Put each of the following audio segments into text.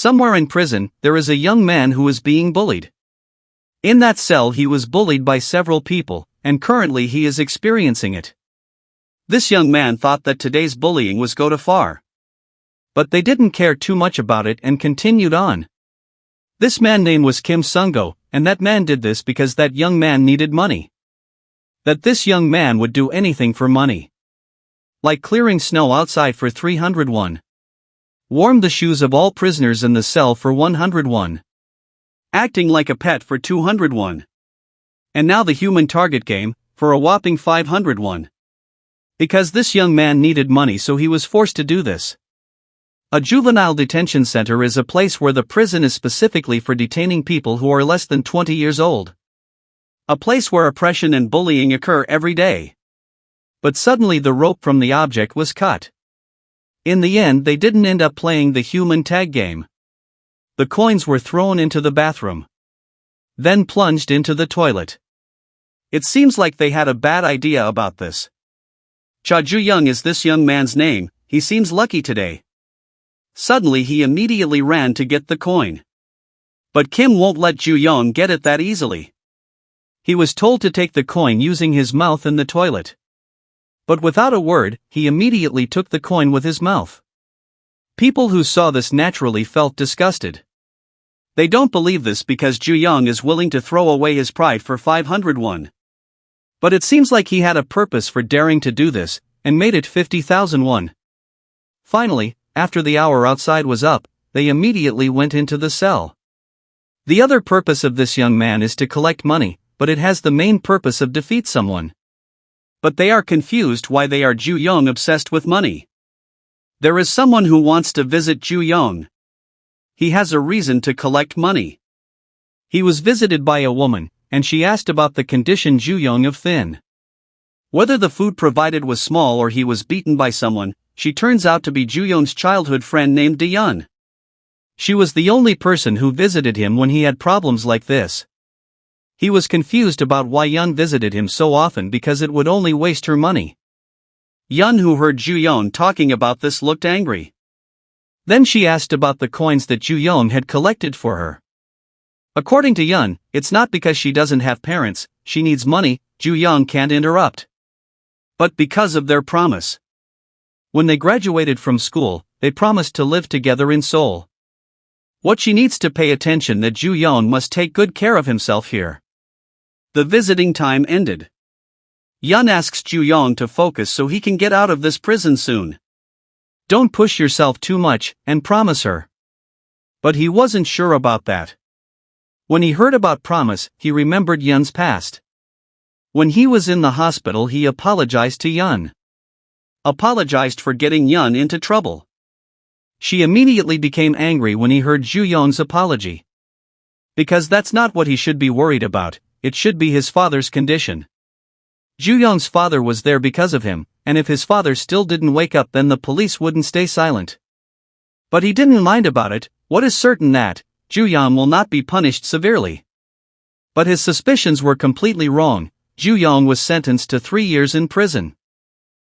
Somewhere in prison, there is a young man who is being bullied. In that cell he was bullied by several people, and currently he is experiencing it. This young man thought that today's bullying was go too far. But they didn't care too much about it and continued on. This man name was Kim Sungo, and that man did this because that young man needed money. That this young man would do anything for money. Like clearing snow outside for 301. Warm the shoes of all prisoners in the cell for 101. Acting like a pet for 201. And now the human target game, for a whopping 501. Because this young man needed money, so he was forced to do this. A juvenile detention center is a place where the prison is specifically for detaining people who are less than 20 years old. A place where oppression and bullying occur every day. But suddenly the rope from the object was cut. In the end, they didn't end up playing the human tag game. The coins were thrown into the bathroom. Then plunged into the toilet. It seems like they had a bad idea about this. Cha Ju-young is this young man's name. He seems lucky today. Suddenly he immediately ran to get the coin. But Kim won't let Ju-young get it that easily. He was told to take the coin using his mouth in the toilet. But without a word, he immediately took the coin with his mouth. People who saw this naturally felt disgusted. They don't believe this because Ju-young is willing to throw away his pride for 501. But it seems like he had a purpose for daring to do this, and made it 50,001. Finally, after the hour outside was up, they immediately went into the cell. The other purpose of this young man is to collect money, but it has the main purpose of defeat someone. But they are confused why they are Ju-young obsessed with money. There is someone who wants to visit Ju-young. He has a reason to collect money. He was visited by a woman, and she asked about the condition Ju-young of thin. Whether the food provided was small or he was beaten by someone, she turns out to be Ju-young's childhood friend named Daeun. She was the only person who visited him when he had problems like this. He was confused about why Yun visited him so often because it would only waste her money. Yun, who heard Ju-young talking about this, looked angry. Then she asked about the coins that Ju-young had collected for her. According to Yun, it's not because she doesn't have parents, she needs money, Ju-young can't interrupt. But because of their promise. When they graduated from school, they promised to live together in Seoul. What she needs to pay attention that Ju-young must take good care of himself here. The visiting time ended. Yun asks Ju-young to focus so he can get out of this prison soon. Don't push yourself too much, and promise her. But he wasn't sure about that. When he heard about promise, he remembered Yun's past. When he was in the hospital, he apologized to Yun. Apologized for getting Yun into trouble. She immediately became angry when he heard Ju-young's apology. Because that's not what he should be worried about, it should be his father's condition. Ju-young's father was there because of him, and if his father still didn't wake up, then the police wouldn't stay silent. But he didn't mind about it. What is certain that Ju-young will not be punished severely. But his suspicions were completely wrong. Ju-young was sentenced to 3 years in prison.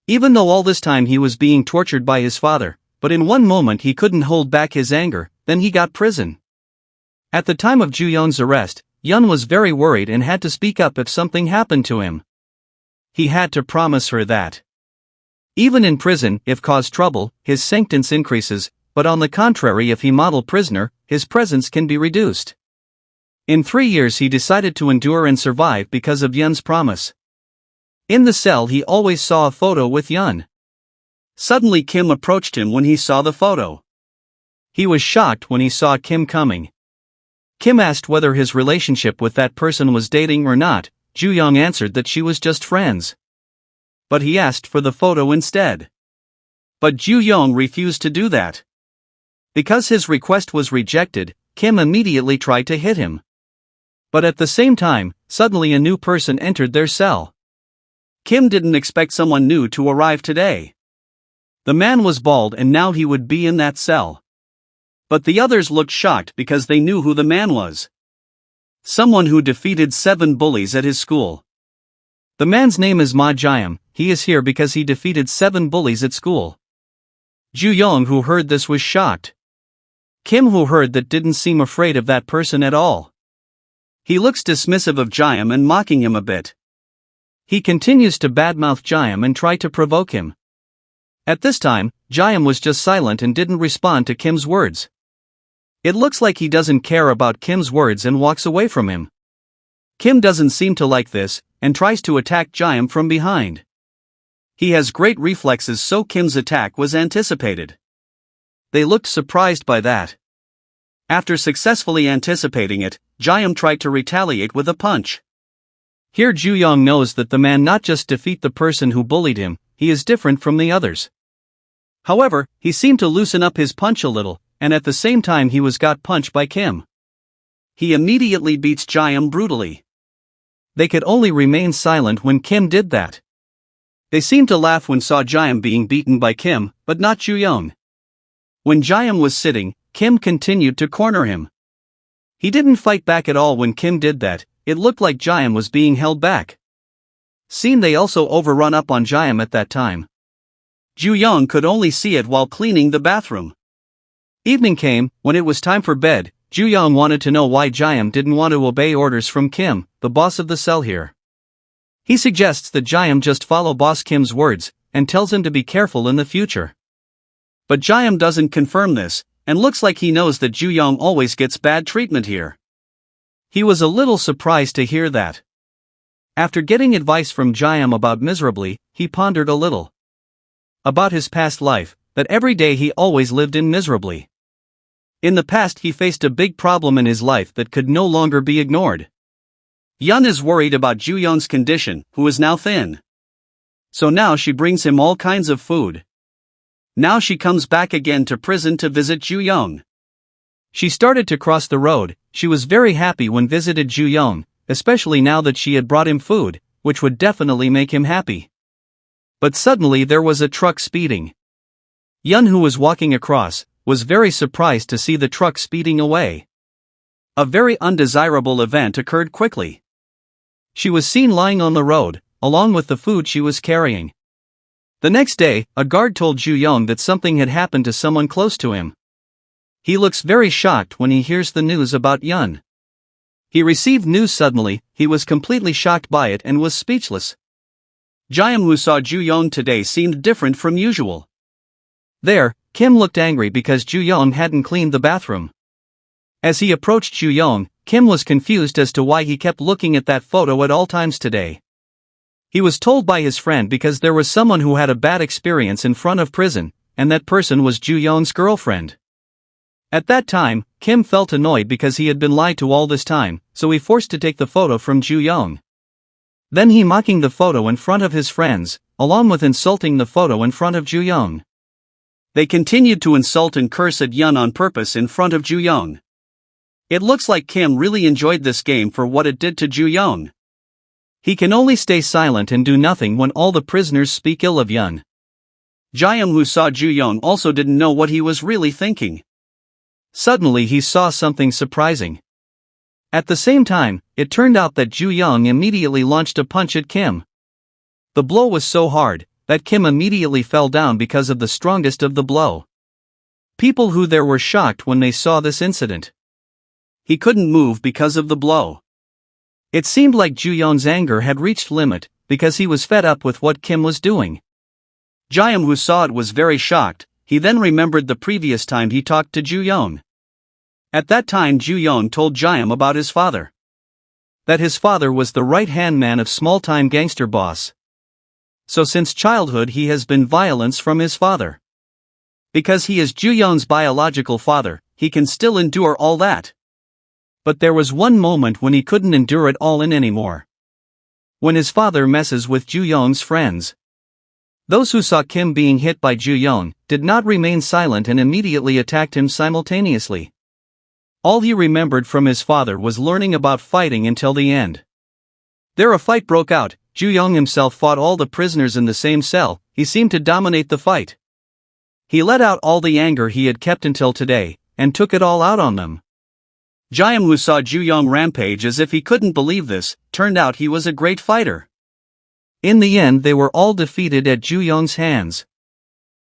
Even though all this time he was being tortured by his father, but in one moment he couldn't hold back his anger, then he got prison. At the time of Ju-young's arrest, Yun was very worried and had to speak up if something happened to him. He had to promise her that even in prison, if cause trouble, his sentence increases, but on the contrary, if he model prisoner, his presence can be reduced. In 3 years he decided to endure and survive because of Yun's promise. In the cell he always saw a photo with Yun. Suddenly Kim approached him when he saw the photo. He was shocked when he saw Kim coming. Kim asked whether his relationship with that person was dating or not. Ju-young answered that she was just friends. But he asked for the photo instead. But Ju-young refused to do that. Because his request was rejected, Kim immediately tried to hit him. But at the same time, suddenly a new person entered their cell. Kim didn't expect someone new to arrive today. The man was bald and now he would be in that cell. But the others looked shocked because they knew who the man was. Someone who defeated 7 bullies at his school. The man's name is Ma Jiam. He is here because he defeated 7 bullies at school. Ju-young, who heard this, was shocked. Kim, who heard that, didn't seem afraid of that person at all. He looks dismissive of Jaehyun and mocking him a bit. He continues to badmouth Jaehyun and try to provoke him. At this time, Jaehyun was just silent and didn't respond to Kim's words. It looks like he doesn't care about Kim's words and walks away from him. Kim doesn't seem to like this, and tries to attack Jaehyun from behind. He has great reflexes, so Kim's attack was anticipated. They looked surprised by that. After successfully anticipating it, Jaehyun tried to retaliate with a punch. Here Ju-young knows that the man not just defeat the person who bullied him, he is different from the others. However, he seemed to loosen up his punch a little, and at the same time he got punched by Kim. He immediately beats Jaehyun brutally. They could only remain silent when Kim did that. They seemed to laugh when saw Jaehyun being beaten by Kim, but not Ju-young. When Jaehyun was sitting, Kim continued to corner him. He didn't fight back at all when Kim did that. It looked like Jaehyun was being held back. They also overrun up on Jaehyun at that time. Ju-young could only see it while cleaning the bathroom. Evening came. When it was time for bed, Ju-young wanted to know why Jaehyun didn't want to obey orders from Kim, the boss of the cell here. He suggests that Jaehyun just follow boss Kim's words, and tells him to be careful in the future. But Jaehyun doesn't confirm this, and looks like he knows that Ju-young always gets bad treatment here. He was a little surprised to hear that. After getting advice from Jaehyun about miserably, he pondered a little about his past life, that every day he always lived in miserably. In the past he faced a big problem in his life that could no longer be ignored. Yun is worried about Ju-young's condition, who is now thin. So now she brings him all kinds of food. Now she comes back again to prison to visit Ju-young. She started to cross the road. She was very happy when visited Ju-young, especially now that she had brought him food, which would definitely make him happy. But suddenly there was a truck speeding. Yun, who was walking across, was very surprised to see the truck speeding away. A very undesirable event occurred quickly. She was seen lying on the road, along with the food she was carrying. The next day, a guard told Ju-young that something had happened to someone close to him. He looks very shocked when he hears the news about Yun. He received news suddenly. He was completely shocked by it and was speechless. Jaehyun, who saw Ju-young today, seemed different from usual. There, Kim looked angry because Ju-young hadn't cleaned the bathroom. As he approached Ju-young, Kim was confused as to why he kept looking at that photo at all times today. He was told by his friend because there was someone who had a bad experience in front of prison, and that person was Ju-young's girlfriend. At that time, Kim felt annoyed because he had been lied to all this time, so he forced to take the photo from Ju-young. Then he mocking the photo in front of his friends, along with insulting the photo in front of Ju-young. They continued to insult and curse at Yun on purpose in front of Ju-young. It looks like Kim really enjoyed this game for what it did to Ju-young. He can only stay silent and do nothing when all the prisoners speak ill of Yun. Jaehyun, who saw Ju-young, also didn't know what he was really thinking. Suddenly he saw something surprising. At the same time, it turned out that Ju-young immediately launched a punch at Kim. The blow was so hard that Kim immediately fell down because of the strongest of the blow. People who there were shocked when they saw this incident. He couldn't move because of the blow. It seemed like Ju-young's anger had reached limit, because he was fed up with what Kim was doing. Jaehyun, who saw it, was very shocked. He then remembered the previous time he talked to Ju-young. At that time Ju-young told Jaehyun about his father. That his father was the right-hand man of small-time gangster boss. So since childhood he has been violence from his father. Because he is Ju-young's biological father, he can still endure all that. But there was one moment when he couldn't endure it all anymore. When his father messes with Ju-young's friends. Those who saw Kim being hit by Ju-young did not remain silent and immediately attacked him simultaneously. All he remembered from his father was learning about fighting until the end. There a fight broke out. Ju-young himself fought all the prisoners in the same cell. He seemed to dominate the fight. He let out all the anger he had kept until today, and took it all out on them. Jaehyun, who saw Ju-young rampage as if he couldn't believe this, turned out he was a great fighter. In the end they were all defeated at Ju-young's hands.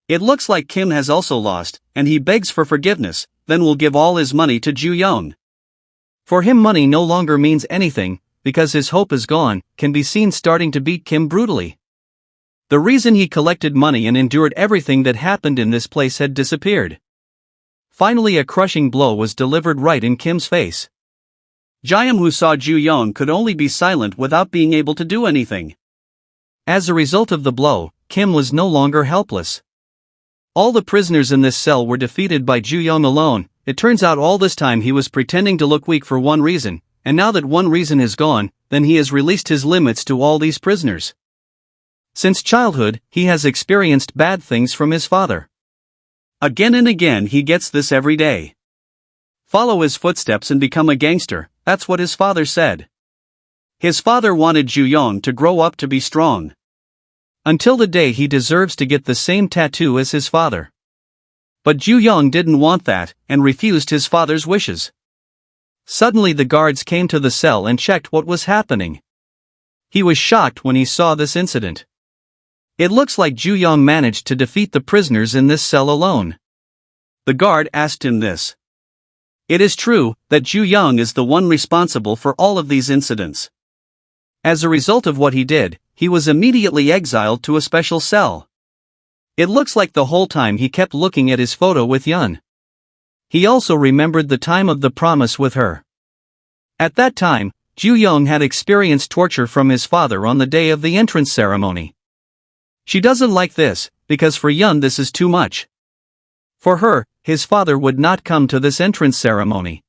It looks like Kim has also lost, and he begs for forgiveness, then will give all his money to Ju-young. For him money no longer means anything, because his hope is gone, can be seen starting to beat Kim brutally. The reason he collected money and endured everything that happened in this place had disappeared. Finally a crushing blow was delivered right in Kim's face. Jaehyung, who saw Ju-young, could only be silent without being able to do anything. As a result of the blow, Kim was no longer helpless. All the prisoners in this cell were defeated by Ju-young alone. It turns out all this time he was pretending to look weak for one reason, and now that one reason is gone, then he has released his limits to all these prisoners. Since childhood, he has experienced bad things from his father. Again and again he gets this every day. Follow his footsteps and become a gangster, that's what his father said. His father wanted Ju-young to grow up to be strong. Until the day he deserves to get the same tattoo as his father. But Ju-young didn't want that, and refused his father's wishes. Suddenly the guards came to the cell and checked what was happening. He was shocked when he saw this incident. It looks like Ju-young managed to defeat the prisoners in this cell alone. The guard asked him this. It is true that Ju-young is the one responsible for all of these incidents. As a result of what he did, he was immediately exiled to a special cell. It looks like the whole time he kept looking at his photo with Yun. He also remembered the time of the promise with her. At that time, Ju-young had experienced torture from his father on the day of the entrance ceremony. She doesn't like this, because for Yun this is too much. For her, his father would not come to this entrance ceremony.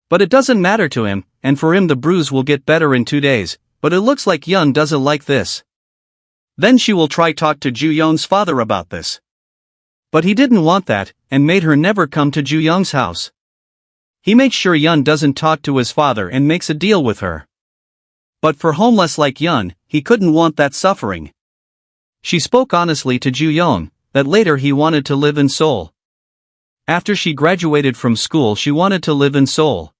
But it doesn't matter to him, and for him the bruise will get better in 2 days, but it looks like Yun doesn't like this. Then she will try talk to Ju-young's father about this. But he didn't want that, and made her never come to Ju-young's house. He makes sure Yun doesn't talk to his father and makes a deal with her. But for homeless like Yun, he couldn't want that suffering. She spoke honestly to Ju-young, that later he wanted to live in Seoul. After she graduated from school she wanted to live in Seoul.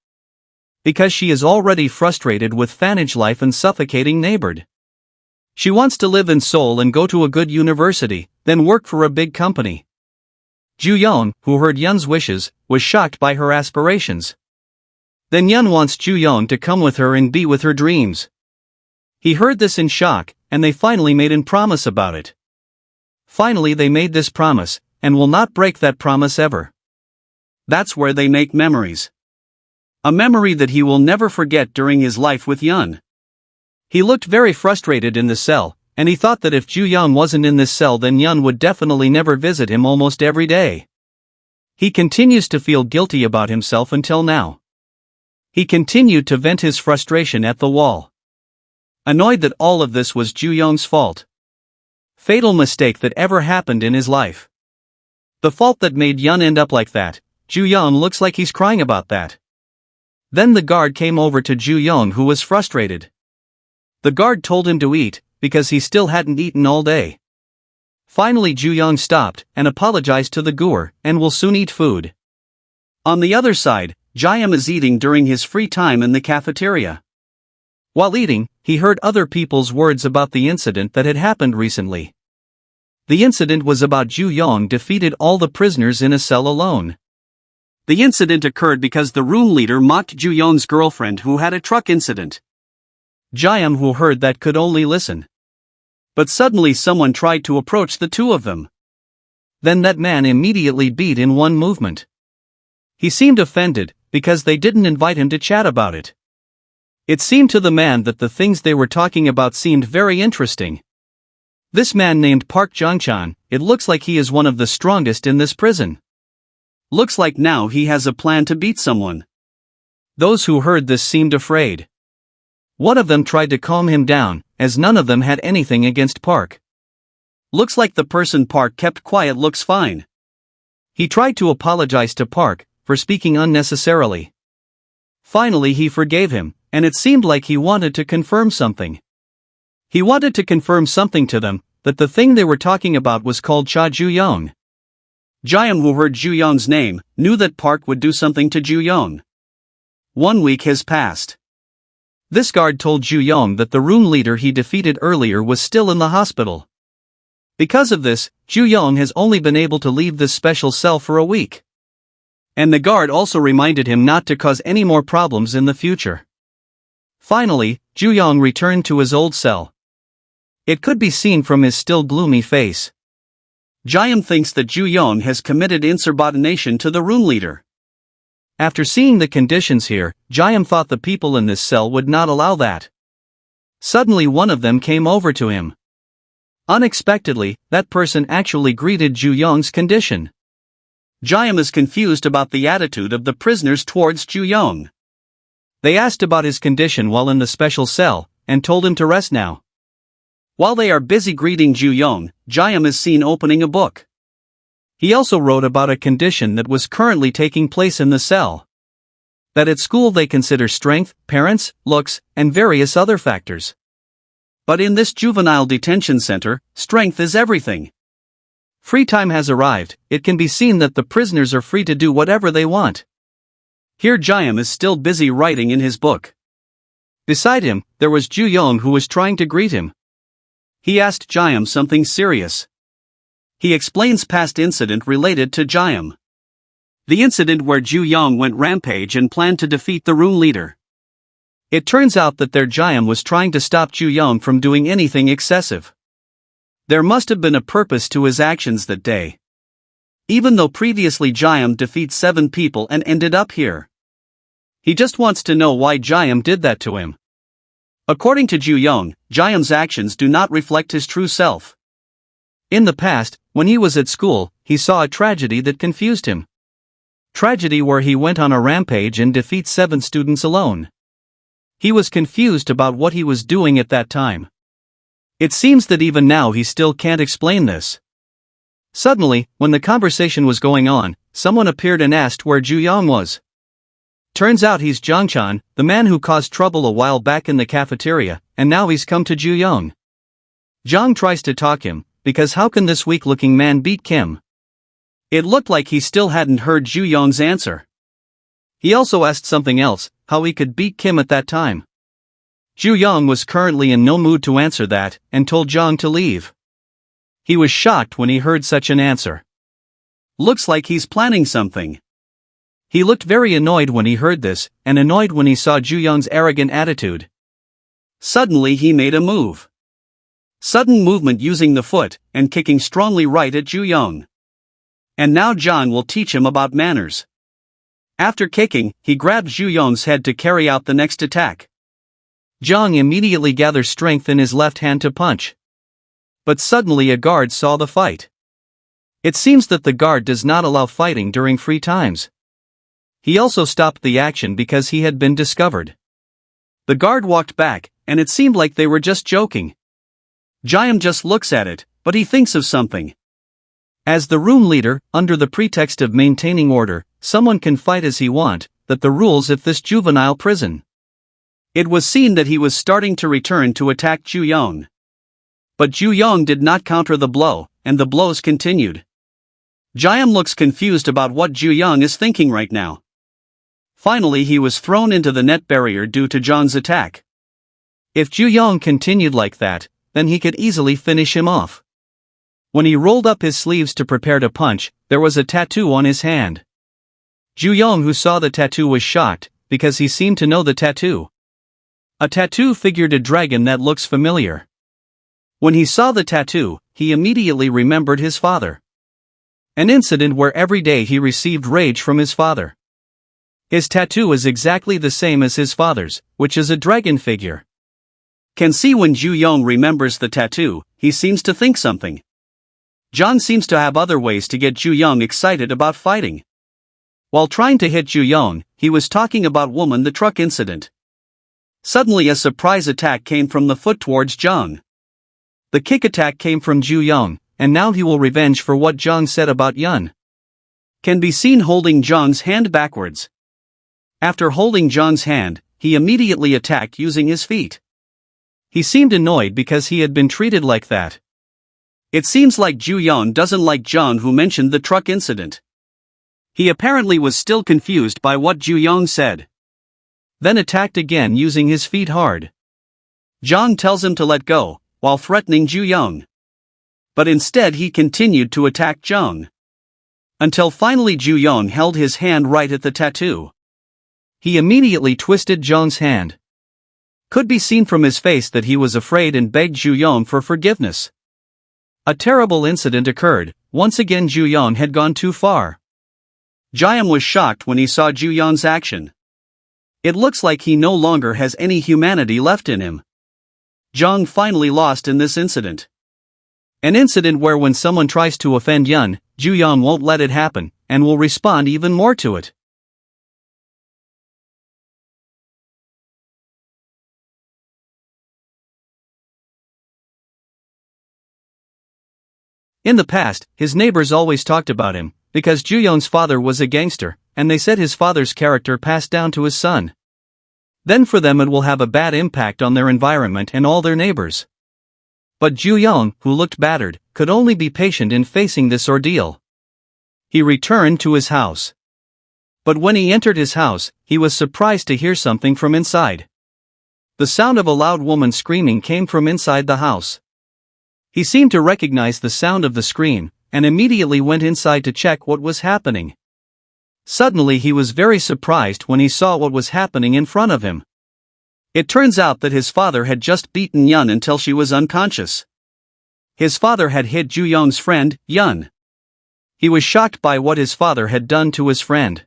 Because she is already frustrated with fanage life and suffocating neighbored. She wants to live in Seoul and go to a good university, then work for a big company. Ju-young, who heard Yun's wishes, was shocked by her aspirations. Then Yun wants Ju-young to come with her and be with her dreams. He heard this in shock, and they finally made a promise about it. Finally they made this promise, and will not break that promise ever. That's where they make memories. A memory that he will never forget during his life with Yun. He looked very frustrated in the cell, and he thought that if Ju-young wasn't in this cell then Yun would definitely never visit him almost every day. He continues to feel guilty about himself until now. He continued to vent his frustration at the wall. Annoyed that all of this was Ju-young's fault. Fatal mistake that ever happened in his life. The fault that made Yun end up like that. Ju-young looks like he's crying about that. Then the guard came over to Ju-young, who was frustrated. The guard told him to eat, because he still hadn't eaten all day. Finally Ju-young stopped, and apologized to the guard, and will soon eat food. On the other side, Jaehyung is eating during his free time in the cafeteria. While eating, he heard other people's words about the incident that had happened recently. The incident was about Ju-young defeated all the prisoners in a cell alone. The incident occurred because the room leader mocked Ju-young's girlfriend who had a truck incident. Jaehyung, who heard that, could only listen. But suddenly someone tried to approach the two of them. Then that man immediately beat in one movement. He seemed offended, because they didn't invite him to chat about it. It seemed to the man that the things they were talking about seemed very interesting. This man named Park Jong-chan, it looks like he is one of the strongest in this prison. Looks like now he has a plan to beat someone. Those who heard this seemed afraid. One of them tried to calm him down, as none of them had anything against Park. Looks like the person Park kept quiet looks fine. He tried to apologize to Park for speaking unnecessarily. Finally he forgave him, and it seemed like he wanted to confirm something. He wanted to confirm something to them, that the thing they were talking about was called Cha Ju-young. Jaehyung, who heard Ju-young's name, knew that Park would do something to Ju-young. 1 week has passed. This guard told Ju-young that the room leader he defeated earlier was still in the hospital. Because of this, Ju Yong has only been able to leave this special cell for a week. And the guard also reminded him not to cause any more problems in the future. Finally, Ju Yong returned to his old cell. It could be seen from his still gloomy face. Jaehyun thinks that Ju Yong has committed insubordination to the room leader. After seeing the conditions here, Jaehyun thought the people in this cell would not allow that. Suddenly one of them came over to him. Unexpectedly, that person actually greeted Ju Yong's condition. Jaehyun is confused about the attitude of the prisoners towards Ju Yong. They asked about his condition while in the special cell, and told him to rest now. While they are busy greeting Ju Yong, Jaehyun is seen opening a book. He also wrote about a condition that was currently taking place in the cell. That at school they consider strength, parents, looks, and various other factors. But in this juvenile detention center, strength is everything. Free time has arrived. It can be seen that the prisoners are free to do whatever they want. Here Jaehyun is still busy writing in his book. Beside him, there was Ju Yong who was trying to greet him. He asked Jaehyun something serious. He explains past incident related to Jaehyun. The incident where Ju Yong went rampage and planned to defeat the room leader. It turns out that their Jaehyun was trying to stop Ju Yong from doing anything excessive. There must have been a purpose to his actions that day. Even though previously Jaehyun defeated 7 people and ended up here. He just wants to know why Jaehyun did that to him. According to Ju Yong, Jaehyun's actions do not reflect his true self. In the past, when he was at school, he saw a tragedy that confused him. Tragedy where he went on a rampage and defeats 7 students alone. He was confused about what he was doing at that time. It seems that even now he still can't explain this. Suddenly, when the conversation was going on, someone appeared and asked where Ju Yong was. Turns out he's Jongchan, the man who caused trouble a while back in the cafeteria, and now he's come to Ju Yong. Jong tries to talk him, because how can this weak-looking man beat Kim? It looked like he still hadn't heard Ju Yong's answer. He also asked something else, how he could beat Kim at that time. Ju Yong was currently in no mood to answer that, and told Jong to leave. He was shocked when he heard such an answer. Looks like he's planning something. He looked very annoyed when he heard this, and annoyed when he saw Ju Yong's arrogant attitude. Suddenly he made a move. Sudden movement using the foot, and kicking strongly right at Ju Yong. And now Jong will teach him about manners. After kicking, he grabbed Ju Yong's head to carry out the next attack. Jong immediately gathers strength in his left hand to punch. But suddenly a guard saw the fight. It seems that the guard does not allow fighting during free times. He also stopped the action because he had been discovered. The guard walked back, and it seemed like they were just joking. Jaehyun just looks at it, but he thinks of something. As the room leader, under the pretext of maintaining order, someone can fight as he want, that the rules of this juvenile prison. It was seen that he was starting to return to attack Ju Yong. But Ju Yong did not counter the blow, and the blows continued. Jaehyun looks confused about what Ju Yong is thinking right now. Finally he was thrown into the net barrier due to Jong's attack. If Ju Yong continued like that, then he could easily finish him off. When he rolled up his sleeves to prepare to punch, there was a tattoo on his hand. Ju Yong, who saw the tattoo, was shocked, because he seemed to know the tattoo. A tattoo figured a dragon that looks familiar. When he saw the tattoo, he immediately remembered his father. An incident where every day he received rage from his father. His tattoo is exactly the same as his father's, which is a dragon figure. Can see when Ju Yong remembers the tattoo, he seems to think something. Jong seems to have other ways to get Ju Yong excited about fighting. While trying to hit Ju Yong, he was talking about woman the truck incident. Suddenly a surprise attack came from the foot towards Jong. The kick attack came from Ju Yong, and now he will revenge for what Jong said about Yun. Can be seen holding Jong's hand backwards. After holding Jong's hand, he immediately attacked using his feet. He seemed annoyed because he had been treated like that. It seems like Ju Yong doesn't like Jong, who mentioned the truck incident. He apparently was still confused by what Ju Yong said. Then attacked again using his feet hard. Jong tells him to let go, while threatening Ju Yong. But instead he continued to attack Jung. Until finally Ju Yong held his hand right at the tattoo. He immediately twisted Jung's hand. Could be seen from his face that he was afraid and begged Ju Yong for forgiveness. A terrible incident occurred. Once again Ju Yong had gone too far. Jiam was shocked when he saw Ju Yong's action. It looks like he no longer has any humanity left in him. Jung finally lost in this incident. An incident where when someone tries to offend Yun, Ju Yong won't let it happen, and will respond even more to it. In the past, his neighbors always talked about him, because Ju Yong's father was a gangster, and they said his father's character passed down to his son. Then for them it will have a bad impact on their environment and all their neighbors. But Ju Yong, who looked battered, could only be patient in facing this ordeal. He returned to his house. But when he entered his house, he was surprised to hear something from inside. The sound of a loud woman screaming came from inside the house. He seemed to recognize the sound of the scream, and immediately went inside to check what was happening. Suddenly he was very surprised when he saw what was happening in front of him. It turns out that his father had just beaten Yun until she was unconscious. His father had hit Ju Yong's friend, Yun. He was shocked by what his father had done to his friend.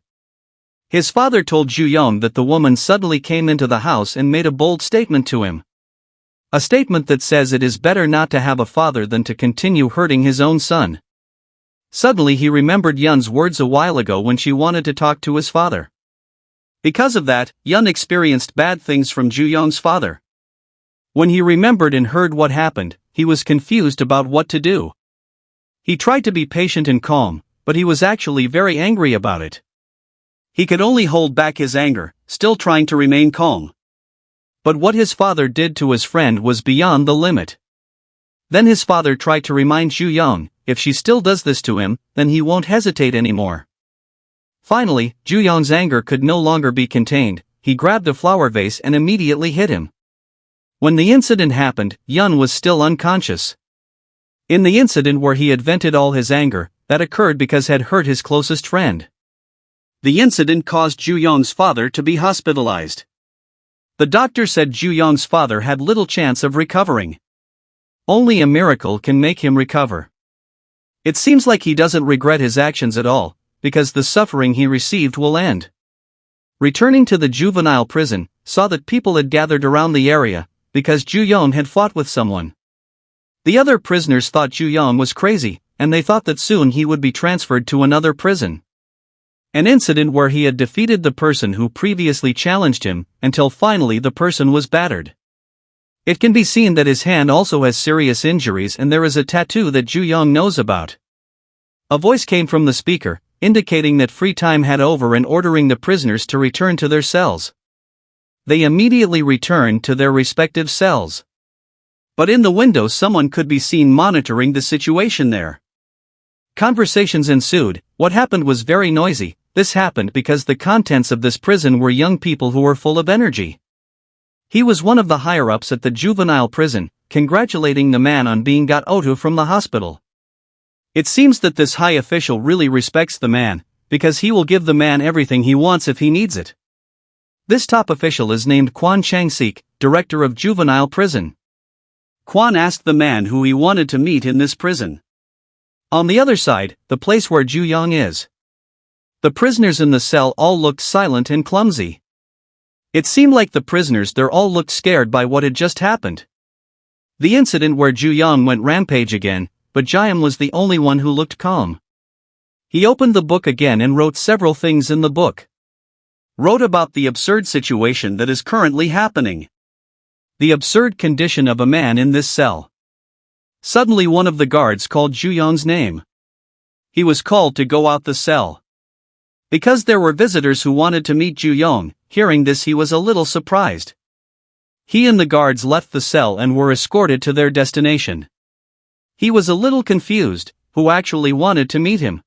His father told Ju Yong that the woman suddenly came into the house and made a bold statement to him. A statement that says it is better not to have a father than to continue hurting his own son. Suddenly he remembered Yun's words a while ago when she wanted to talk to his father. Because of that, Yun experienced bad things from Ju Yong's father. When he remembered and heard what happened, he was confused about what to do. He tried to be patient and calm, but he was actually very angry about it. He could only hold back his anger, still trying to remain calm. But what his father did to his friend was beyond the limit. Then his father tried to remind Ju Yong, if she still does this to him, then he won't hesitate anymore. Finally, Ju Yong's anger could no longer be contained. He grabbed a flower vase and immediately hit him. When the incident happened, Yun was still unconscious. In the incident where he had vented all his anger, that occurred because had hurt his closest friend. The incident caused Ju Yong's father to be hospitalized. The doctor said Ju Yong's father had little chance of recovering. Only a miracle can make him recover. It seems like he doesn't regret his actions at all, because the suffering he received will end. Returning to the juvenile prison, saw that people had gathered around the area, because Ju Yong had fought with someone. The other prisoners thought Ju Yong was crazy, and they thought that soon he would be transferred to another prison. An incident where he had defeated the person who previously challenged him, until finally the person was battered. It can be seen that his hand also has serious injuries and there is a tattoo that Ju Yong knows about. A voice came from the speaker, indicating that free time had over and ordering the prisoners to return to their cells. They immediately returned to their respective cells. But in the window someone could be seen monitoring the situation there. Conversations ensued. What happened was very noisy. This happened because the contents of this prison were young people who were full of energy. He was one of the higher-ups at the juvenile prison, congratulating the man on being got out from the hospital. It seems that this high official really respects the man, because he will give the man everything he wants if he needs it. This top official is named Quan Chang-sik, director of juvenile prison. Quan asked the man who he wanted to meet in this prison. On the other side, the place where Ju Yong is. The prisoners in the cell all looked silent and clumsy. It seemed like the prisoners there all looked scared by what had just happened. The incident where Ju Yong went rampage again, but Jiam was the only one who looked calm. He opened the book again and wrote several things in the book. Wrote about the absurd situation that is currently happening. The absurd condition of a man in this cell. Suddenly one of the guards called Ju Yong's name. He was called to go out the cell. Because there were visitors who wanted to meet Ju Yong, hearing this he was a little surprised. He and the guards left the cell and were escorted to their destination. He was a little confused, who actually wanted to meet him.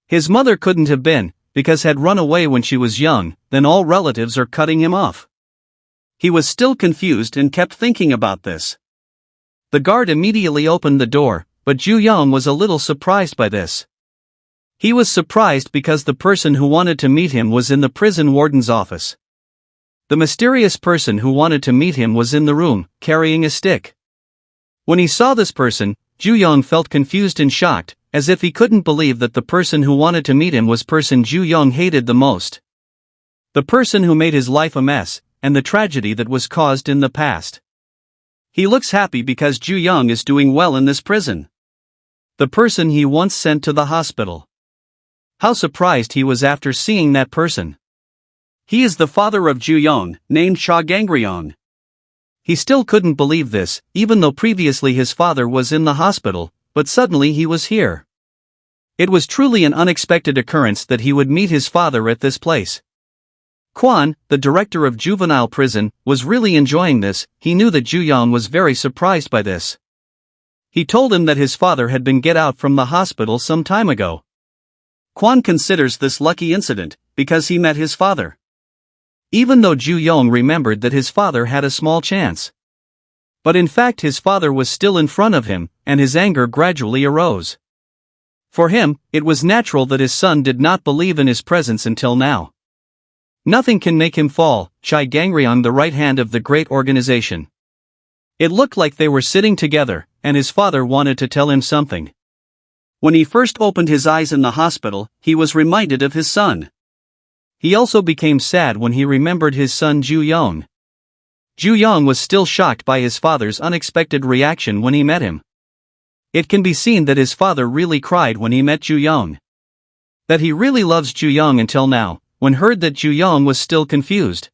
His mother couldn't have been, because had run away when she was young, then all relatives are cutting him off. He was still confused and kept thinking about this. The guard immediately opened the door, but Ju Young was a little surprised by this. He was surprised because the person who wanted to meet him was in the prison warden's office. The mysterious person who wanted to meet him was in the room, carrying a stick. When he saw this person, Ju Young felt confused and shocked, as if he couldn't believe that the person who wanted to meet him was person Ju Young hated the most. The person who made his life a mess, and the tragedy that was caused in the past. He looks happy because Ju Young is doing well in this prison. The person he once sent to the hospital. How surprised he was after seeing that person. He is the father of Ju Young, named Cha Gangryong. He still couldn't believe this, even though previously his father was in the hospital, but suddenly he was here. It was truly an unexpected occurrence that he would meet his father at this place. Kwon, the director of Juvenile prison, was really enjoying this. He knew that Ju Young was very surprised by this. He told him that his father had been get out from the hospital some time ago. Kwon considers this lucky incident, because he met his father. Even though Ju Young remembered that his father had a small chance. But in fact his father was still in front of him, and his anger gradually arose. For him, it was natural that his son did not believe in his presence until now. Nothing can make him fall. Cha Gangryong, the right hand of the great organization. It looked like they were sitting together, and his father wanted to tell him something. When he first opened his eyes in the hospital, he was reminded of his son. He also became sad when he remembered his son Ju Young. Ju Young was still shocked by his father's unexpected reaction when he met him. It can be seen that his father really cried when he met Ju Young. That he really loves Ju Young until now, when heard that Ju Young was still confused.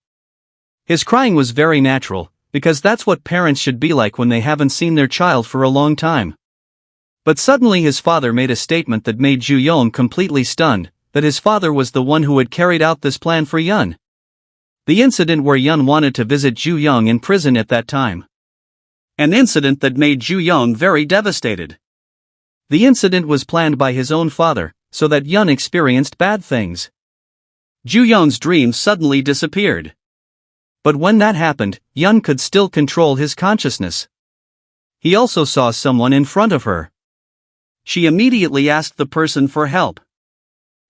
His crying was very natural, because that's what parents should be like when they haven't seen their child for a long time. But suddenly his father made a statement that made Ju Young completely stunned, that his father was the one who had carried out this plan for Yun. The incident where Yun wanted to visit Ju Young in prison at that time. An incident that made Ju Young very devastated. The incident was planned by his own father, so that Yun experienced bad things. Ju Young's dreams suddenly disappeared. But when that happened, Yun could still control his consciousness. He also saw someone in front of her. She immediately asked the person for help.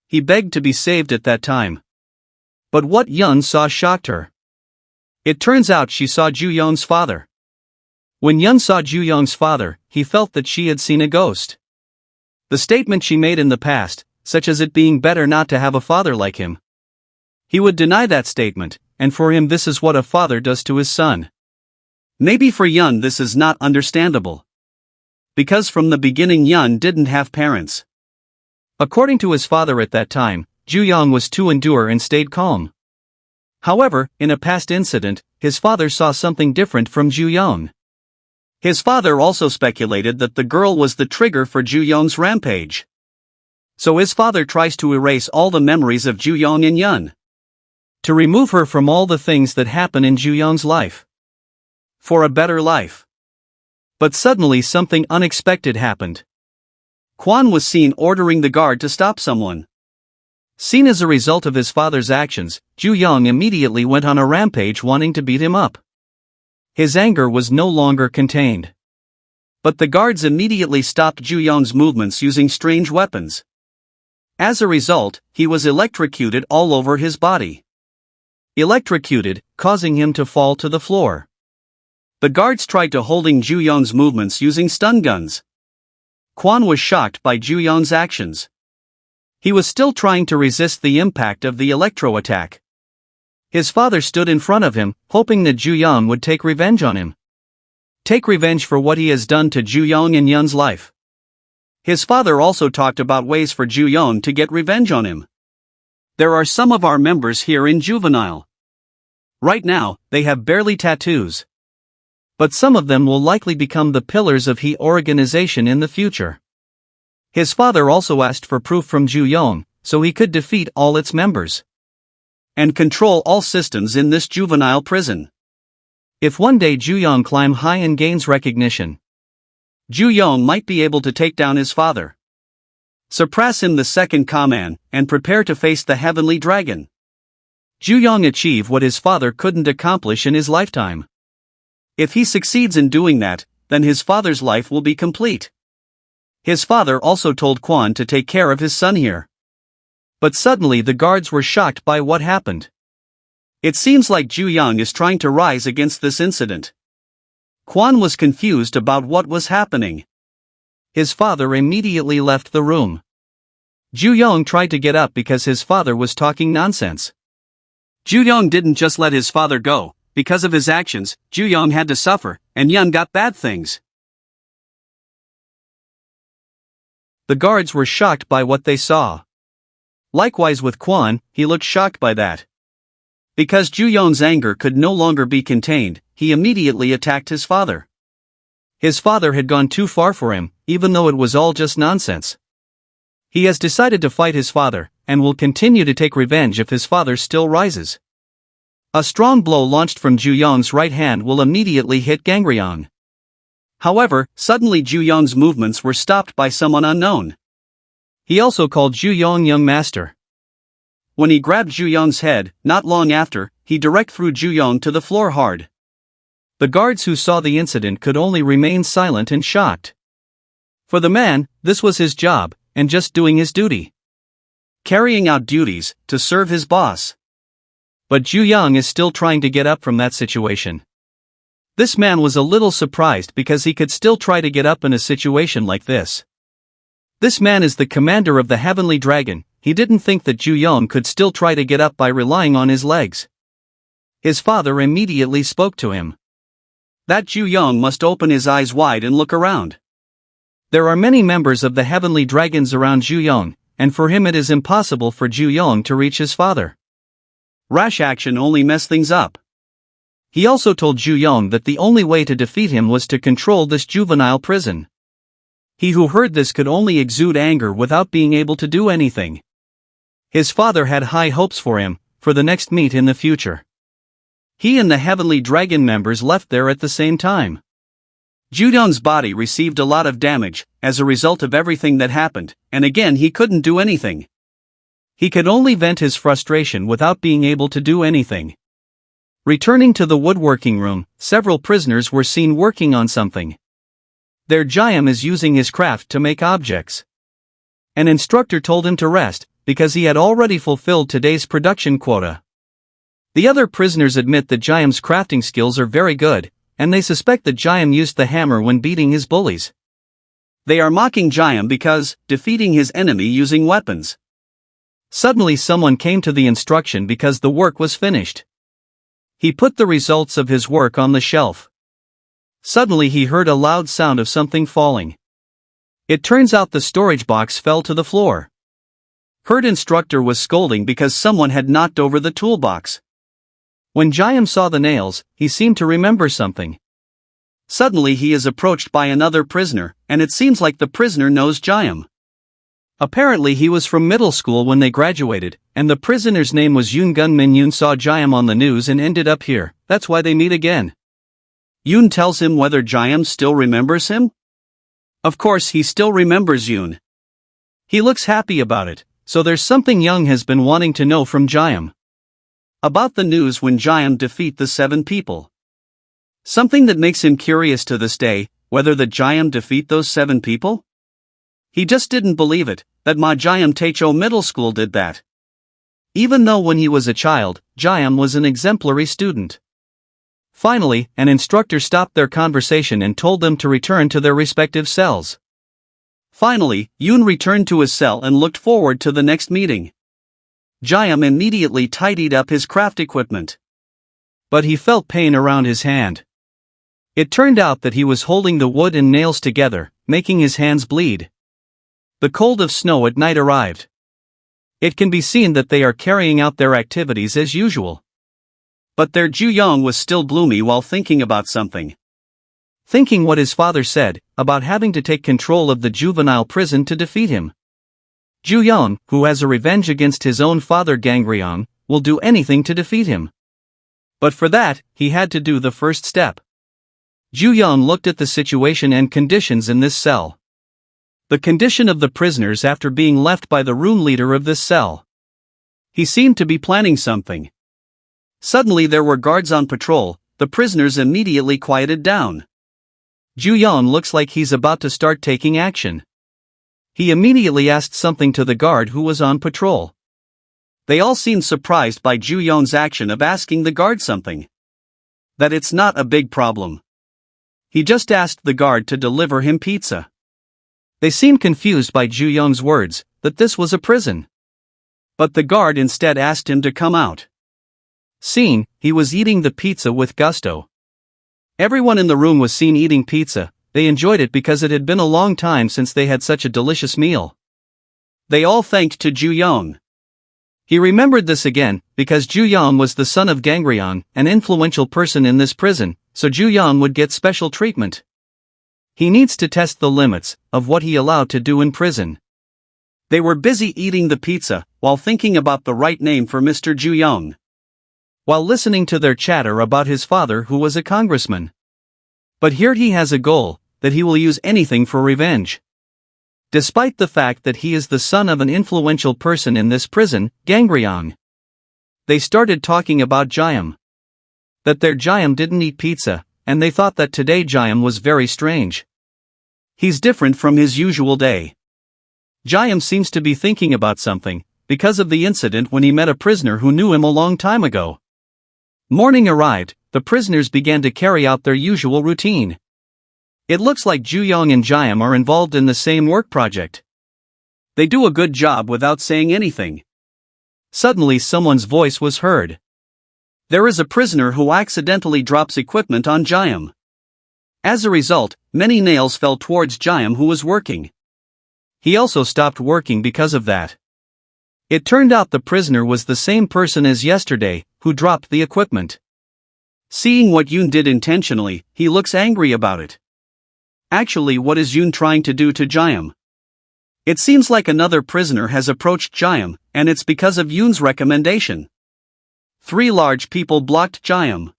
He begged to be saved at that time. But what Yun saw shocked her. It turns out she saw Ju Young's father. When Yun saw Ju Young's father, he felt that she had seen a ghost. The statement she made in the past, such as it being better not to have a father like him. He would deny that statement, and for him this is what a father does to his son. Maybe for Yun this is not understandable. Because from the beginning Yun didn't have parents. According to his father at that time, Ju Young was to endure and stayed calm. However, in a past incident, his father saw something different from Ju Young. His father also speculated that the girl was the trigger for Ju Young's rampage. So his father tries to erase all the memories of Ju Young and Yun. To remove her from all the things that happen in Ju Young's life. For a better life. But suddenly something unexpected happened. Kwon was seen ordering the guard to stop someone. Seen as a result of his father's actions, Ju Young immediately went on a rampage wanting to beat him up. His anger was no longer contained. But the guards immediately stopped Ju Young's movements using strange weapons. As a result, he was electrocuted all over his body. Electrocuted, causing him to fall to the floor. The guards tried to holding Ju Young's movements using stun guns. Kwon was shocked by Ju Young's actions. He was still trying to resist the impact of the electro attack. His father stood in front of him, hoping that Ju Young would take revenge on him. Take revenge for what he has done to Ju Young and Yun's life. His father also talked about ways for Ju Young to get revenge on him. There are some of our members here in Juvenile. Right now, they have barely tattoos. But some of them will likely become the pillars of the organization in the future. His father also asked for proof from Ju Young, so he could defeat all its members. And control all systems in this juvenile prison. If one day Ju Young climb high and gains recognition, Ju Young might be able to take down his father. Suppress him the second command, and prepare to face the heavenly dragon. Ju Young achieve what his father couldn't accomplish in his lifetime. If he succeeds in doing that, then his father's life will be complete. His father also told Kwon to take care of his son here. But suddenly the guards were shocked by what happened. It seems like Ju Young is trying to rise against this incident. Kwon was confused about what was happening. His father immediately left the room. Ju Young tried to get up because his father was talking nonsense. Ju Young didn't just let his father go. Because of his actions, Ju Young had to suffer, and Young got bad things. The guards were shocked by what they saw. Likewise with Kwon, he looked shocked by that. Because Ju Young's anger could no longer be contained, he immediately attacked his father. His father had gone too far for him, even though it was all just nonsense. He has decided to fight his father, and will continue to take revenge if his father still rises. A strong blow launched from Ju Young's right hand will immediately hit Gangryong. However, suddenly Ju Young's movements were stopped by someone unknown. He also called Ju Young young master. When he grabbed Ju Young's head, not long after, he direct threw Ju Young to the floor hard. The guards who saw the incident could only remain silent and shocked. For the man, this was his job, and just doing his duty. Carrying out duties, to serve his boss. But Ju Young is still trying to get up from that situation. This man was a little surprised because he could still try to get up in a situation like this. This man is the commander of the Heavenly Dragon. He didn't think that Ju Young could still try to get up by relying on his legs. His father immediately spoke to him. That Ju Young must open his eyes wide and look around. There are many members of the Heavenly Dragons around Ju Young, and for him it is impossible for Ju Young to reach his father. Rash action only messed things up. He also told Ju Young that the only way to defeat him was to control this juvenile prison. He who heard this could only exude anger without being able to do anything. His father had high hopes for him, for the next meet in the future. He and the Heavenly Dragon members left there at the same time. Ju Young's body received a lot of damage, as a result of everything that happened, and again he couldn't do anything. He could only vent his frustration without being able to do anything. Returning to the woodworking room, several prisoners were seen working on something. Their Jayam is using his craft to make objects. An instructor told him to rest, because he had already fulfilled today's production quota. The other prisoners admit that Jayam's crafting skills are very good, and they suspect that Jayam used the hammer when beating his bullies. They are mocking Jayam because, defeating his enemy using weapons. Suddenly someone came to the instruction because the work was finished. He put the results of his work on the shelf. Suddenly he heard a loud sound of something falling. It turns out the storage box fell to the floor. Herd instructor was scolding because someone had knocked over the toolbox. When Jayam saw the nails, he seemed to remember something. Suddenly he is approached by another prisoner, and it seems like the prisoner knows Jayam. Apparently he was from middle school when they graduated, and the prisoner's name was Yoon Gun Min. Yoon saw Jayam on the news and ended up here, that's why they meet again. Yoon tells him whether Jayam still remembers him? Of course he still remembers Yoon. He looks happy about it, so there's something Young has been wanting to know from Jayam. About the news when Jayam defeat the 7 people. Something that makes him curious to this day, whether the Jayam defeat those 7 people? He just didn't believe it, that Ma Jayam Taecho Middle School did that. Even though when he was a child, Jayam was an exemplary student. Finally, an instructor stopped their conversation and told them to return to their respective cells. Finally, Yoon returned to his cell and looked forward to the next meeting. Jayam immediately tidied up his craft equipment. But he felt pain around his hand. It turned out that he was holding the wood and nails together, making his hands bleed. The cold of snow at night arrived. It can be seen that they are carrying out their activities as usual. But their Ju Young was still gloomy while thinking about something. Thinking what his father said, about having to take control of the juvenile prison to defeat him. Ju Young, who has a revenge against his own father Gangryong, will do anything to defeat him. But for that, he had to do the first step. Ju Young looked at the situation and conditions in this cell. The condition of the prisoners after being left by the room leader of this cell. He seemed to be planning something. Suddenly there were guards on patrol, the prisoners immediately quieted down. Ju Young looks like he's about to start taking action. He immediately asked something to the guard who was on patrol. They all seemed surprised by Ju Yong's action of asking the guard something. That it's not a big problem. He just asked the guard to deliver him pizza. They seemed confused by Ju Yong's words, that this was a prison. But the guard instead asked him to come out. Seen, he was eating the pizza with gusto. Everyone in the room was seen eating pizza. They enjoyed it because it had been a long time since they had such a delicious meal. They all thanked to Ju Yong. He remembered this again, because Ju Yong was the son of Gangryong, an influential person in this prison, so Ju Yong would get special treatment. He needs to test the limits of what he allowed to do in prison. They were busy eating the pizza, while thinking about the right name for Mr. Ju Yong. While listening to their chatter about his father who was a congressman. But here he has a goal, that he will use anything for revenge. Despite the fact that he is the son of an influential person in this prison, Gangryong. They started talking about Jayam. That their Jayam didn't eat pizza, and they thought that today Jayam was very strange. He's different from his usual day. Jayam seems to be thinking about something, because of the incident when he met a prisoner who knew him a long time ago. Morning arrived, the prisoners began to carry out their usual routine. It looks like Ju Yong and Jayam are involved in the same work project. They do a good job without saying anything. Suddenly someone's voice was heard. There is a prisoner who accidentally drops equipment on Jayam. As a result, many nails fell towards Jayam who was working. He also stopped working because of that. It turned out the prisoner was the same person as yesterday, who dropped the equipment. Seeing what Yoon did intentionally, he looks angry about it. Actually, what is Yoon trying to do to Jayam? It seems like another prisoner has approached Jayam, and it's because of Yoon's recommendation. 3 large people blocked Jayam.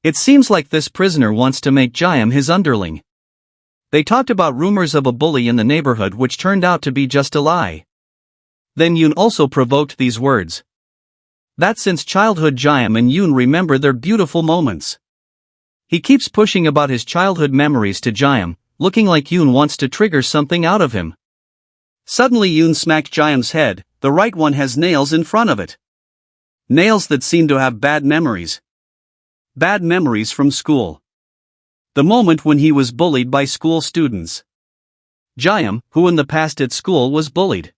It seems like this prisoner wants to make Jayam his underling. They talked about rumors of a bully in the neighborhood which turned out to be just a lie. Then Yoon also provoked these words. That since childhood Jayam and Yoon remember their beautiful moments. He keeps pushing about his childhood memories to Jayam, looking like Yoon wants to trigger something out of him. Suddenly Yoon smacked Jayam's head, the right one has nails in front of it. Nails that seem to have bad memories. Bad memories from school. The moment when he was bullied by school students. Jayam, who in the past at school was bullied.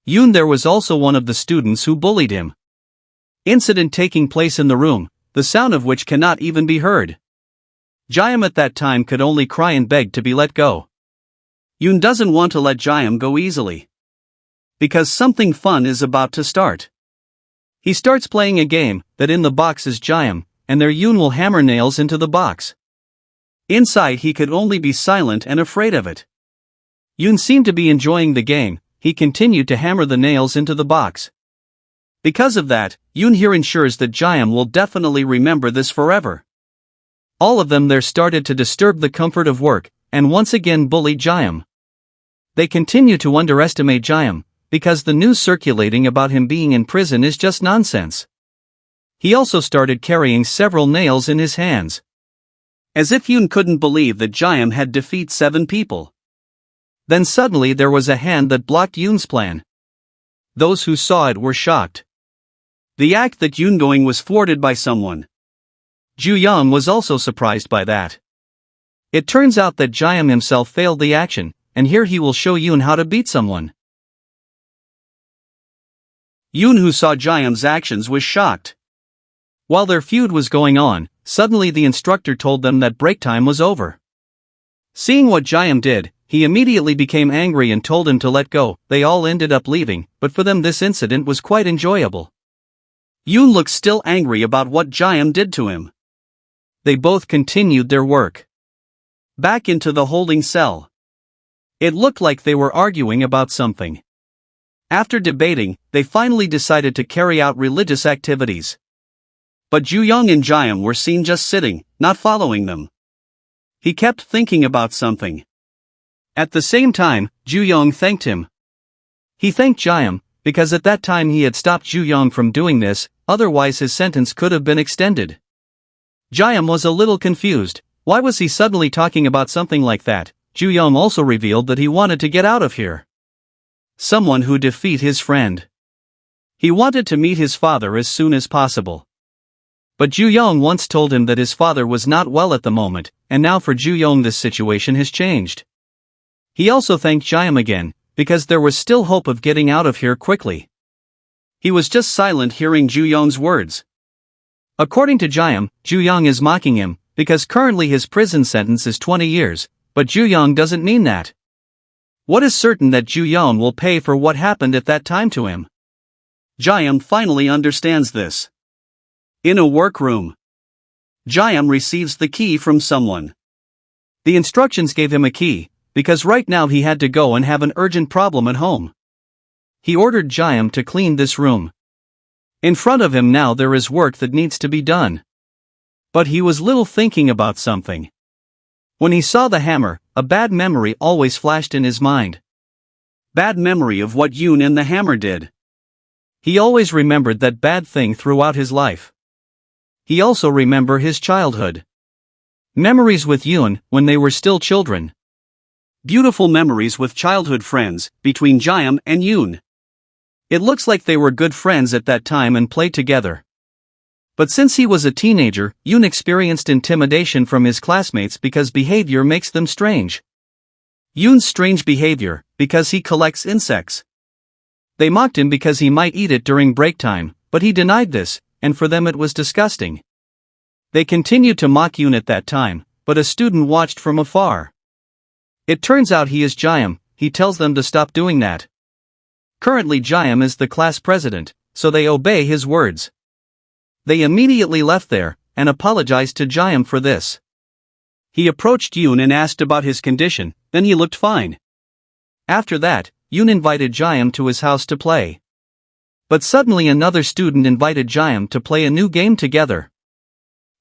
Yoon there was also one of the students who bullied him. Incident taking place in the room, the sound of which cannot even be heard. Jayam at that time could only cry and beg to be let go. Yoon doesn't want to let Jayam go easily. Because something fun is about to start. He starts playing a game, that in the box is Jayam, and there Yoon will hammer nails into the box. Inside he could only be silent and afraid of it. Yoon seemed to be enjoying the game, he continued to hammer the nails into the box. Because of that, Yoon here ensures that Jayam will definitely remember this forever. All of them there started to disturb the comfort of work, and once again bully Jayam. They continue to underestimate Jayam, because the news circulating about him being in prison is just nonsense. He also started carrying several nails in his hands. As if Yoon couldn't believe that Jayam had defeated 7 people. Then suddenly there was a hand that blocked Yoon's plan. Those who saw it were shocked. The act that Yoon doing was thwarted by someone. Ju Yong was also surprised by that. It turns out that Jayam himself failed the action, and here he will show Yoon how to beat someone. Yoon, who saw Jayam's actions, was shocked. While their feud was going on, suddenly the instructor told them that break time was over. Seeing what Jayam did, he immediately became angry and told him to let go. They all ended up leaving, but for them this incident was quite enjoyable. Yoon looks still angry about what Jayam did to him. They both continued their work. Back into the holding cell. It looked like they were arguing about something. After debating, they finally decided to carry out religious activities. But Ju Yong and Jayam were seen just sitting, not following them. He kept thinking about something. At the same time, Ju Yong thanked him. He thanked Jayam, because at that time he had stopped Ju Yong from doing this, otherwise his sentence could have been extended. Jayam was a little confused. Why was he suddenly talking about something like that? Ju-young also revealed that he wanted to get out of here. Someone who defeat his friend. He wanted to meet his father as soon as possible. But Ju-young once told him that his father was not well at the moment, and now for Ju-young this situation has changed. He also thanked Jaehyun again, because there was still hope of getting out of here quickly. He was just silent hearing Ju-young's words. According to Jaehyun, Ju-young is mocking him, because currently his prison sentence is 20 years, but Ju-young doesn't mean that. What is certain that Ju-young will pay for what happened at that time to him? Jaehyun finally understands this. In a workroom, Jaehyun receives the key from someone. The instructions gave him a key, because right now he had to go and have an urgent problem at home. He ordered Jaehyun to clean this room. In front of him now there is work that needs to be done. But he was little thinking about something. When he saw the hammer, a bad memory always flashed in his mind. Bad memory of what Yoon and the hammer did. He always remembered that bad thing throughout his life. He also remembered his childhood. Memories with Yoon when they were still children. Beautiful memories with childhood friends, between Jaehyun and Yoon. It looks like they were good friends at that time and played together. But since he was a teenager, Yoon experienced intimidation from his classmates because behavior makes them strange. Yoon's strange behavior, because he collects insects. They mocked him because he might eat it during break time, but he denied this, and for them it was disgusting. They continued to mock Yoon at that time, but a student watched from afar. It turns out he is Jaehyun. He tells them to stop doing that. Currently Jaehyun is the class president, so they obey his words. They immediately left there, and apologized to Jaehyun for this. He approached Yoon and asked about his condition, then he looked fine. After that, Yoon invited Jaehyun to his house to play. But suddenly another student invited Jaehyun to play a new game together.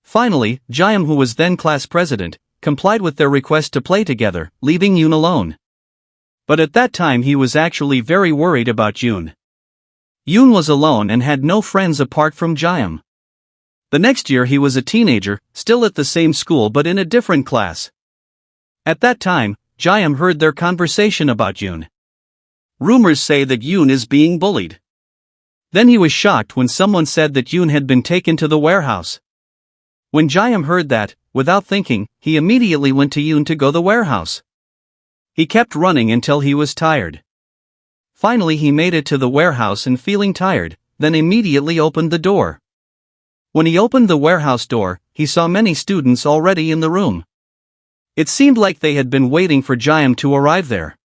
Finally, Jaehyun, who was then class president, complied with their request to play together, leaving Yoon alone. But at that time he was actually very worried about Yoon. Yoon was alone and had no friends apart from Jaehyun. The next year he was a teenager, still at the same school but in a different class. At that time, Jaehyun heard their conversation about Yoon. Rumors say that Yoon is being bullied. Then he was shocked when someone said that Yoon had been taken to the warehouse. When Jaehyun heard that, without thinking, he immediately went to Yoon to go to the warehouse. He kept running until he was tired. Finally he made it to the warehouse and feeling tired, then immediately opened the door. When he opened the warehouse door, he saw many students already in the room. It seemed like they had been waiting for Jaehyun to arrive there.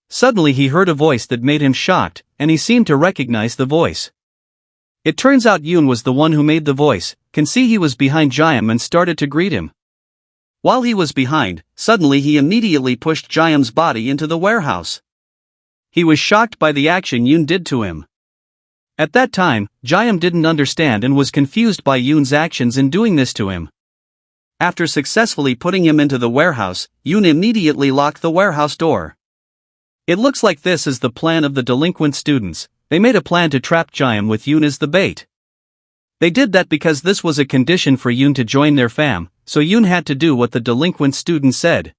Suddenly he heard a voice that made him shocked, and he seemed to recognize the voice. It turns out Yoon was the one who made the voice, can see he was behind Jaehyun and started to greet him. While he was behind, suddenly he immediately pushed Jaehyun's body into the warehouse. He was shocked by the action Yoon did to him. At that time, Jaehyun didn't understand and was confused by Yoon's actions in doing this to him. After successfully putting him into the warehouse, Yoon immediately locked the warehouse door. It looks like this is the plan of the delinquent students. They made a plan to trap Jaehyun with Yoon as the bait. They did that because this was a condition for Yoon to join their fam, so Yoon had to do what the delinquent student said.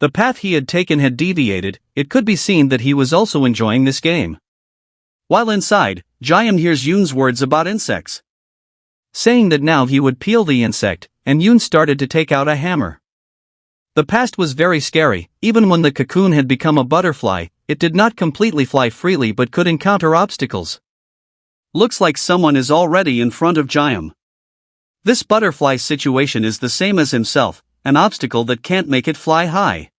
The path he had taken had deviated. It could be seen that he was also enjoying this game. While inside, Jaehyun hears Yoon's words about insects. Saying that now he would peel the insect, and Yoon started to take out a hammer. The past was very scary. Even when the cocoon had become a butterfly, it did not completely fly freely but could encounter obstacles. Looks like someone is already in front of Jaehyun. This butterfly situation is the same as himself, an obstacle that can't make it fly high.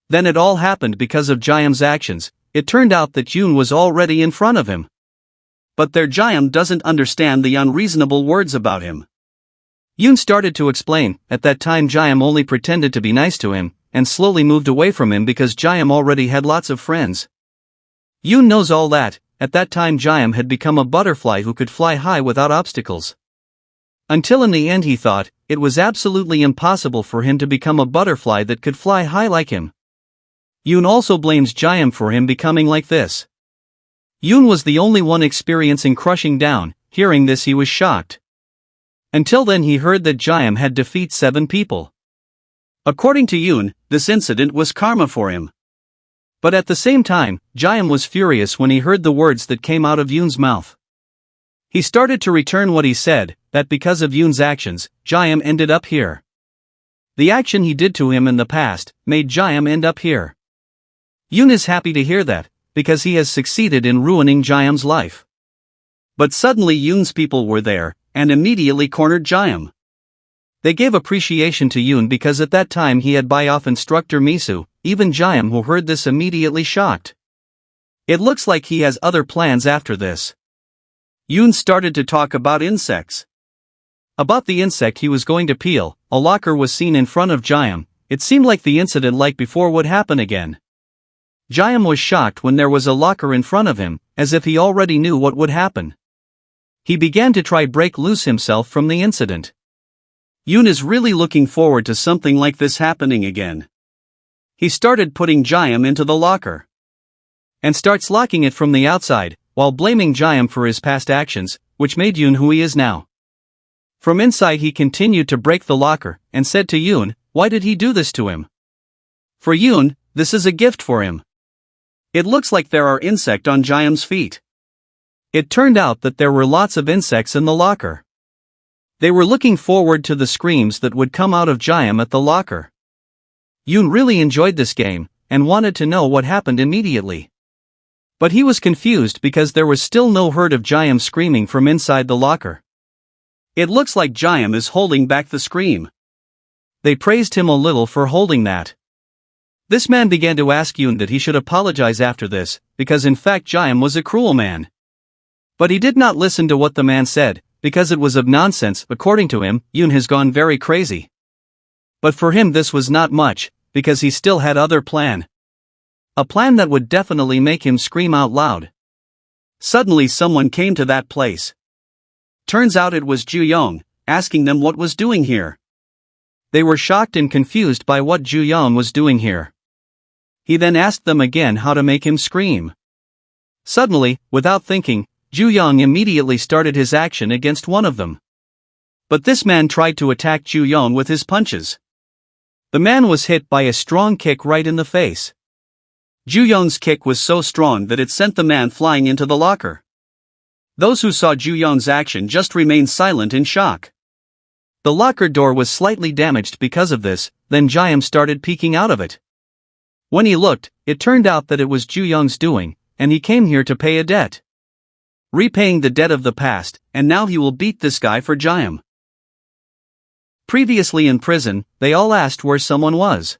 Then it all happened because of Jaehyun's actions. It turned out that Yoon was already in front of him. But there Jaehyun doesn't understand the unreasonable words about him. Yoon started to explain. At that time Jaehyun only pretended to be nice to him, and slowly moved away from him because Jaehyun already had lots of friends. Yoon knows all that. At that time Jaehyun had become a butterfly who could fly high without obstacles. Until in the end he thought, it was absolutely impossible for him to become a butterfly that could fly high like him. Yoon also blames Jaehyun for him becoming like this. Yoon was the only one experiencing crushing down. Hearing this he was shocked. Until then he heard that Jaehyun had defeated 7 people. According to Yoon, this incident was karma for him. But at the same time, Jaehyun was furious when he heard the words that came out of Yoon's mouth. He started to return what he said, that because of Yoon's actions, Jaehyun ended up here. The action he did to him in the past made Jaehyun end up here. Yoon is happy to hear that, because he has succeeded in ruining Jaehyun's life. But suddenly Yoon's people were there, and immediately cornered Jaehyun. They gave appreciation to Yoon because at that time he had buy off instructor Misu. Even Jaehyun, who heard this, immediately shocked. It looks like he has other plans after this. Yoon started to talk about insects. About the insect he was going to peel, a locker was seen in front of Jaehyun. It seemed like the incident like before would happen again. Jaehyun was shocked when there was a locker in front of him, as if he already knew what would happen. He began to try break loose himself from the incident. Yoon is really looking forward to something like this happening again. He started putting Jaehyun into the locker. And starts locking it from the outside, while blaming Jaehyun for his past actions, which made Yoon who he is now. From inside he continued to break the locker, and said to Yoon, why did he do this to him? For Yoon, this is a gift for him. It looks like there are insects on Jaehyun's feet. It turned out that there were lots of insects in the locker. They were looking forward to the screams that would come out of Jaehyun at the locker. Yoon really enjoyed this game, and wanted to know what happened immediately. But he was confused because there was still no hurt of Jaehyun screaming from inside the locker. It looks like Jaehyun is holding back the scream. They praised him a little for holding that. This man began to ask Yoon that he should apologize after this, because in fact Jaehyun was a cruel man. But he did not listen to what the man said, because it was of nonsense. According to him, Yoon has gone very crazy. But for him this was not much, because he still had other plan. A plan that would definitely make him scream out loud. Suddenly someone came to that place. Turns out it was Ju Young, asking them what was doing here. They were shocked and confused by what Ju Young was doing here. He then asked them again how to make him scream. Suddenly, without thinking, Ju Young immediately started his action against one of them. But this man tried to attack Ju Young with his punches. The man was hit by a strong kick right in the face. Ju Young's kick was so strong that it sent the man flying into the locker. Those who saw Ju Young's action just remained silent in shock. The locker door was slightly damaged because of this, then Jaehyun started peeking out of it. When he looked, it turned out that it was Ju Young's doing, and he came here to pay a debt. Repaying the debt of the past, and now he will beat this guy for Jaehyun. Previously in prison, they all asked where someone was.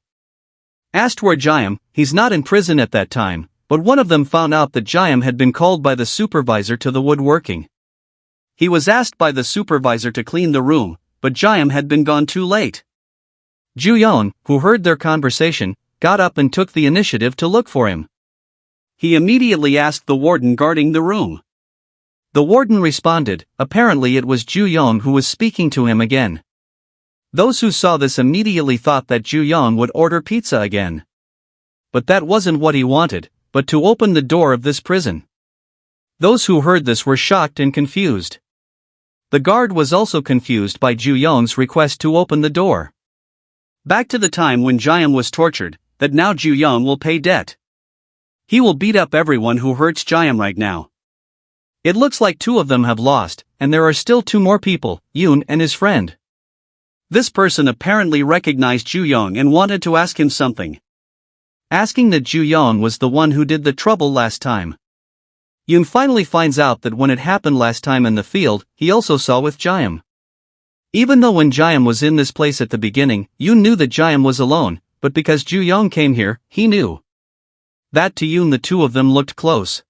Asked where Jaehyun, he's not in prison at that time, but one of them found out that Jaehyun had been called by the supervisor to the woodworking. He was asked by the supervisor to clean the room, but Jaehyun had been gone too late. Ju Young, who heard their conversation, got up and took the initiative to look for him. He immediately asked the warden guarding the room. The warden responded, apparently it was Ju Young who was speaking to him again. Those who saw this immediately thought that Ju Young would order pizza again. But that wasn't what he wanted, but to open the door of this prison. Those who heard this were shocked and confused. The guard was also confused by Ju Young's request to open the door. Back to the time when Jaehyun was tortured, that now Ju Young will pay debt. He will beat up everyone who hurts Jaehyun right now. It looks like 2 of them have lost, and there are still 2 more people, Yoon and his friend. This person apparently recognized Ju Young and wanted to ask him something. Asking that Ju Young was the one who did the trouble last time. Yoon finally finds out that when it happened last time in the field, he also saw with Jaehyun. Even though when Jaehyun was in this place at the beginning, Yoon knew that Jaehyun was alone, but because Ju Young came here, he knew. That to Yoon the 2 of them looked close.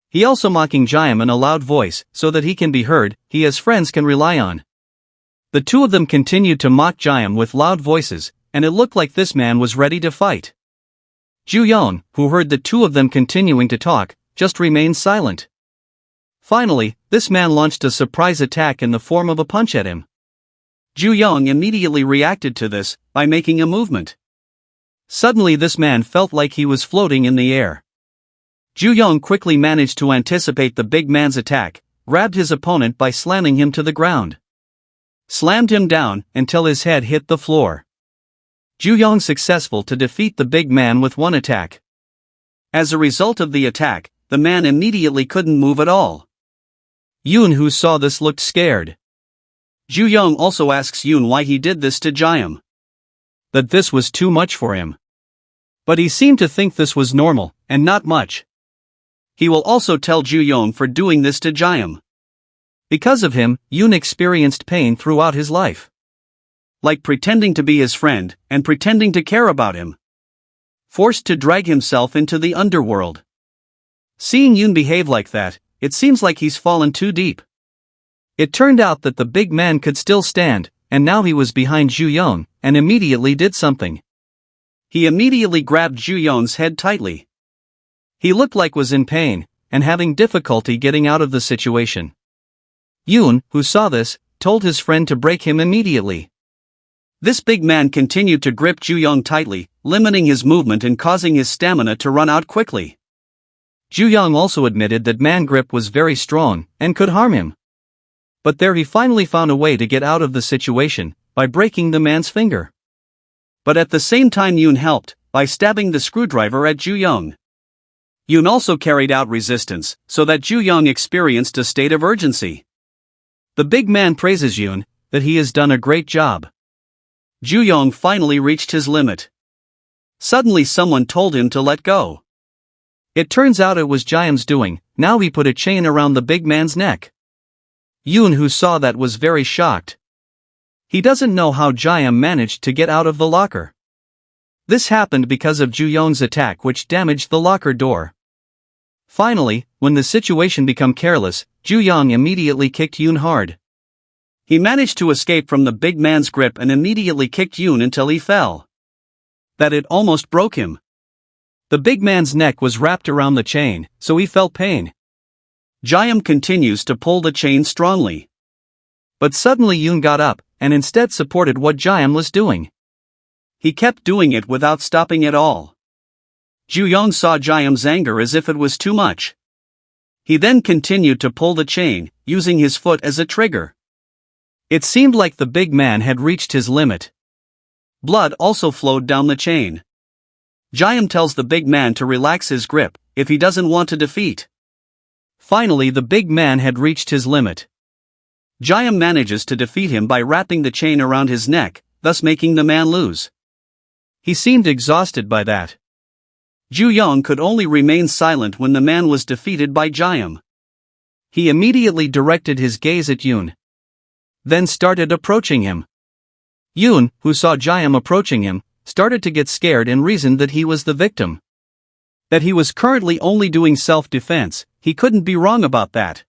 He also mocking Jaehyun in a loud voice, so that he can be heard, he as friends can rely on. The 2 of them continued to mock Jaehyun with loud voices, and it looked like this man was ready to fight. Ju Young, who heard the 2 of them continuing to talk, just remained silent. Finally, this man launched a surprise attack in the form of a punch at him. Ju Young immediately reacted to this, by making a movement. Suddenly this man felt like he was floating in the air. Ju Young quickly managed to anticipate the big man's attack, grabbed his opponent by slamming him to the ground. Slammed him down, until his head hit the floor. Ju-young successful to defeat the big man with one attack. As a result of the attack, the man immediately couldn't move at all. Yoon, who saw this, looked scared. Ju-young also asks Yoon why he did this to Jaehyun. That this was too much for him. But he seemed to think this was normal, and not much. He will also tell Ju-young for doing this to Jaehyun. Because of him, Yoon experienced pain throughout his life. Like pretending to be his friend, and pretending to care about him. Forced to drag himself into the underworld. Seeing Yoon behave like that, it seems like he's fallen too deep. It turned out that the big man could still stand, and now he was behind Ju-young, and immediately did something. He immediately grabbed Ju-young's head tightly. He looked like was in pain, and having difficulty getting out of the situation. Yoon, who saw this, told his friend to break him immediately. This big man continued to grip Ju-young tightly, limiting his movement and causing his stamina to run out quickly. Ju-young also admitted that man grip was very strong, and could harm him. But there he finally found a way to get out of the situation, by breaking the man's finger. But at the same time Yoon helped, by stabbing the screwdriver at Ju-young. Yoon also carried out resistance, so that Ju-young experienced a state of urgency. The big man praises Yoon, that he has done a great job. Ju-young finally reached his limit. Suddenly someone told him to let go. It turns out it was Jaehyun's doing. Now he put a chain around the big man's neck. Yoon, who saw that, was very shocked. He doesn't know how Jaehyun managed to get out of the locker. This happened because of Ju-young's attack, which damaged the locker door. Finally, when the situation became careless, Ju-young immediately kicked Yoon hard. He managed to escape from the big man's grip and immediately kicked Yoon until he fell. That it almost broke him. The big man's neck was wrapped around the chain, so he felt pain. Jaehyun continues to pull the chain strongly. But suddenly Yoon got up, and instead supported what Jaehyun was doing. He kept doing it without stopping at all. Ju-young saw Jaehyun's anger as if it was too much. He then continued to pull the chain, using his foot as a trigger. It seemed like the big man had reached his limit. Blood also flowed down the chain. Jaehyun tells the big man to relax his grip, if he doesn't want to defeat. Finally the big man had reached his limit. Jaehyun manages to defeat him by wrapping the chain around his neck, thus making the man lose. He seemed exhausted by that. Ju-young could only remain silent when the man was defeated by Jaehyun. He immediately directed his gaze at Yoon. Then started approaching him. Yoon, who saw Jaehyun approaching him, started to get scared and reasoned that he was the victim. That he was currently only doing self-defense. He couldn't be wrong about that.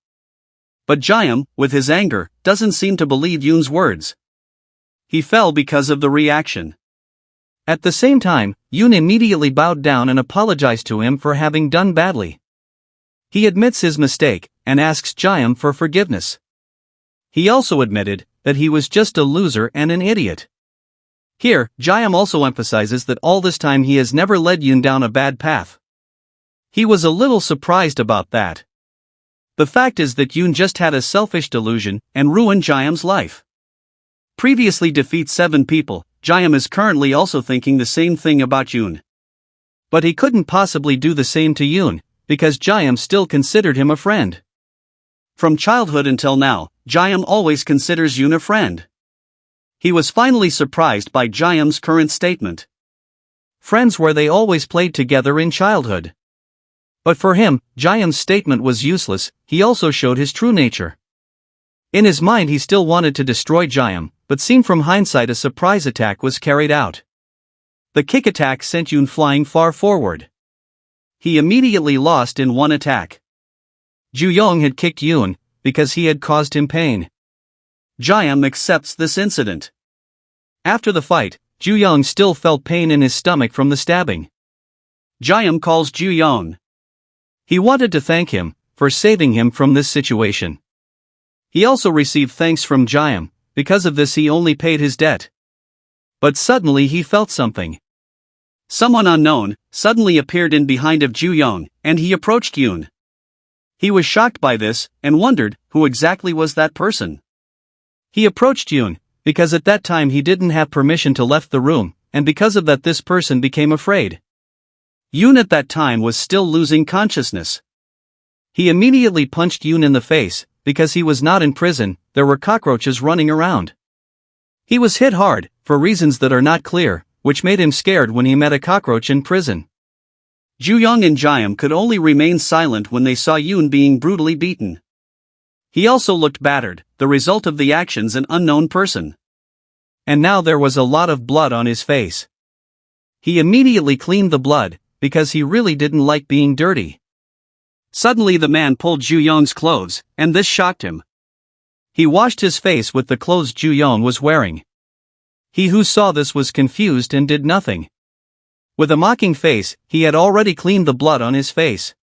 But Jaehyun, with his anger, doesn't seem to believe Yoon's words. He fell because of the reaction. At the same time, Yoon immediately bowed down and apologized to him for having done badly. He admits his mistake, and asks Jaehyun for forgiveness. He also admitted that he was just a loser and an idiot. Here, Jaehyun also emphasizes that all this time he has never led Yoon down a bad path. He was a little surprised about that. The fact is that Yoon just had a selfish delusion and ruined Jaehyun's life. Previously defeat 7 people, Jaehyun is currently also thinking the same thing about Yoon. But he couldn't possibly do the same to Yoon, because Jaehyun still considered him a friend. From childhood until now, Jaehyun always considers Yoon a friend. He was finally surprised by Jaehyun's current statement. Friends where they always played together in childhood. But for him, Jaehyun's statement was useless. He also showed his true nature. In his mind he still wanted to destroy Jaehyun, but seen from hindsight a surprise attack was carried out. The kick attack sent Yoon flying far forward. He immediately lost in one attack. Ju-young had kicked Yoon, because he had caused him pain. Jaehyun accepts this incident. After the fight, Ju-young still felt pain in his stomach from the stabbing. Jaehyun calls Ju-young. He wanted to thank him for saving him from this situation. He also received thanks from Jaehyun. Because of this he only paid his debt. But suddenly he felt something. Someone unknown suddenly appeared in behind of Ju-young, and he approached Yoon. He was shocked by this, and wondered who exactly was that person. He approached Yoon, because at that time he didn't have permission to left the room, and because of that this person became afraid. Yoon at that time was still losing consciousness. He immediately punched Yoon in the face, because he was not in prison, there were cockroaches running around. He was hit hard, for reasons that are not clear, which made him scared when he met a cockroach in prison. Ju-young and Jaehyun could only remain silent when they saw Yoon being brutally beaten. He also looked battered, the result of the actions an unknown person. And now there was a lot of blood on his face. He immediately cleaned the blood, because he really didn't like being dirty. Suddenly the man pulled Ju-young's clothes, and this shocked him. He washed his face with the clothes Ju-young was wearing. He who saw this was confused and did nothing. With a mocking face, he had already cleaned the blood on his face.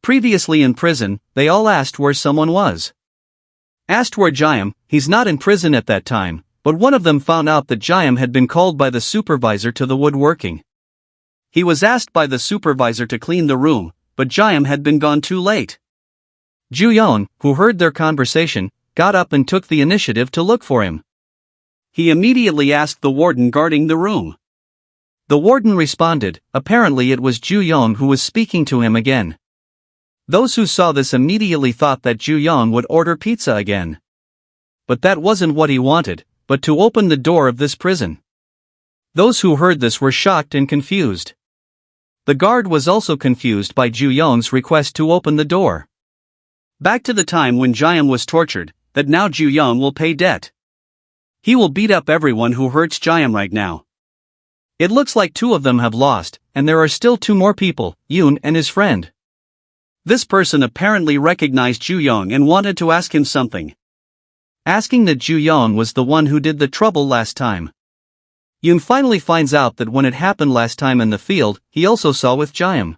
Previously in prison, they all asked where someone was. Asked where Jaehyun, he's not in prison at that time, but one of them found out that Jaehyun had been called by the supervisor to the woodworking. He was asked by the supervisor to clean the room, but Jaehyun had been gone too late. Ju-young, who heard their conversation, got up and took the initiative to look for him. He immediately asked the warden guarding the room. The warden responded, apparently it was Ju-young who was speaking to him again. Those who saw this immediately thought that Ju-young would order pizza again. But that wasn't what he wanted, but to open the door of this prison. Those who heard this were shocked and confused. The guard was also confused by Ju-young's request to open the door. Back to the time when Jaehyun was tortured, that now Ju-young will pay debt. He will beat up everyone who hurts Jaehyun right now. It looks like 2 of them have lost, and there are still 2 more people, Yoon and his friend. This person apparently recognized Ju-young and wanted to ask him something. Asking that Ju-young was the one who did the trouble last time. Yoon finally finds out that when it happened last time in the field, he also saw with Jaehyun.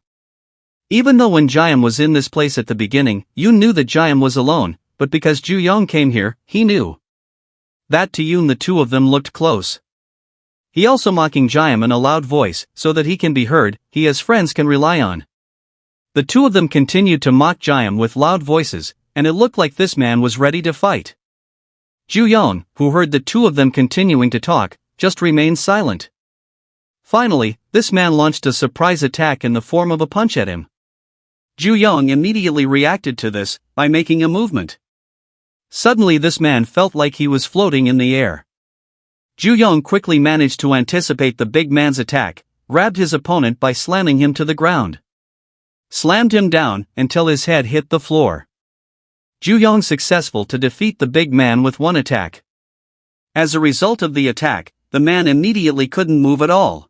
Even though when Jaehyun was in this place at the beginning, Yoon knew that Jaehyun was alone, but because Ju-young came here, he knew. That to Yoon the 2 of them looked close. He also mocking Jaehyun in a loud voice, so that he can be heard, he as friends can rely on. The 2 of them continued to mock Jaehyun with loud voices, and it looked like this man was ready to fight. Ju-young, who heard the 2 of them continuing to talk, just remained silent. Finally, this man launched a surprise attack in the form of a punch at him. Ju-young immediately reacted to this, by making a movement. Suddenly this man felt like he was floating in the air. Ju-young quickly managed to anticipate the big man's attack, grabbed his opponent by slamming him to the ground. Slammed him down, until his head hit the floor. Ju-young successful to defeat the big man with one attack. As a result of the attack, the man immediately couldn't move at all.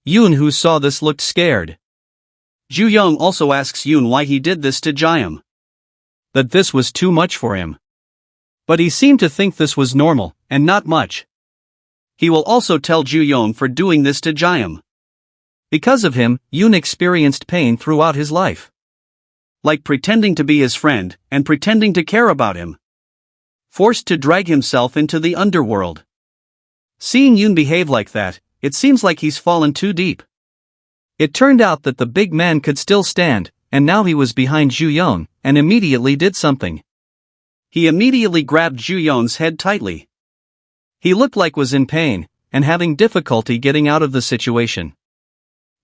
Yoon who saw this looked scared. Ju-young also asks Yoon why he did this to Jaehyun. That this was too much for him. But he seemed to think this was normal, and not much. He will also tell Ju-young for doing this to Jaehyun. Because of him, Yoon experienced pain throughout his life. Like pretending to be his friend, and pretending to care about him. Forced to drag himself into the underworld. Seeing Yoon behave like that, it seems like he's fallen too deep. It turned out that the big man could still stand, and now he was behind Ju-young, and immediately did something. He immediately grabbed Ju-young's head tightly. He looked like was in pain, and having difficulty getting out of the situation.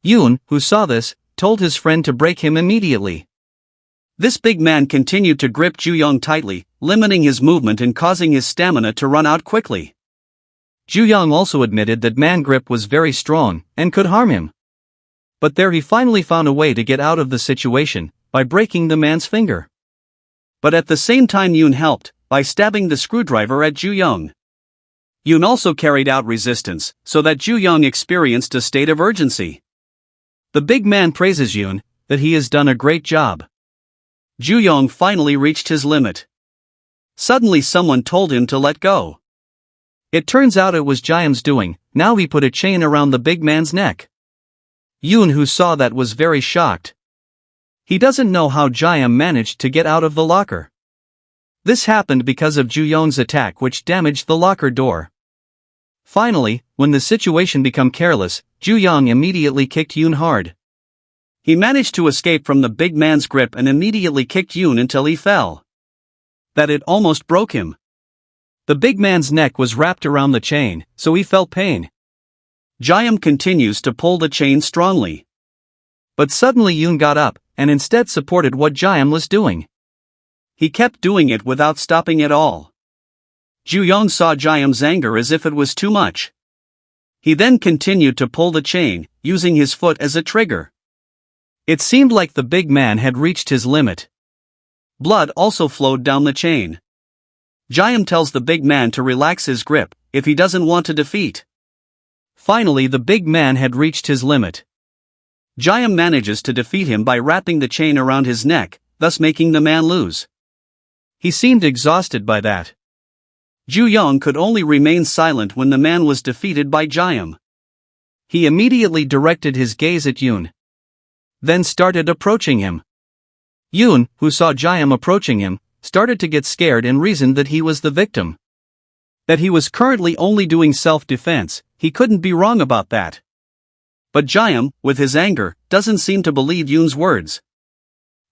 Yoon, who saw this, told his friend to break him immediately. This big man continued to grip Ju-young tightly, limiting his movement and causing his stamina to run out quickly. Ju-young also admitted that man grip was very strong, and could harm him. But there he finally found a way to get out of the situation, by breaking the man's finger. But at the same time Yoon helped, by stabbing the screwdriver at Ju-young. Yoon also carried out resistance, so that Ju-young experienced a state of urgency. The big man praises Yoon, that he has done a great job. Ju-young finally reached his limit. Suddenly someone told him to let go. It turns out it was Jaehyun's doing, now he put a chain around the big man's neck. Yoon who saw that was very shocked. He doesn't know how Jaehyun managed to get out of the locker. This happened because of Ju-young's attack which damaged the locker door. Finally, when the situation became careless, Ju-young immediately kicked Yoon hard. He managed to escape from the big man's grip and immediately kicked Yoon until he fell. That it almost broke him. The big man's neck was wrapped around the chain, so he felt pain. Jaehyum continues to pull the chain strongly. But suddenly Yoon got up, and instead supported what Jaehyum was doing. He kept doing it without stopping at all. Ju-young saw Jaehyum's anger as if it was too much. He then continued to pull the chain, using his foot as a trigger. It seemed like the big man had reached his limit. Blood also flowed down the chain. Jaehyum tells the big man to relax his grip, if he doesn't want to defeat. Finally the big man had reached his limit. Jaehyum manages to defeat him by wrapping the chain around his neck, thus making the man lose. He seemed exhausted by that. Ju-young could only remain silent when the man was defeated by Jaehyum. He immediately directed his gaze at Yoon. Then started approaching him. Yoon, who saw Jaehyum approaching him, started to get scared and reasoned that he was the victim. That he was currently only doing self-defense, he couldn't be wrong about that. But Jaehyum, with his anger, doesn't seem to believe Yoon's words.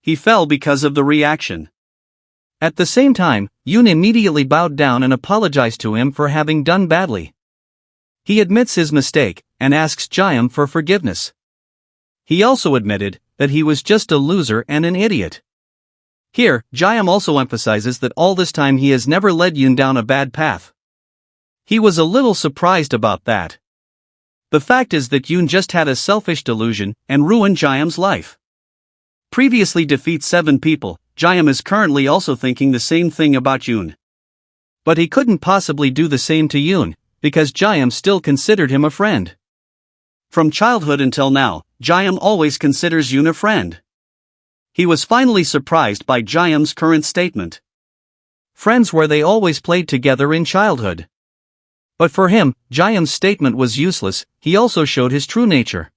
He fell because of the reaction. At the same time, Yoon immediately bowed down and apologized to him for having done badly. He admits his mistake, and asks Jaehyum for forgiveness. He also admitted that he was just a loser and an idiot. Here, Jaehyum also emphasizes that all this time he has never led Yoon down a bad path. He was a little surprised about that. The fact is that Yoon just had a selfish delusion and ruined Jaehyum's life. Previously defeat 7 people, Jaehyum is currently also thinking the same thing about Yoon. But he couldn't possibly do the same to Yoon, because Jaehyum still considered him a friend. From childhood until now, Jaehyum always considers Yoon a friend. He was finally surprised by Jaehyum's current statement. Friends where they always played together in childhood. But for him, Jaehyum's statement was useless, he also showed his true nature.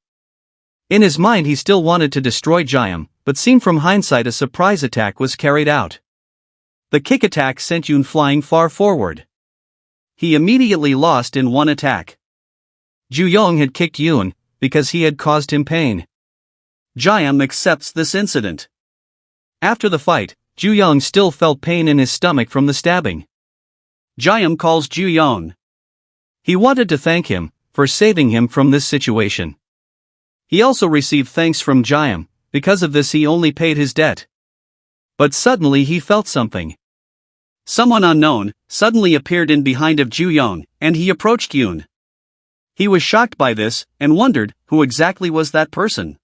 In his mind he still wanted to destroy Jaehyum, but seen from hindsight a surprise attack was carried out. The kick attack sent Yoon flying far forward. He immediately lost in one attack. Ju-young had kicked Yoon, because he had caused him pain. Jaehyum accepts this incident. After the fight, Ju-young still felt pain in his stomach from the stabbing. Jaehyum calls Ju-young. He wanted to thank him for saving him from this situation. He also received thanks from Jaehyum, because of this he only paid his debt. But suddenly he felt something. Someone unknown suddenly appeared in behind of Ju-young, and he approached Yoon. He was shocked by this, and wondered who exactly was that person.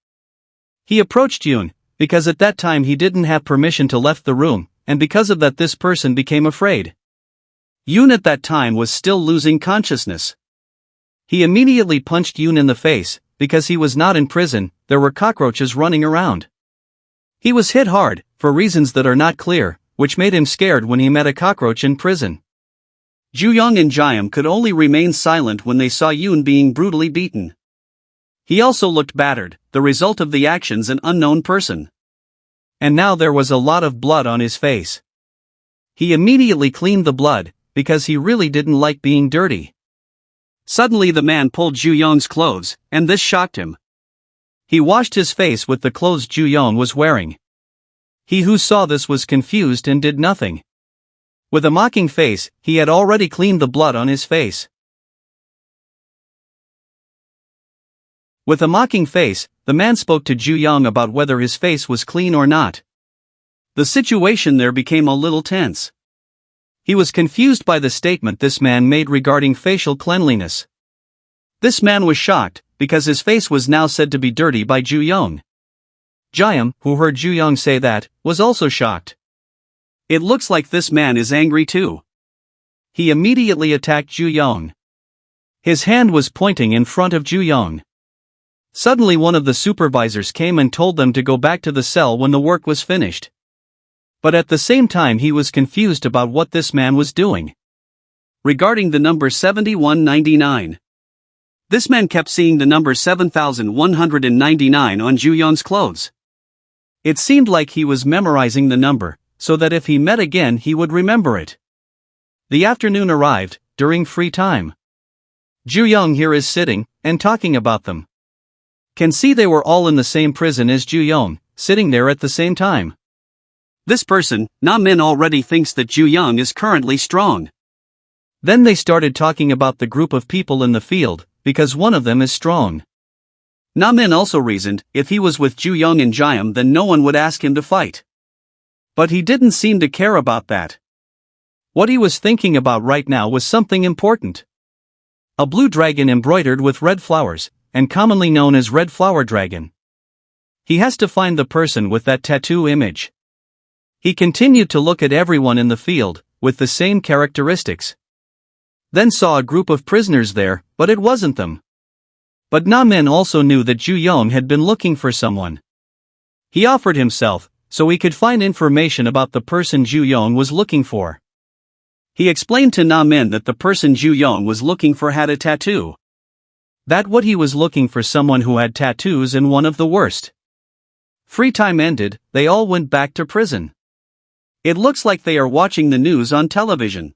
He approached Yoon, because at that time he didn't have permission to left the room, and because of that this person became afraid. Yoon at that time was still losing consciousness. He immediately punched Yoon in the face, because he was not in prison, there were cockroaches running around. He was hit hard, for reasons that are not clear, which made him scared when he met a cockroach in prison. Ju-young and Jaehyum could only remain silent when they saw Yoon being brutally beaten. He also looked battered, the result of the actions an unknown person. And now there was a lot of blood on his face. He immediately cleaned the blood, because he really didn't like being dirty. Suddenly the man pulled Ju-young's clothes, and this shocked him. He washed his face with the clothes Ju-young was wearing. He who saw this was confused and did nothing. With a mocking face, he had already cleaned the blood on his face. With a mocking face, the man spoke to Ju-young about whether his face was clean or not. The situation there became a little tense. He was confused by the statement this man made regarding facial cleanliness. This man was shocked, because his face was now said to be dirty by Ju-young. Jaehyum, who heard Ju-young say that, was also shocked. It looks like this man is angry too. He immediately attacked Ju-young. His hand was pointing in front of Ju-young. Suddenly one of the supervisors came and told them to go back to the cell when the work was finished. But at the same time he was confused about what this man was doing. Regarding the number 7199. This man kept seeing the number 7199 on Ju-young's clothes. It seemed like he was memorizing the number, so that if he met again he would remember it. The afternoon arrived, during free time. Ju-young here is sitting, and talking about them. Can see they were all in the same prison as Ju-young, sitting there at the same time. This person, Na-min already thinks that Ju-young is currently strong. Then they started talking about the group of people in the field, because one of them is strong. Na-min also reasoned, if he was with Ju-young and Jiam then no one would ask him to fight. But he didn't seem to care about that. What he was thinking about right now was something important. A blue dragon embroidered with red flowers, and commonly known as red flower dragon. He has to find the person with that tattoo image. He continued to look at everyone in the field, with the same characteristics. Then saw a group of prisoners there, but it wasn't them. But Na-min also knew that Ju-young had been looking for someone. He offered himself, so he could find information about the person Ju-young was looking for. He explained to Na-min that the person Ju-young was looking for had a tattoo. That what he was looking for someone who had tattoos and one of the worst. Free time ended, they all went back to prison. It looks like they are watching the news on television.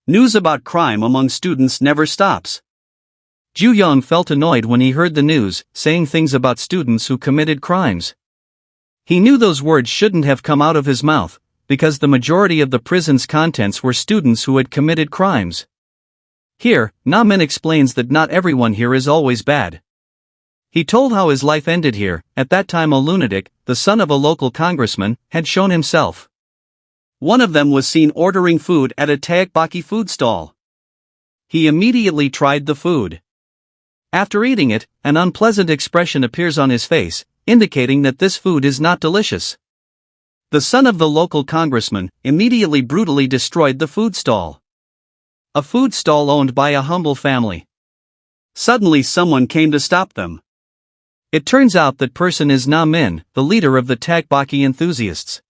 News about crime among students never stops. Ju-young felt annoyed when he heard the news, saying things about students who committed crimes. He knew those words shouldn't have come out of his mouth, because the majority of the prison's contents were students who had committed crimes. Here, Na-min explains that not everyone here is always bad. He told how his life ended here. At that time a lunatic, the son of a local congressman, had shown himself. One of them was seen ordering food at a taekbaki food stall. He immediately tried the food. After eating it, an unpleasant expression appears on his face, indicating that this food is not delicious. The son of the local congressman immediately brutally destroyed the food stall. A food stall owned by a humble family. Suddenly someone came to stop them. It turns out that person is Na-min, the leader of the taekbaki enthusiasts.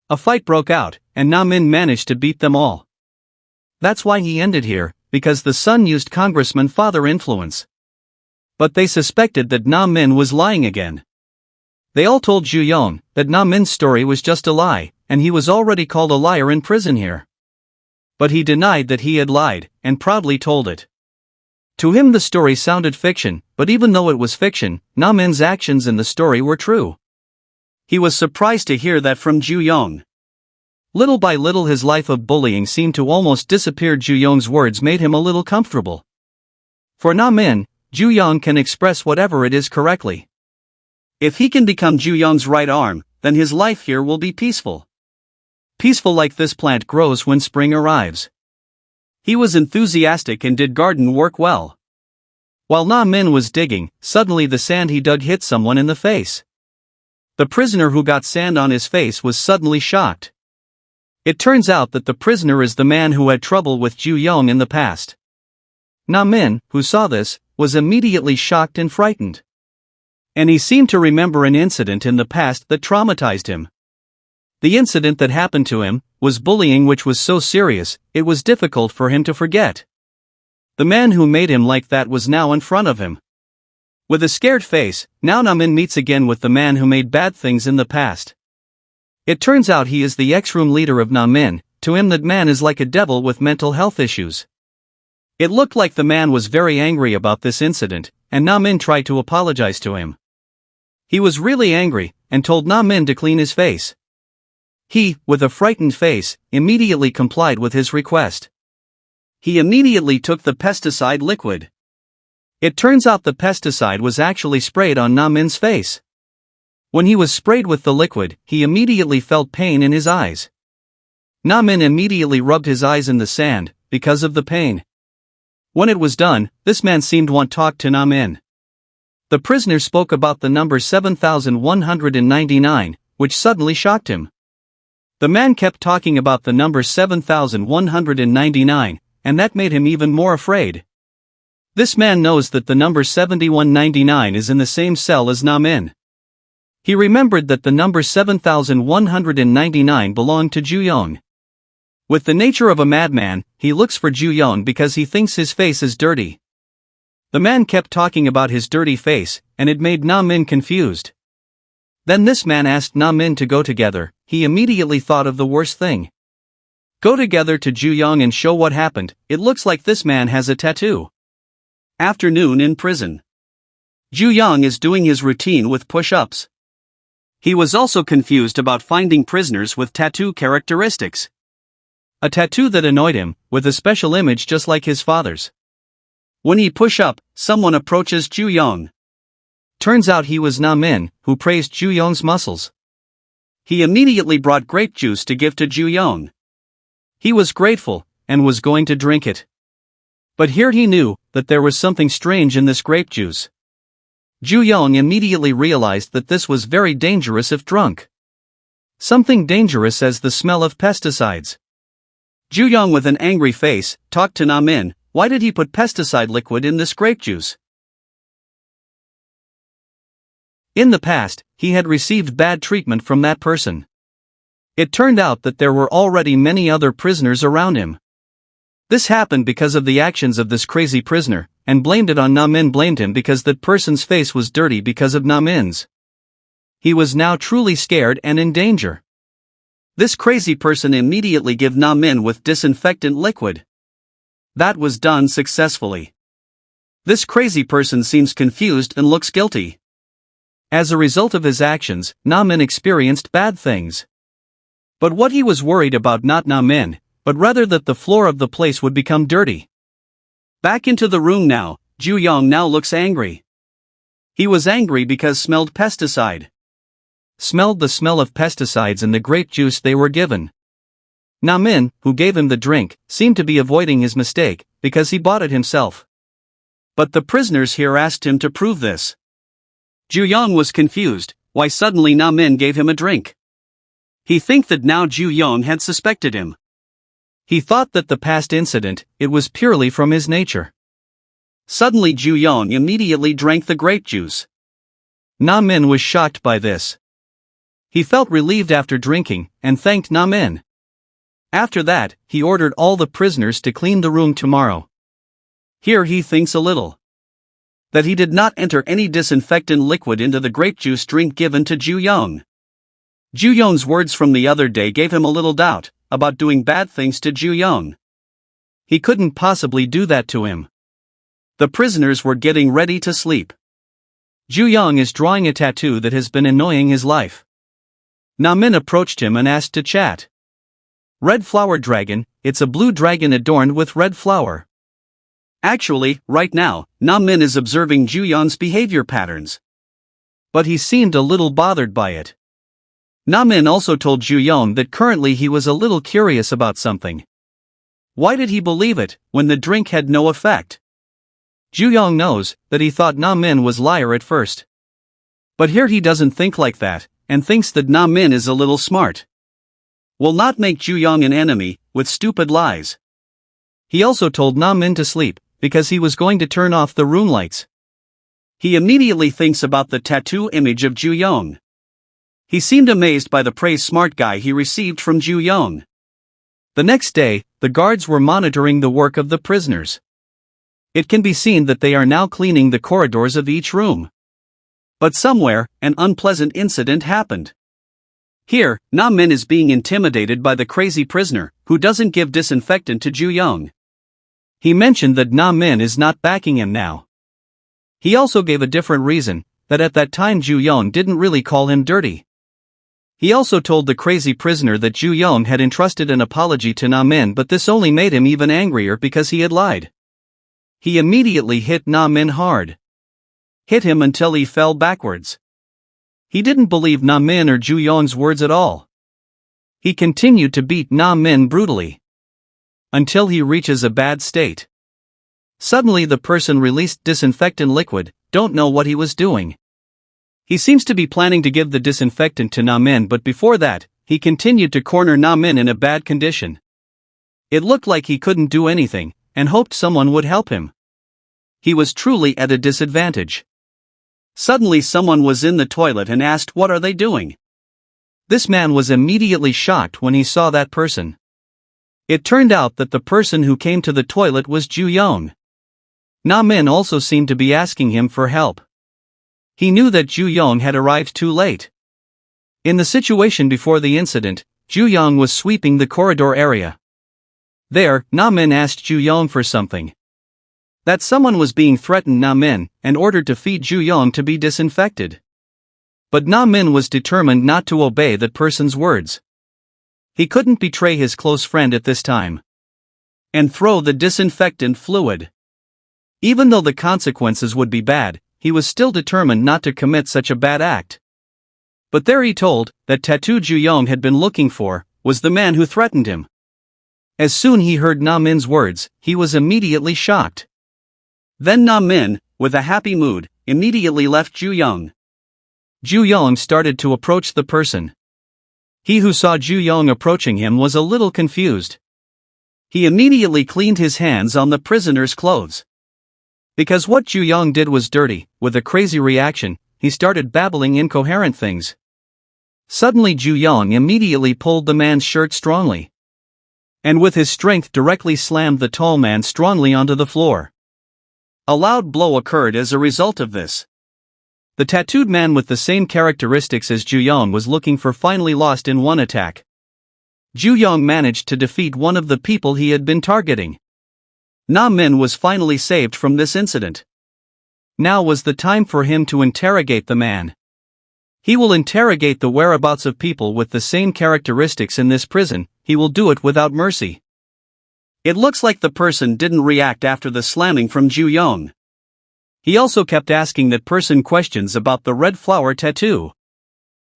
A fight broke out, and Na-min managed to beat them all. That's why he ended here, because the son used congressman father influence. But they suspected that Na-min was lying again. They all told Ju-young that Na-min's story was just a lie, and he was already called a liar in prison here. But he denied that he had lied, and proudly told it. To him the story sounded fiction, but even though it was fiction, Na-min's actions in the story were true. He was surprised to hear that from Ju-young. Little by little his life of bullying seemed to almost disappear. Ju-young's words made him a little comfortable. For Na-min, Ju-young can express whatever it is correctly. If he can become Ju-young's right arm, then his life here will be peaceful. Peaceful like this plant grows when spring arrives. He was enthusiastic and did garden work well. While Na-min was digging, suddenly the sand he dug hit someone in the face. The prisoner who got sand on his face was suddenly shocked. It turns out that the prisoner is the man who had trouble with Ju-young in the past. Na-min, who saw this, was immediately shocked and frightened. And he seemed to remember an incident in the past that traumatized him. The incident that happened to him was bullying, which was so serious, it was difficult for him to forget. The man who made him like that was now in front of him. With a scared face, now Na-min meets again with the man who made bad things in the past. It turns out he is the ex-room leader of Na-min. To him that man is like a devil with mental health issues. It looked like the man was very angry about this incident, and Na-min tried to apologize to him. He was really angry, and told Na-min to clean his face. He, with a frightened face, immediately complied with his request. He immediately took the pesticide liquid. It turns out the pesticide was actually sprayed on Na-min's face. When he was sprayed with the liquid, he immediately felt pain in his eyes. Na-min immediately rubbed his eyes in the sand, because of the pain. When it was done, this man seemed want to talk to Na-min. The prisoner spoke about the number 7199, which suddenly shocked him. The man kept talking about the number 7199, and that made him even more afraid. This man knows that the number 7199 is in the same cell as Na-min. He remembered that the number 7199 belonged to Ju-young. With the nature of a madman, he looks for Ju-young because he thinks his face is dirty. The man kept talking about his dirty face, and it made Na-min confused. Then this man asked Na-min to go together. He immediately thought of the worst thing. Go together to Ju-young and show what happened. It looks like this man has a tattoo. Afternoon in prison. Ju-young is doing his routine with push-ups. He was also confused about finding prisoners with tattoo characteristics. A tattoo that annoyed him, with a special image just like his father's. When he push up, someone approaches Ju Yong. Turns out he was Na Min, who praised Ju Yong's muscles. He immediately brought grape juice to give to Ju Yong. He was grateful, and was going to drink it. But here he knew that there was something strange in this grape juice. Ju Yong immediately realized that this was very dangerous if drunk. Something dangerous as the smell of pesticides. Ju Yong with an angry face, talked to Na Min, why did he put pesticide liquid in this grape juice? In the past, he had received bad treatment from that person. It turned out that there were already many other prisoners around him. This happened because of the actions of this crazy prisoner, and blamed it on Na Min blamed him because that person's face was dirty because of Na Min's. He was now truly scared and in danger. This crazy person immediately gave Na Min with disinfectant liquid. That was done successfully. This crazy person seems confused and looks guilty. As a result of his actions, Na Min experienced bad things. But what he was worried about not Na Min, but rather that the floor of the place would become dirty. Back into the room now, Ju Yong now looks angry. He was angry because smelled pesticide. Smelled the smell of pesticides in the grape juice they were given. Na Min, who gave him the drink, seemed to be avoiding his mistake, because he bought it himself. But the prisoners here asked him to prove this. Ju Yong was confused, why suddenly Na Min gave him a drink. He think that now Ju Yong had suspected him. He thought that the past incident, it was purely from his nature. Suddenly Ju Yong immediately drank the grape juice. Na Min was shocked by this. He felt relieved after drinking, and thanked Na Min. After that, he ordered all the prisoners to clean the room tomorrow. Here he thinks a little. That he did not enter any disinfectant liquid into the grape juice drink given to Ju Yong. Ju Yong's words from the other day gave him a little doubt about doing bad things to Ju Yong. He couldn't possibly do that to him. The prisoners were getting ready to sleep. Ju Yong is drawing a tattoo that has been annoying his life. Na Min approached him and asked to chat. Red flower dragon, it's a blue dragon adorned with red flower. Actually, right now, Na Min is observing Ju Yong's behavior patterns. But he seemed a little bothered by it. Na Min also told Ju Yong that currently he was a little curious about something. Why did he believe it, when the drink had no effect? Ju Yong knows that he thought Na Min was liar at first. But here he doesn't think like that, and thinks that Na Min is a little smart. Will not make Ju Yong an enemy, with stupid lies. He also told Na Min to sleep, because he was going to turn off the room lights. He immediately thinks about the tattoo image of Ju Yong. He seemed amazed by the praise smart guy he received from Ju Yong. The next day, the guards were monitoring the work of the prisoners. It can be seen that they are now cleaning the corridors of each room. But somewhere, an unpleasant incident happened. Here, Na Min is being intimidated by the crazy prisoner, who doesn't give disinfectant to Ju Yong. He mentioned that Na Min is not backing him now. He also gave a different reason, that at that time Ju Yong didn't really call him dirty. He also told the crazy prisoner that Ju Yong had entrusted an apology to Na Min, but this only made him even angrier because he had lied. He immediately hit Na Min hard. Hit him until he fell backwards. He didn't believe Na Min or Ju Yong's words at all. He continued to beat Na Min brutally. Until he reaches a bad state. Suddenly the person released disinfectant liquid, don't know what he was doing. He seems to be planning to give the disinfectant to Na Min, but before that, he continued to corner Na Min in a bad condition. It looked like he couldn't do anything, and hoped someone would help him. He was truly at a disadvantage. Suddenly someone was in the toilet and asked what are they doing. This man was immediately shocked when he saw that person. It turned out that the person who came to the toilet was Ju Yong. Na Min also seemed to be asking him for help. He knew that Ju Yong had arrived too late. In the situation before the incident, Ju Yong was sweeping the corridor area. There, Na Min asked Ju Yong for something. That someone was being threatened Na Min, and ordered to feed Ju Yong to be disinfected. But Na Min was determined not to obey that person's words. He couldn't betray his close friend at this time and throw the disinfectant fluid. Even though the consequences would be bad, he was still determined not to commit such a bad act. But there he told that Tattoo Juyong had been looking for was the man who threatened him. As soon he heard Na Min's words, he was immediately shocked. Then Na Min, with a happy mood, immediately left Juyong. Juyong started to approach the person. He who saw Juyong approaching him was a little confused. He immediately cleaned his hands on the prisoner's clothes. Because what Juyong did was dirty, with a crazy reaction, he started babbling incoherent things. Suddenly Juyong immediately pulled the man's shirt strongly, and with his strength directly slammed the tall man strongly onto the floor. A loud blow occurred as a result of this. The tattooed man with the same characteristics as Juyong was looking for finally lost in one attack. Juyong managed to defeat one of the people he had been targeting. Na Min was finally saved from this incident. Now was the time for him to interrogate the man. He will interrogate the whereabouts of people with the same characteristics in this prison. He will do it without mercy. It looks like the person didn't react after the slamming from Juyong. He also kept asking that person questions about the red flower tattoo.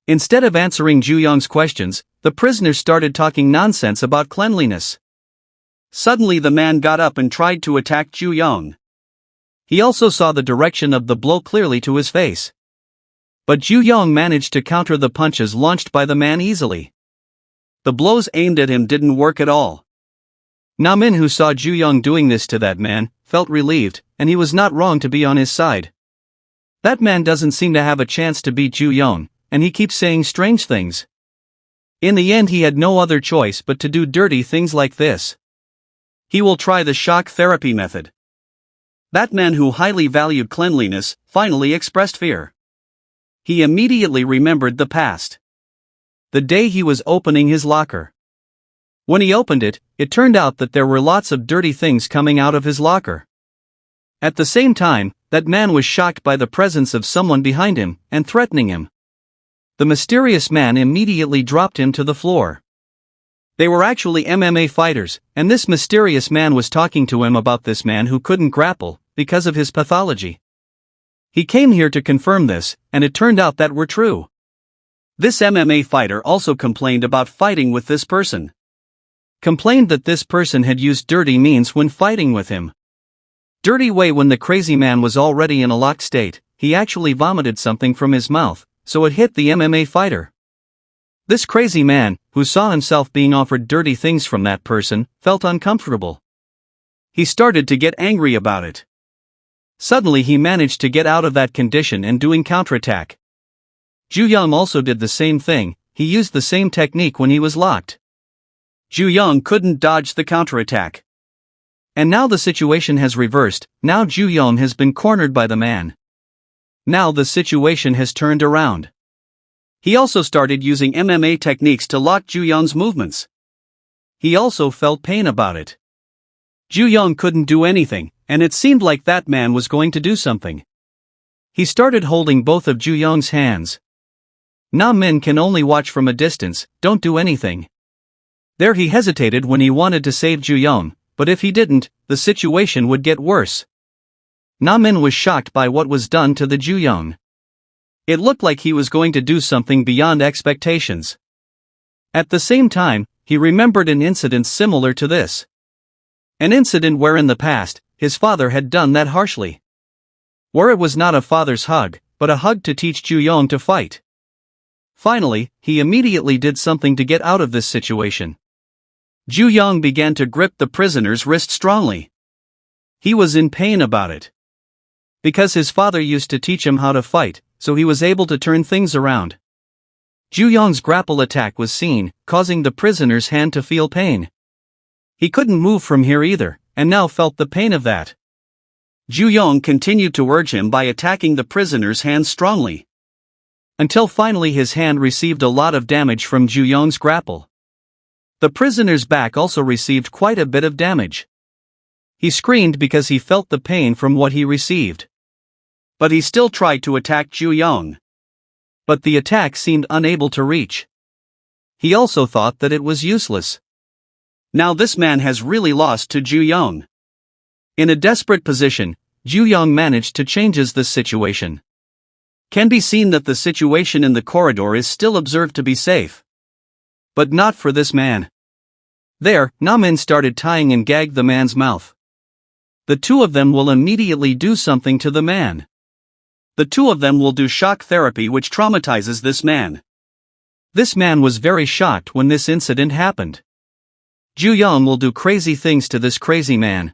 Instead of answering Juyong's questions, the prisoner started talking nonsense about cleanliness. Suddenly the man got up and tried to attack Juyong. He also saw the direction of the blow clearly to his face. But Juyong managed to counter the punches launched by the man easily. The blows aimed at him didn't work at all. Na Min, who saw Juyong doing this to that man, felt relieved, and he was not wrong to be on his side. That man doesn't seem to have a chance to beat Juyong, and he keeps saying strange things. In the end he had no other choice but to do dirty things like this. He will try the shock therapy method. That man who highly valued cleanliness finally expressed fear. He immediately remembered the past. The day he was opening his locker. When he opened it, it turned out that there were lots of dirty things coming out of his locker. At the same time, that man was shocked by the presence of someone behind him and threatening him. The mysterious man immediately dropped him to the floor. They were actually MMA fighters, and this mysterious man was talking to him about this man who couldn't grapple because of his pathology. He came here to confirm this, and it turned out that were true. This MMA fighter also complained about fighting with this person. Complained that this person had used dirty means when fighting with him. Dirty way. When the crazy man was already in a locked state, he actually vomited something from his mouth, so it hit the MMA fighter. This crazy man, who saw himself being offered dirty things from that person, felt uncomfortable. He started to get angry about it. Suddenly he managed to get out of that condition and doing counterattack. Juyong also did the same thing. He used the same technique when he was locked. Juyong couldn't dodge the counterattack. And now the situation has reversed. Now Juyong has been cornered by the man. Now the situation has turned around. He also started using MMA techniques to lock Juyong's movements. He also felt pain about it. Juyong couldn't do anything, and it seemed like that man was going to do something. He started holding both of Juyong's hands. Na Min can only watch from a distance, don't do anything. There he hesitated when he wanted to save Juyong, but if he didn't, the situation would get worse. Na Min was shocked by what was done to the Juyong. It looked like he was going to do something beyond expectations. At the same time, he remembered an incident similar to this. An incident where in the past, his father had done that harshly. Where it was not a father's hug, but a hug to teach Juyong to fight. Finally, he immediately did something to get out of this situation. Juyong began to grip the prisoner's wrist strongly. He was in pain about it. Because his father used to teach him how to fight, so he was able to turn things around. Juyong's grapple attack was seen, causing the prisoner's hand to feel pain. He couldn't move from here either, and now felt the pain of that. Juyong continued to urge him by attacking the prisoner's hand strongly. Until finally his hand received a lot of damage from Juyong's grapple. The prisoner's back also received quite a bit of damage. He screamed because he felt the pain from what he received. But he still tried to attack Juyong. But the attack seemed unable to reach. He also thought that it was useless. Now this man has really lost to Ju Yong. In a desperate position, Ju Yong managed to change this situation. Can be seen that the situation in the corridor is still observed to be safe. But not for this man. There, Na-min started tying and gagged the man's mouth. The two of them will immediately do something to the man. The two of them will do shock therapy which traumatizes this man. This man was very shocked when this incident happened. Ju Yong will do crazy things to this crazy man.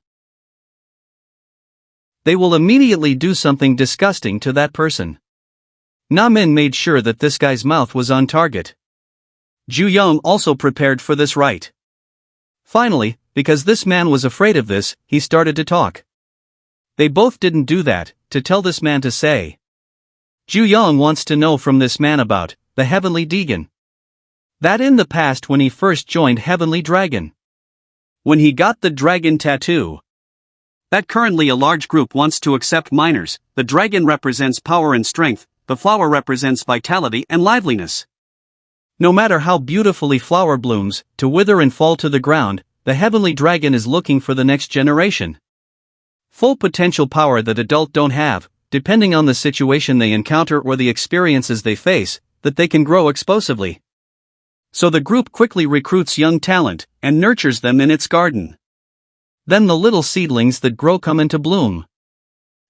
They will immediately do something disgusting to that person. Na-min made sure that this guy's mouth was on target. Ju Yong also prepared for this right. Finally, because this man was afraid of this, he started to talk. They both didn't do that, to tell this man to say. Ju Yong wants to know from this man about the Heavenly Dragon. That in the past when he first joined Heavenly Dragon. When he got the dragon tattoo. That currently a large group wants to accept minors, the dragon represents power and strength, the flower represents vitality and liveliness. No matter how beautifully flower blooms, to wither and fall to the ground, the Heavenly Dragon is looking for the next generation. Full potential power that adults don't have, depending on the situation they encounter or the experiences they face, that they can grow explosively. So the group quickly recruits young talent, and nurtures them in its garden. Then the little seedlings that grow come into bloom.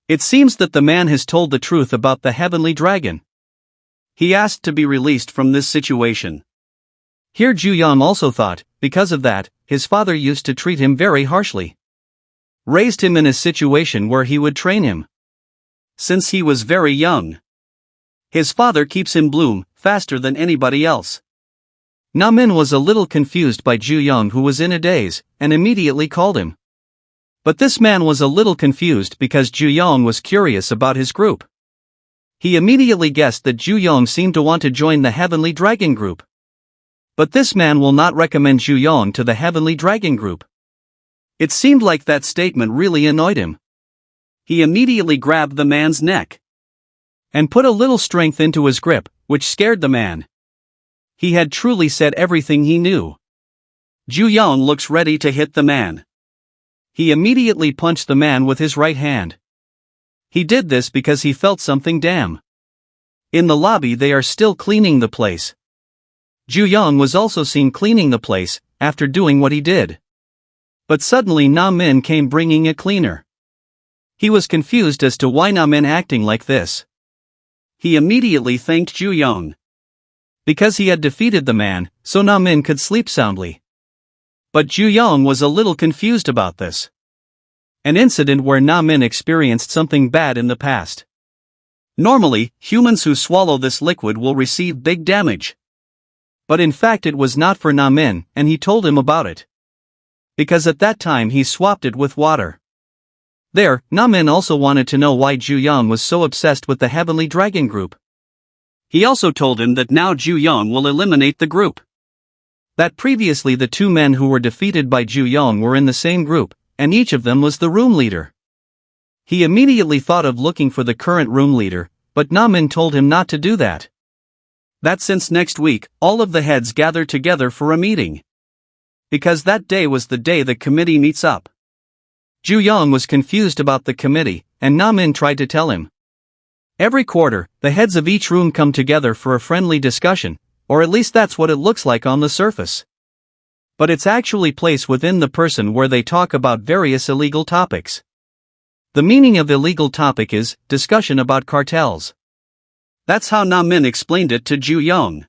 It seems that the man has told the truth about the Heavenly Dragon. He asked to be released from this situation. Here Ju Yong also thought, because of that, his father used to treat him very harshly. Raised him in a situation where he would train him. Since he was very young. His father keeps him bloom, faster than anybody else. Na-min was a little confused by Ju Yong who was in a daze, and immediately called him. But this man was a little confused because Ju Yong was curious about his group. He immediately guessed that Ju Yong seemed to want to join the Heavenly Dragon group. But this man will not recommend Ju Yong to the Heavenly Dragon group. It seemed like that statement really annoyed him. He immediately grabbed the man's neck. And put a little strength into his grip, which scared the man. He had truly said everything he knew. Ju Yong looks ready to hit the man. He immediately punched the man with his right hand. He did this because he felt something damn. In the lobby they are still cleaning the place. Ju Yong was also seen cleaning the place, after doing what he did. But suddenly Na-min came bringing a cleaner. He was confused as to why Na-min acting like this. He immediately thanked Ju Yong. Because he had defeated the man, so Na-min could sleep soundly. But Ju Yong was a little confused about this. An incident where Na-min experienced something bad in the past. Normally, humans who swallow this liquid will receive big damage. But in fact it was not for Na-min, and he told him about it. Because at that time he swapped it with water. There, Na-min also wanted to know why Ju Yong was so obsessed with the Heavenly Dragon group. He also told him that now Ju Yong will eliminate the group. That previously the two men who were defeated by Ju Yong were in the same group, and each of them was the room leader. He immediately thought of looking for the current room leader, but Na-min told him not to do that. That since next week, all of the heads gather together for a meeting. Because that day was the day the committee meets up. Ju Yong was confused about the committee, and Na-min tried to tell him. Every quarter, the heads of each room come together for a friendly discussion, or at least that's what it looks like on the surface. But it's actually placed within the person where they talk about various illegal topics. The meaning of illegal topic is discussion about cartels. That's how Na-min explained it to Ju Yong.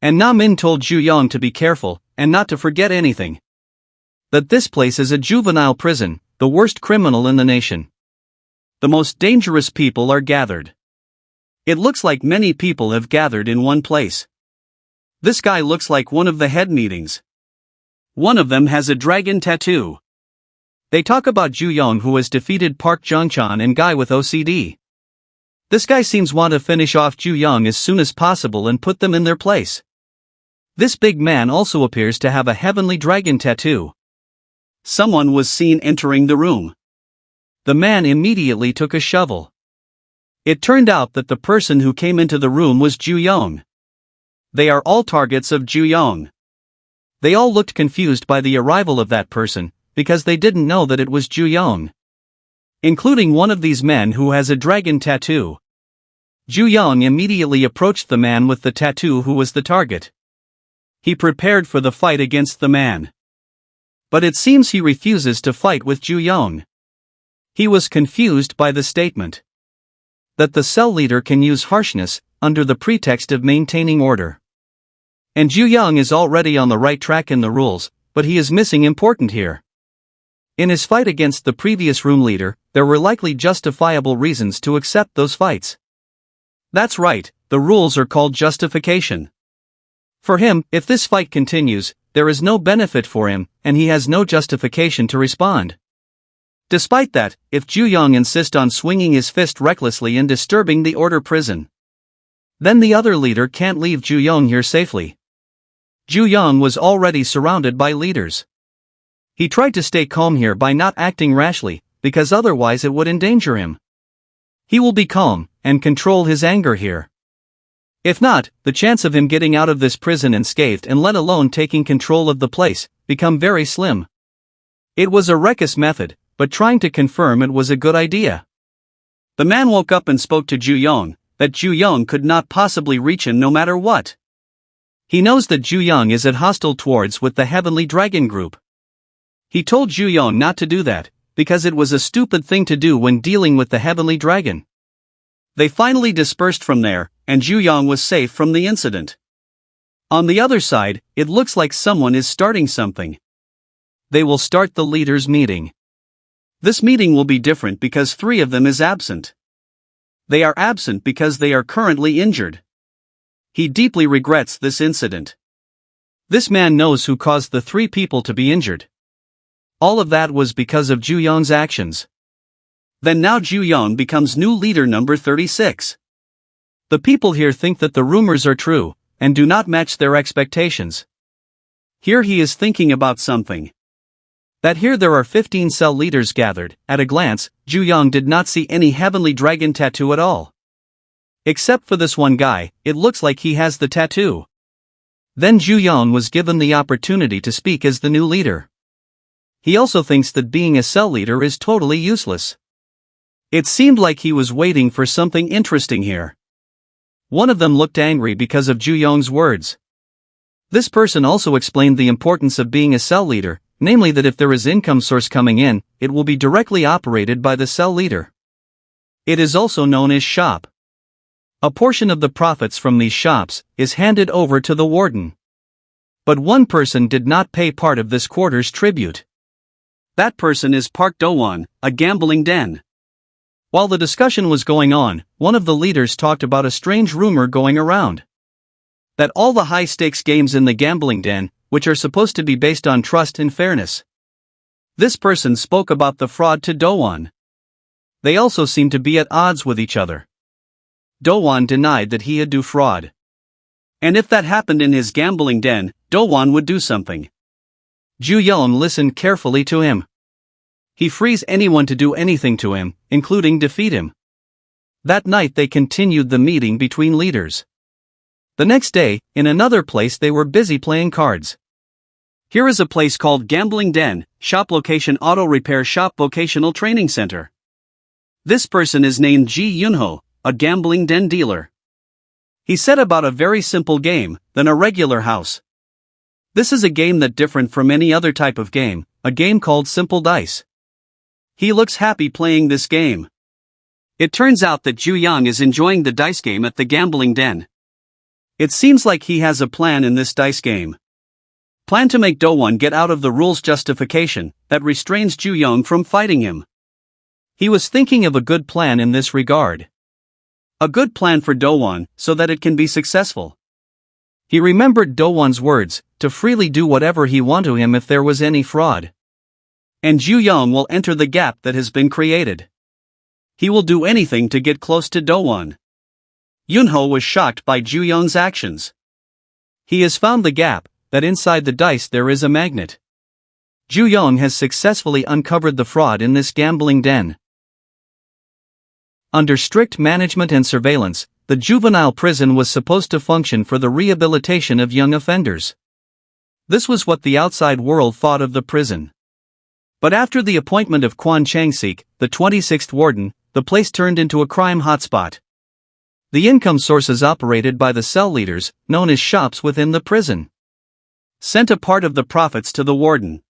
And Na-min told Ju Yong to be careful, and not to forget anything. That this place is a juvenile prison, the worst criminal in the nation. The most dangerous people are gathered. It looks like many people have gathered in one place. This guy looks like one of the head meetings. One of them has a dragon tattoo. They talk about Ju Yong who has defeated Park Jongchan and guy with OCD. This guy seems want to finish off Ju Yong as soon as possible and put them in their place. This big man also appears to have a Heavenly Dragon tattoo. Someone was seen entering the room. The man immediately took a shovel. It turned out that the person who came into the room was Ju Yong. They are all targets of Ju Yong. They all looked confused by the arrival of that person, because they didn't know that it was Ju Yong. Including one of these men who has a dragon tattoo. Ju Yong immediately approached the man with the tattoo who was the target. He prepared for the fight against the man. But it seems he refuses to fight with Ju Yong. He was confused by the statement that the cell leader can use harshness under the pretext of maintaining order. And Ju Yong is already on the right track in the rules, but he is missing important here. In his fight against the previous room leader, there were likely justifiable reasons to accept those fights. That's right, the rules are called justification. For him, if this fight continues, there is no benefit for him, and he has no justification to respond. Despite that, if Ju Yong insists on swinging his fist recklessly and disturbing the order prison, then the other leader can't leave Ju Yong here safely. Ju Yong was already surrounded by leaders. He tried to stay calm here by not acting rashly, because otherwise it would endanger him. He will be calm, and control his anger here. If not, the chance of him getting out of this prison unscathed and let alone taking control of the place, become very slim. It was a reckless method, but trying to confirm it was a good idea. The man woke up and spoke to Ju Yong, that Ju Yong could not possibly reach him no matter what. He knows that Ju Yong is at hostile towards with the Heavenly Dragon group. He told Ju Yong not to do that, because it was a stupid thing to do when dealing with the Heavenly Dragon. They finally dispersed from there, and Ju Yong was safe from the incident. On the other side, it looks like someone is starting something. They will start the leaders' meeting. This meeting will be different because 3 of them is absent. They are absent because they are currently injured. He deeply regrets this incident. This man knows who caused the 3 people to be injured. All of that was because of Ju Yong's actions. Then now Ju Yong becomes new leader number 36. The people here think that the rumors are true, and do not match their expectations. Here he is thinking about something. That here there are 15 cell leaders gathered. At a glance, Ju Yong did not see any heavenly dragon tattoo at all. Except for this one guy, it looks like he has the tattoo. Then Ju Yong was given the opportunity to speak as the new leader. He also thinks that being a cell leader is totally useless. It seemed like he was waiting for something interesting here. One of them looked angry because of Ju Yong's words. This person also explained the importance of being a cell leader, namely that if there is income source coming in, it will be directly operated by the cell leader. It is also known as shop. A portion of the profits from these shops is handed over to the warden. But one person did not pay part of this quarter's tribute. That person is Park Do-won, a gambling den. While the discussion was going on, one of the leaders talked about a strange rumor going around. That all the high-stakes games in the gambling den, which are supposed to be based on trust and fairness. This person spoke about the fraud to Do-won. They also seem to be at odds with each other. Do-won denied that he had do fraud. And if that happened in his gambling den, Do-won would do something. Ju Yong listened carefully to him. He frees anyone to do anything to him, including defeat him. That night they continued the meeting between leaders. The next day, in another place they were busy playing cards. Here is a place called Gambling Den, Shop Location Auto Repair Shop Vocational Training Center. This person is named Ji Yunho, a gambling den dealer. He said about a very simple game, than a regular house. This is a game that different from any other type of game, a game called Simple Dice. He looks happy playing this game. It turns out that Ju Yong is enjoying the dice game at the gambling den. It seems like he has a plan in this dice game. Plan to make Do-won get out of the rules justification that restrains Ju Yong from fighting him. He was thinking of a good plan in this regard. A good plan for Do-won so that it can be successful. He remembered Do-won's words, to freely do whatever he want to him if there was any fraud. And Ju Yong will enter the gap that has been created. He will do anything to get close to Do-won. Yunho was shocked by Ju Yong's actions. He has found the gap, that inside the dice there is a magnet. Ju Yong has successfully uncovered the fraud in this gambling den. Under strict management and surveillance, the juvenile prison was supposed to function for the rehabilitation of young offenders. This was what the outside world thought of the prison. But after the appointment of Kwon Chang-sik, the 26th warden, the place turned into a crime hotspot. The income sources operated by the cell leaders, known as shops within the prison, sent a part of the profits to the warden.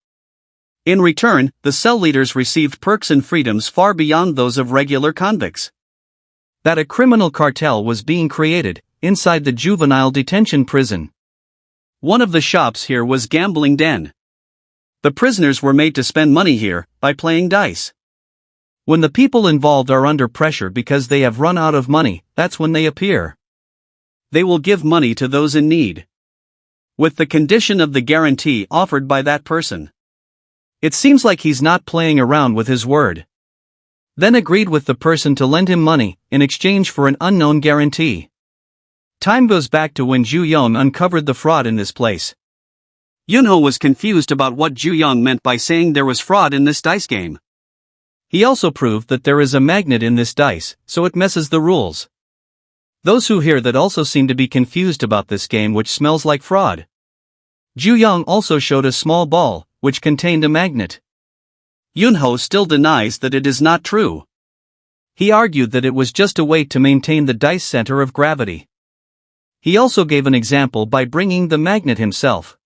In return, the cell leaders received perks and freedoms far beyond those of regular convicts. That a criminal cartel was being created inside the juvenile detention prison. One of the shops here was gambling den. The prisoners were made to spend money here by playing dice. When the people involved are under pressure because they have run out of money, that's when they appear. They will give money to those in need, with the condition of the guarantee offered by that person. It seems like he's not playing around with his word. Then agreed with the person to lend him money in exchange for an unknown guarantee. Time goes back to when Ju Young uncovered the fraud in this place. Yunho was confused about what Ju Young meant by saying there was fraud in this dice game. He also proved that there is a magnet in this dice, so it messes the rules. Those who hear that also seem to be confused about this game, which smells like fraud. Ju Young also showed a small ball, which contained a magnet. Yunho still denies that it is not true. He argued that it was just a way to maintain the dice center of gravity. He also gave an example by bringing the magnet himself.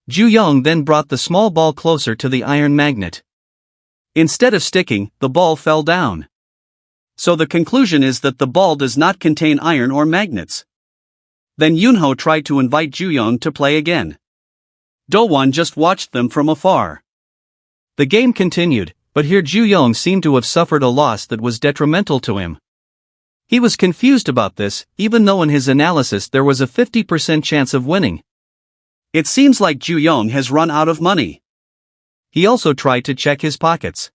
Ju Young then brought the small ball closer to the iron magnet. Instead of sticking, the ball fell down. So the conclusion is that the ball does not contain iron or magnets. Then Yunho tried to invite Ju Young to play again. Do-won just watched them from afar. The game continued, but here Ju Young seemed to have suffered a loss that was detrimental to him. He was confused about this, even though in his analysis there was a 50% chance of winning. It seems like Ju Young has run out of money. He also tried to check his pockets,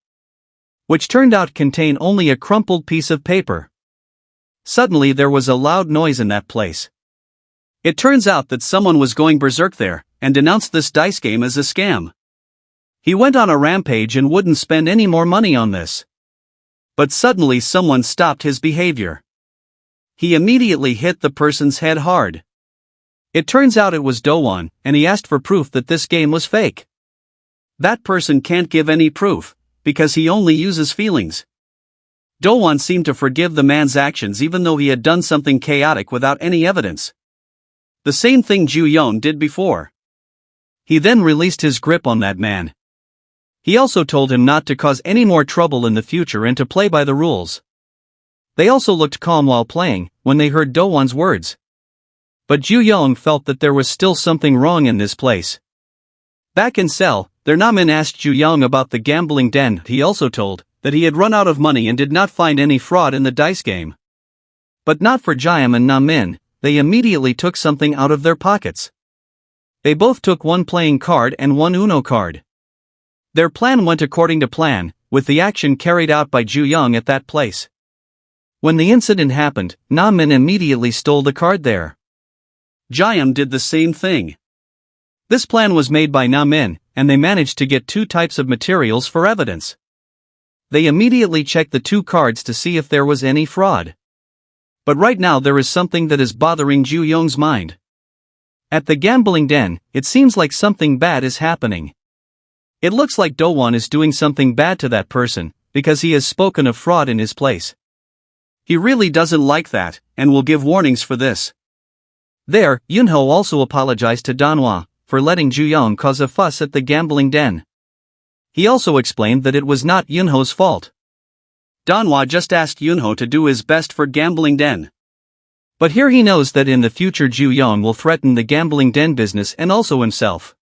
which turned out contain only a crumpled piece of paper. Suddenly there was a loud noise in that place. It turns out that someone was going berserk there, and denounced this dice game as a scam. He went on a rampage and wouldn't spend any more money on this. But suddenly someone stopped his behavior. He immediately hit the person's head hard. It turns out it was Do-won, and he asked for proof that this game was fake. That person can't give any proof, because he only uses feelings. Do-won seemed to forgive the man's actions even though he had done something chaotic without any evidence. The same thing Ju Young did before. He then released his grip on that man. He also told him not to cause any more trouble in the future and to play by the rules. They also looked calm while playing, when they heard Do-won's words. But Ju Young felt that there was still something wrong in this place. Back in cell, their Namin asked Ju Young about the gambling den. He also told that he had run out of money and did not find any fraud in the dice game. But not for Jaeam and Namin, they immediately took something out of their pockets. They both took one playing card and one Uno card. Their plan went according to plan, with the action carried out by Ju Young at that place. When the incident happened, Namin immediately stole the card there. Jaeam did the same thing. This plan was made by Namin, and they managed to get two types of materials for evidence. They immediately checked the two cards to see if there was any fraud. But right now there is something that is bothering Ju Young's mind. At the gambling den, it seems like something bad is happening. It looks like Do-won is doing something bad to that person, because he has spoken of fraud in his place. He really doesn't like that, and will give warnings for this. There, Yunho also apologized to Danhwa for letting Ju Young cause a fuss at the gambling den. He also explained that it was not Yunho's fault. Danhwa just asked Yunho to do his best for gambling den. But here he knows that in the future Ju Young will threaten the gambling den business and also himself.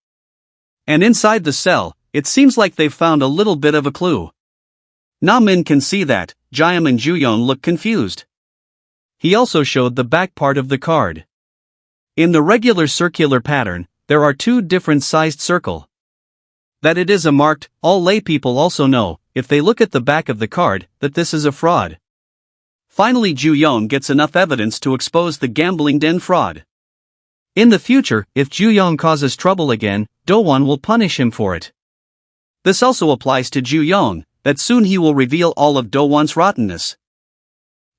And inside the cell, it seems like they've found a little bit of a clue. Namin can see that Jaeam and Ju Young look confused. He also showed the back part of the card. In the regular circular pattern, there are two different sized circle. That it is a marked, all lay people also know, if they look at the back of the card, that this is a fraud. Finally Ju Young gets enough evidence to expose the gambling den fraud. In the future, if Ju Young causes trouble again, Do-won will punish him for it. This also applies to Ju Young, that soon he will reveal all of Do-won's rottenness.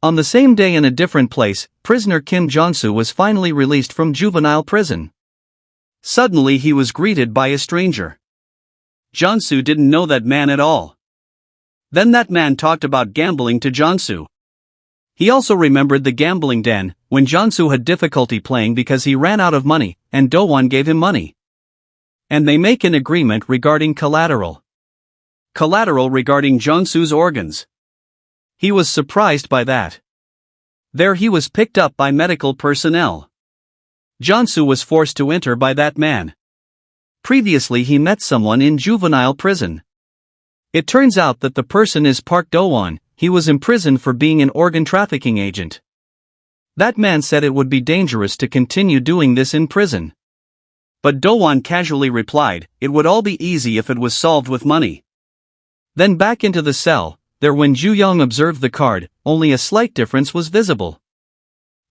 On the same day in a different place, prisoner Kim Jong-soo was finally released from juvenile prison. Suddenly he was greeted by a stranger. Jong-soo didn't know that man at all. Then that man talked about gambling to Jong-soo. He also remembered the gambling den, when Jong-soo had difficulty playing because he ran out of money, and Do-won gave him money. And they make an agreement regarding collateral. Collateral regarding Jong-soo's organs. He was surprised by that. There he was picked up by medical personnel. Jong-soo was forced to enter by that man. Previously he met someone in juvenile prison. It turns out that the person is Park Do-won. He was imprisoned for being an organ trafficking agent. That man said it would be dangerous to continue doing this in prison. But Do-won casually replied, it would all be easy if it was solved with money. Then back into the cell, there when Ju-young observed the card, only a slight difference was visible.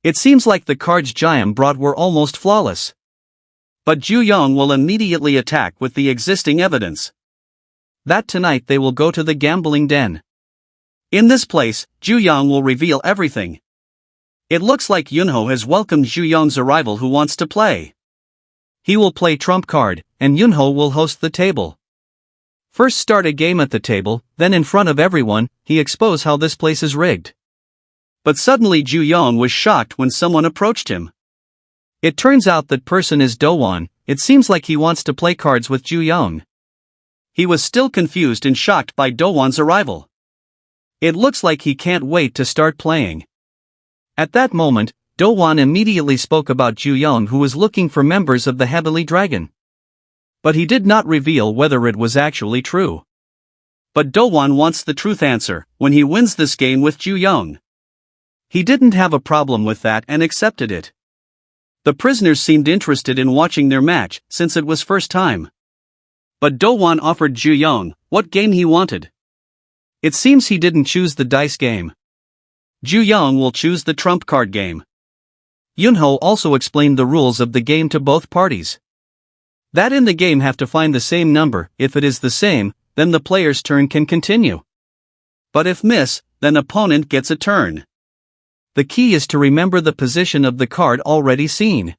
It seems like the cards Jaeam brought were almost flawless. But Ju-young will immediately attack with the existing evidence. That tonight they will go to the gambling den. In this place, Ju-young will reveal everything. It looks like Yunho has welcomed Ju-young's arrival who wants to play. He will play trump card, and Yunho will host the table. First start a game at the table, then in front of everyone, he expose how this place is rigged. But suddenly Ju-young was shocked when someone approached him. It turns out that person is Do-won. It seems like he wants to play cards with Ju-young. He was still confused and shocked by Do-won's arrival. It looks like he can't wait to start playing. At that moment, Do-won immediately spoke about Ju-young who was looking for members of the Heavenly Dragon. But he did not reveal whether it was actually true. But Do-won wants the truth answer when he wins this game with Ju-young. He didn't have a problem with that and accepted it. The prisoners seemed interested in watching their match since it was first time. But Do-won offered Ju-young what game he wanted. It seems he didn't choose the dice game. Ju-young will choose the trump card game. Yunho also explained the rules of the game to both parties. That in the game have to find the same number. If it is the same, then the player's turn can continue. But if miss, then opponent gets a turn. The key is to remember the position of the card already seen.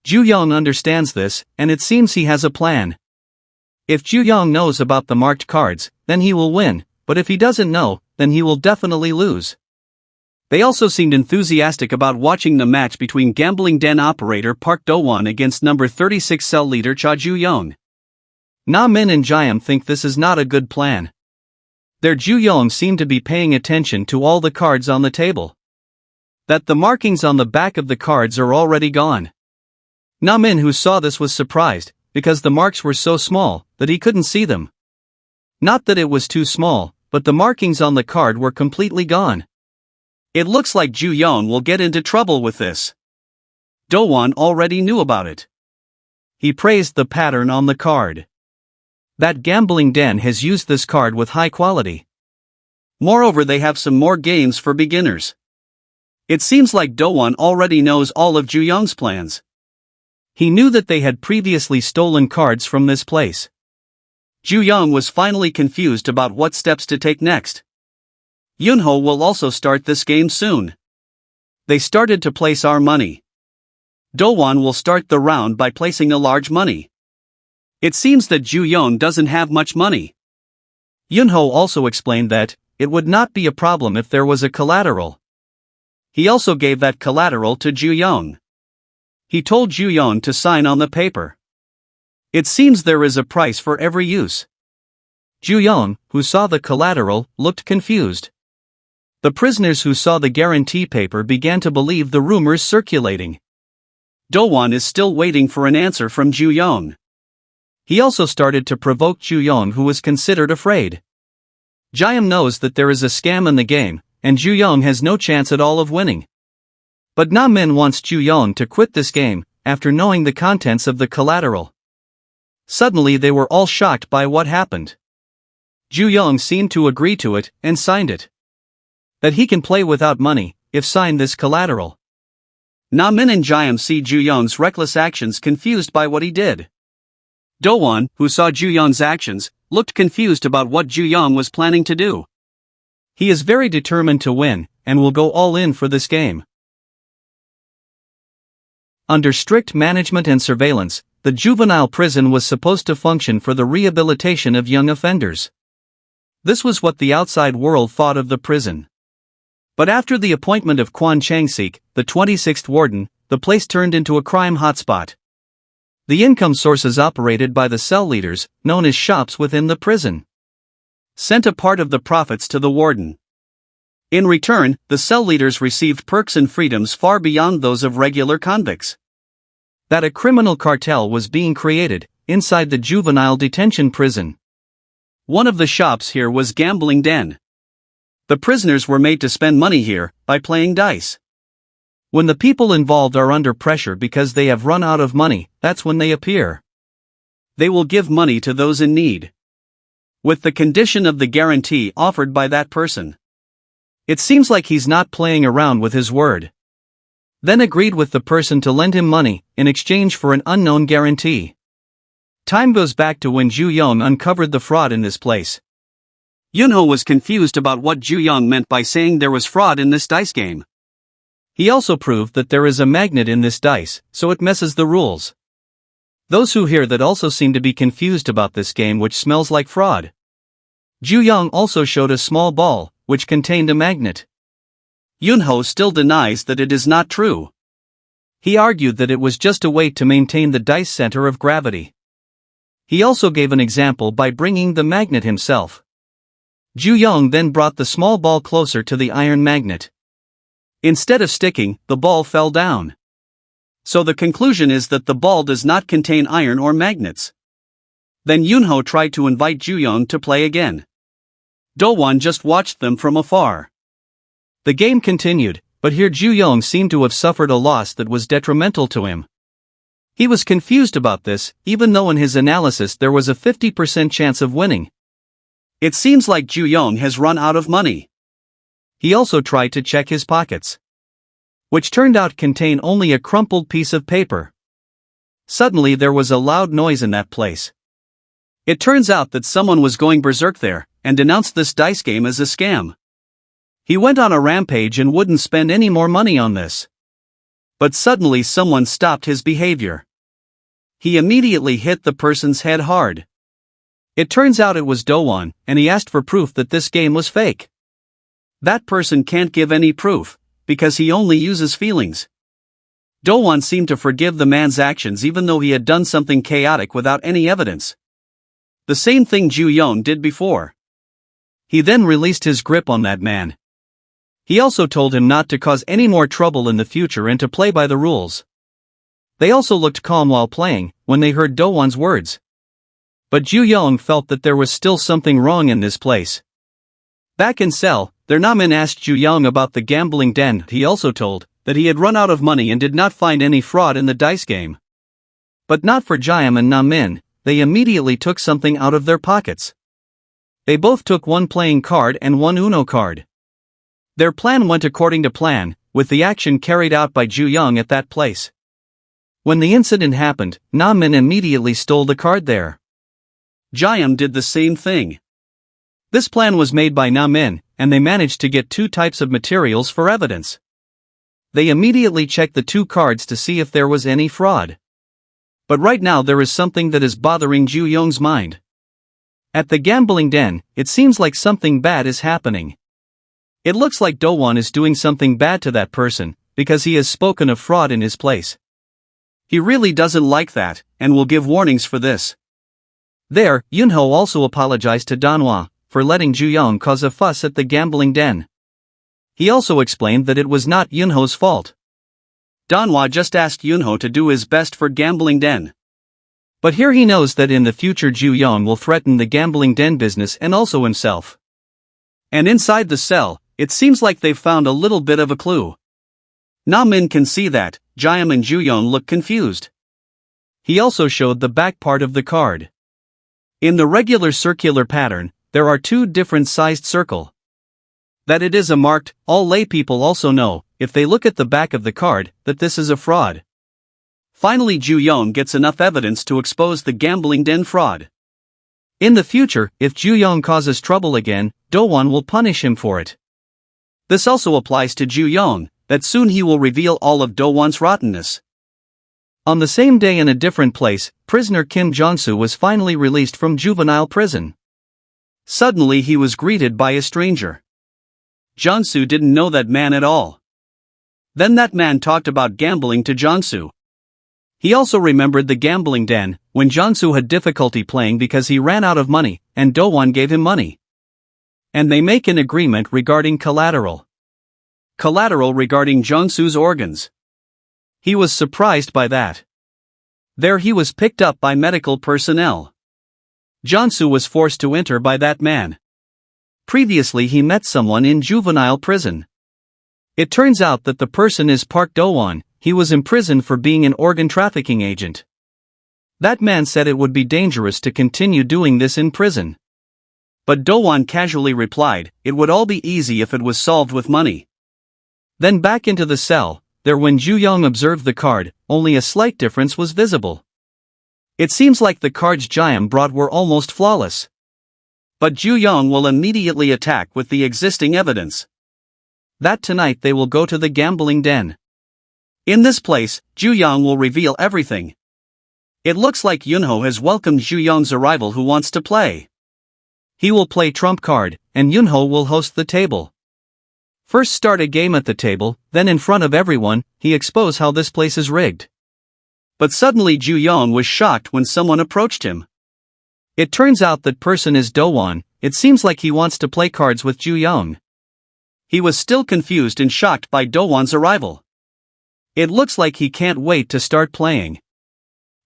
Ju-young understands this, and it seems he has a plan. If Ju-young knows about the marked cards, then he will win, but if he doesn't know, then he will definitely lose. They also seemed enthusiastic about watching the match between gambling den operator Park Do-won against number 36 cell leader Cha Ju-young. Na-min and Jaeam think this is not a good plan. Their Ju-young seem to be paying attention to all the cards on the table. That the markings on the back of the cards are already gone. Na-min who saw this was surprised, because the marks were so small that he couldn't see them. Not that it was too small, but the markings on the card were completely gone. It looks like Ju-young will get into trouble with this. Do-won already knew about it. He praised the pattern on the card. That gambling den has used this card with high quality. Moreover, they have some more games for beginners. It seems like Do-won already knows all of Ju-young's plans. He knew that they had previously stolen cards from this place. Ju-young was finally confused about what steps to take next. Yunho will also start this game soon. They started to place our money. Do-won will start the round by placing a large money. It seems that Ju-young doesn't have much money. Yunho also explained that it would not be a problem if there was a collateral. He also gave that collateral to Ju-young. He told Ju-young to sign on the paper. It seems there is a price for every use. Ju-young, who saw the collateral, looked confused. The prisoners who saw the guarantee paper began to believe the rumors circulating. Do-won is still waiting for an answer from Ju-young. He also started to provoke Ju-young, who was considered afraid. Jaeam knows that there is a scam in the game, and Ju-young has no chance at all of winning. But Na-min wants Ju-young to quit this game, after knowing the contents of the collateral. Suddenly they were all shocked by what happened. Ju-young seemed to agree to it, and signed it. That he can play without money, if signed this collateral. Na-min and Jaeam see Ju-young's reckless actions, confused by what he did. Do-won, who saw Ju-young's actions, looked confused about what Ju-young was planning to do. He is very determined to win, and will go all in for this game. Under strict management and surveillance, the juvenile prison was supposed to function for the rehabilitation of young offenders. This was what the outside world thought of the prison. But after the appointment of Kwon Chang-sik, the 26th warden, the place turned into a crime hotspot. The income sources operated by the cell leaders, known as shops within the prison, sent a part of the profits to the warden. In return, the cell leaders received perks and freedoms far beyond those of regular convicts. That a criminal cartel was being created inside the juvenile detention prison. One of the shops here was gambling den. The prisoners were made to spend money here by playing dice. When the people involved are under pressure because they have run out of money, that's when they appear. They will give money to those in need, with the condition of the guarantee offered by that person. It seems like he's not playing around with his word. Then agreed with the person to lend him money in exchange for an unknown guarantee. Time goes back to when Ju Young uncovered the fraud in this place. Yunho was confused about what Ju Young meant by saying there was fraud in this dice game. He also proved that there is a magnet in this dice, so it messes the rules. Those who hear that also seem to be confused about this game, which smells like fraud. Ju Young also showed a small ball, which contained a magnet. Yunho still denies that it is not true. He argued that it was just a way to maintain the dice center of gravity. He also gave an example by bringing the magnet himself. Ju Young then brought the small ball closer to the iron magnet. Instead of sticking, the ball fell down. So the conclusion is that the ball does not contain iron or magnets. Then Yunho tried to invite Ju Young to play again. Do-won just watched them from afar. The game continued, but here Ju Young seemed to have suffered a loss that was detrimental to him. He was confused about this, even though in his analysis there was a 50% chance of winning. It seems like Ju Young has run out of money. He also tried to check his pockets, which turned out contain only a crumpled piece of paper. Suddenly there was a loud noise in that place. It turns out that someone was going berserk there, and denounced this dice game as a scam. He went on a rampage and wouldn't spend any more money on this. But suddenly someone stopped his behavior. He immediately hit the person's head hard. It turns out it was Do-won, and he asked for proof that this game was fake. That person can't give any proof, because he only uses feelings. Do-won seemed to forgive the man's actions even though he had done something chaotic without any evidence. The same thing Ju Young did before. He then released his grip on that man. He also told him not to cause any more trouble in the future and to play by the rules. They also looked calm while playing, when they heard Do-won's words. But Ju Young felt that there was still something wrong in this place. Back in cell, their Namin asked Ju Young about the gambling den. He also told that he had run out of money and did not find any fraud in the dice game. But not for Jaeam and Namin, they immediately took something out of their pockets. They both took one playing card and one Uno card. Their plan went according to plan, with the action carried out by Ju Young at that place. When the incident happened, Namin immediately stole the card there. Jaeam did the same thing. This plan was made by Namin, and they managed to get two types of materials for evidence. They immediately checked the two cards to see if there was any fraud. But right now there is something that is bothering Ju Young's mind. At the gambling den, it seems like something bad is happening. It looks like Do-won is doing something bad to that person, because he has spoken of fraud in his place. He really doesn't like that, and will give warnings for this. There, Yunho also apologized to Danhwa for letting Ju Young cause a fuss at the gambling den. He also explained that it was not Yunho's fault. Danhwa just asked Yunho to do his best for gambling den. But here he knows that in the future Ju Young will threaten the gambling den business and also himself. And inside the cell, it seems like they've found a little bit of a clue. Namin can see that. Jaeam and Ju Young look confused. He also showed the back part of the card. In the regular circular pattern, there are two different sized circle. That it is a marked, all lay people also know, if they look at the back of the card, that this is a fraud. Finally Ju Young gets enough evidence to expose the gambling den fraud. In the future, if Ju Young causes trouble again, Do-won will punish him for it. This also applies to Ju Yong, that soon he will reveal all of Do-won's rottenness. On the same day in a different place, prisoner Kim Jong-soo was finally released from juvenile prison. Suddenly he was greeted by a stranger. Jong-soo didn't know that man at all. Then that man talked about gambling to Jong-soo. He also remembered the gambling den, when Jong-soo had difficulty playing because he ran out of money, and Do-won gave him money. And they make an agreement regarding collateral. Collateral regarding Jong-soo's organs. He was surprised by that. There he was picked up by medical personnel. Jong-soo was forced to enter by that man. Previously he met someone in juvenile prison. It turns out that the person is Park Do-won. He was imprisoned for being an organ trafficking agent. That man said it would be dangerous to continue doing this in prison. But Do-won casually replied, it would all be easy if it was solved with money. Then back into the cell, there when Ju Young observed the card, only a slight difference was visible. It seems like the cards Jaeam brought were almost flawless. But Ju Young will immediately attack with the existing evidence. That tonight they will go to the gambling den. In this place, Ju Young will reveal everything. It looks like Yunho has welcomed Ju Young's arrival who wants to play. He will play trump card, and Yunho will host the table. First start a game at the table, then in front of everyone, he expose how this place is rigged. But suddenly Ju Young was shocked when someone approached him. It turns out that person is Do-won. It seems like he wants to play cards with Ju Young. He was still confused and shocked by Do-won's arrival. It looks like he can't wait to start playing.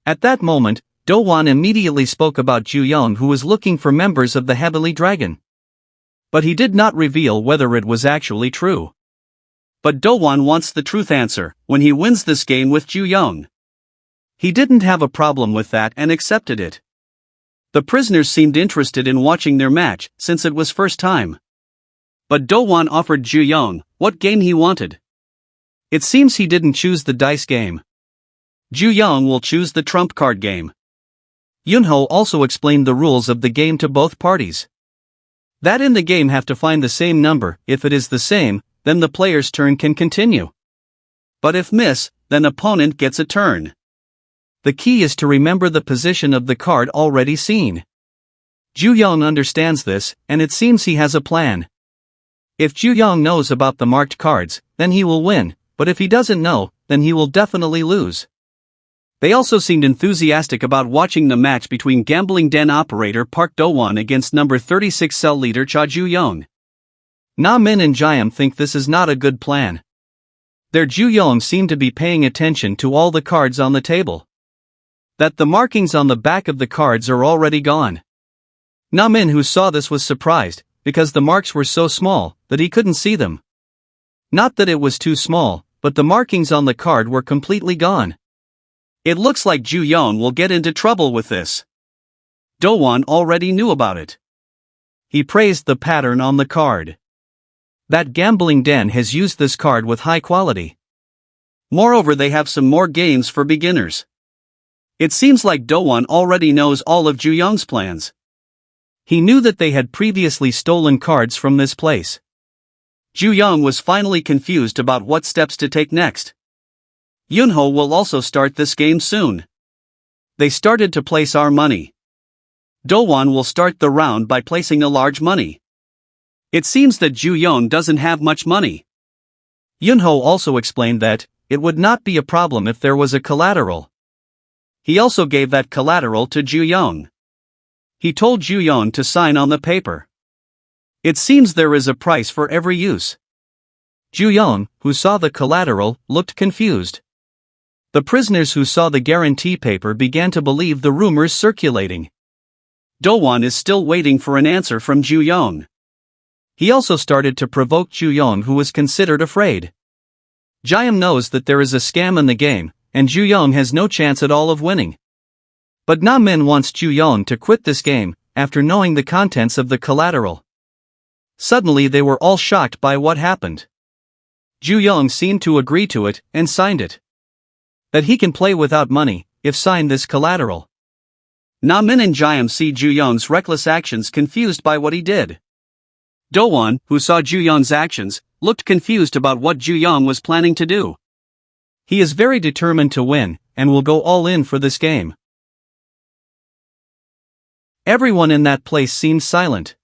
At that moment, Do-won immediately spoke about Ju Young who was looking for members of the Heavenly Dragon. But he did not reveal whether it was actually true. But Do-won wants the truth answer when he wins this game with Ju Young. He didn't have a problem with that and accepted it. The prisoners seemed interested in watching their match since it was first time. But Do-won offered Ju Young what game he wanted. It seems he didn't choose the dice game. Ju Young will choose the trump card game. Yunho also explained the rules of the game to both parties. That in the game have to find the same number. If it is the same, then the player's turn can continue. But if miss, then opponent gets a turn. The key is to remember the position of the card already seen. Ju Young understands this, and it seems he has a plan. If Ju Young knows about the marked cards, then he will win. But if he doesn't know, then he will definitely lose. They also seemed enthusiastic about watching the match between gambling den operator Park Do-won against number 36 cell leader Cha Ju Young. Na Min and Jaeam think this is not a good plan. Their Ju Young seem to be paying attention to all the cards on the table. That the markings on the back of the cards are already gone. Na Min who saw this was surprised, because the marks were so small that he couldn't see them. Not that it was too small, but the markings on the card were completely gone. It looks like Ju Young will get into trouble with this. Do-won already knew about it. He praised the pattern on the card. That gambling den has used this card with high quality. Moreover, they have some more games for beginners. It seems like Do-won already knows all of Ju Young's plans. He knew that they had previously stolen cards from this place. Ju Young was finally confused about what steps to take next. Yunho will also start this game soon. They started to place our money. Do-won will start the round by placing a large money. It seems that Ju Young doesn't have much money. Yunho also explained that it would not be a problem if there was a collateral. He also gave that collateral to Ju Young. He told Ju Young to sign on the paper. It seems there is a price for every use. Ju Young, who saw the collateral, looked confused. The prisoners who saw the guarantee paper began to believe the rumors circulating. Do-won is still waiting for an answer from Ju Young. He also started to provoke Ju Young, who was considered afraid. Jaeam knows that there is a scam in the game, and Ju Young has no chance at all of winning. But Na Min wants Ju Young to quit this game, after knowing the contents of the collateral. Suddenly they were all shocked by what happened. Ju Young seemed to agree to it, and signed it. That he can play without money, if signed this collateral. Na Min and Jaeam see Ju Young's reckless actions, confused by what he did. Do-won, who saw Ju-young's actions, looked confused about what Ju-young was planning to do. He is very determined to win, and will go all in for this game. Everyone in that place seems silent.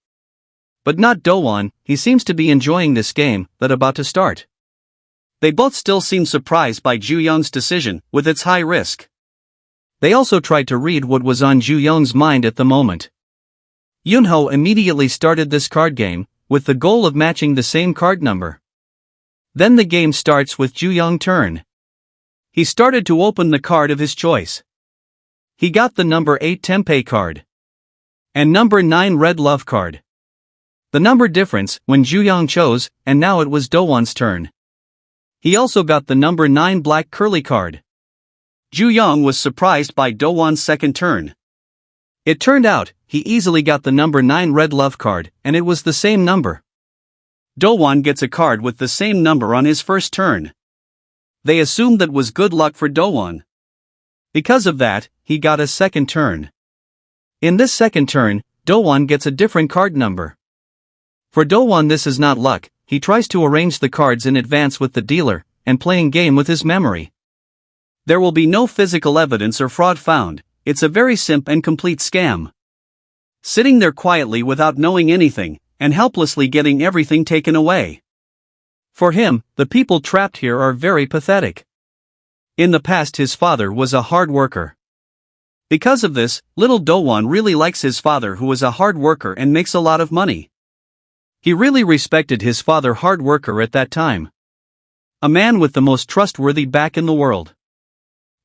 But not Do-won, he seems to be enjoying this game that's about to start. They both still seem surprised by Ju-young's decision, with its high risk. They also tried to read what was on Ju-young's mind at the moment. Yunho immediately started this card game, with the goal of matching the same card number. Then the game starts with Ju-young's turn. He started to open the card of his choice. He got the number 8 Tempeh card. And number 9 Red Love card. The number difference when Ju-young chose, and now it was Do-won's turn. He also got the number 9 Black Curly card. Ju-young was surprised by Do-won's second turn. It turned out, he easily got the number 9 Red Love card, and it was the same number. Do-won gets a card with the same number on his first turn. They assumed that was good luck for Do-won. Because of that, he got a second turn. In this second turn, Do-won gets a different card number. For Do-won this is not luck, he tries to arrange the cards in advance with the dealer, and playing game with his memory. There will be no physical evidence or fraud found, it's a very simple and complete scam. Sitting there quietly without knowing anything, and helplessly getting everything taken away. For him, the people trapped here are very pathetic. In the past his father was a hard worker. Because of this, little Do-won really likes his father who is a hard worker and makes a lot of money. He really respected his father hard worker at that time. A man with the most trustworthy back in the world.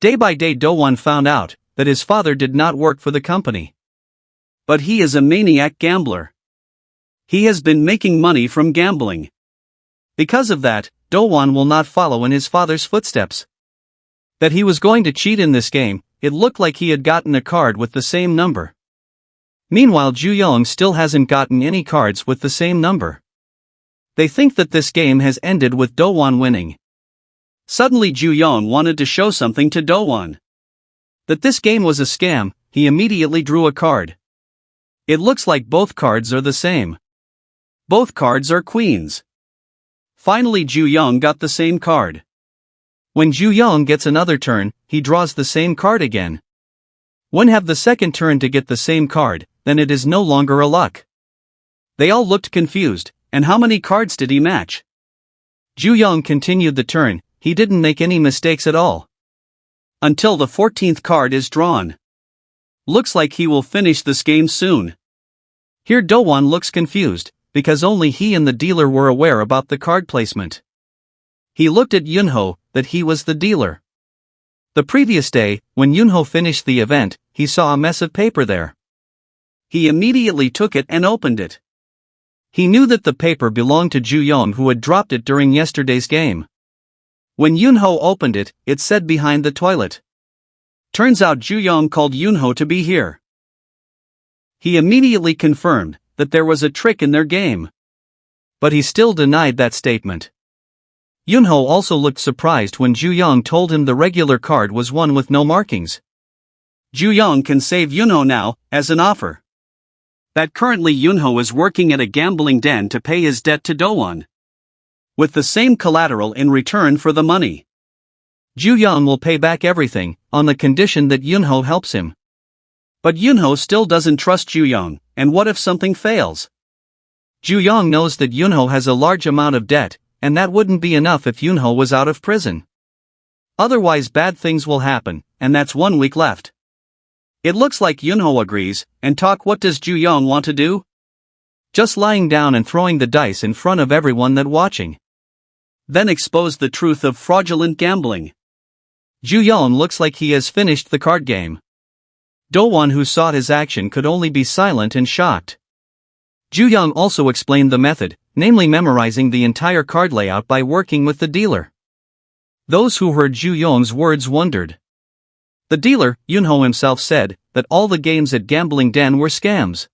Day by day Do-won found out that his father did not work for the company. But he is a maniac gambler. He has been making money from gambling. Because of that, Do-won will not follow in his father's footsteps. That he was going to cheat in this game, it looked like he had gotten a card with the same number. Meanwhile Ju-young still hasn't gotten any cards with the same number. They think that this game has ended with Do-won winning. Suddenly Ju-young wanted to show something to Do-won. That this game was a scam, he immediately drew a card. It looks like both cards are the same. Both cards are queens. Finally Ju-young got the same card. When Ju-young gets another turn, he draws the same card again. When have the second turn to get the same card, then it is no longer a luck. They all looked confused, and how many cards did he match? Ju-young continued the turn, he didn't make any mistakes at all. Until the 14th card is drawn. Looks like he will finish this game soon. Here Do-won looks confused, because only he and the dealer were aware about the card placement. He looked at Yunho, that he was the dealer. The previous day, when Yunho finished the event, he saw a mess of paper there. He immediately took it and opened it. He knew that the paper belonged to Ju-young who had dropped it during yesterday's game. When Yunho opened it, it said behind the toilet. Turns out Ju-young called Yunho to be here. He immediately confirmed that there was a trick in their game. But he still denied that statement. Yunho also looked surprised when Ju-young told him the regular card was one with no markings. Ju-young can save Yunho now, as an offer. That currently Yunho is working at a gambling den to pay his debt to Do-won. With the same collateral in return for the money. Ju-young will pay back everything, on the condition that Yunho helps him. But Yunho still doesn't trust Ju-young, and what if something fails? Ju-young knows that Yunho has a large amount of debt, and that wouldn't be enough if Yunho was out of prison. Otherwise bad things will happen, and that's 1 week left. It looks like Yunho agrees, and what does Ju-young want to do? Just lying down and throwing the dice in front of everyone that watching. Then expose the truth of fraudulent gambling. Ju-young looks like he has finished the card game. Do-won who saw his action could only be silent and shocked. Ju-young also explained the method, namely memorizing the entire card layout by working with the dealer. Those who heard Ju-young's words wondered. The dealer, Yunho himself said, that all the games at Gambling Den were scams.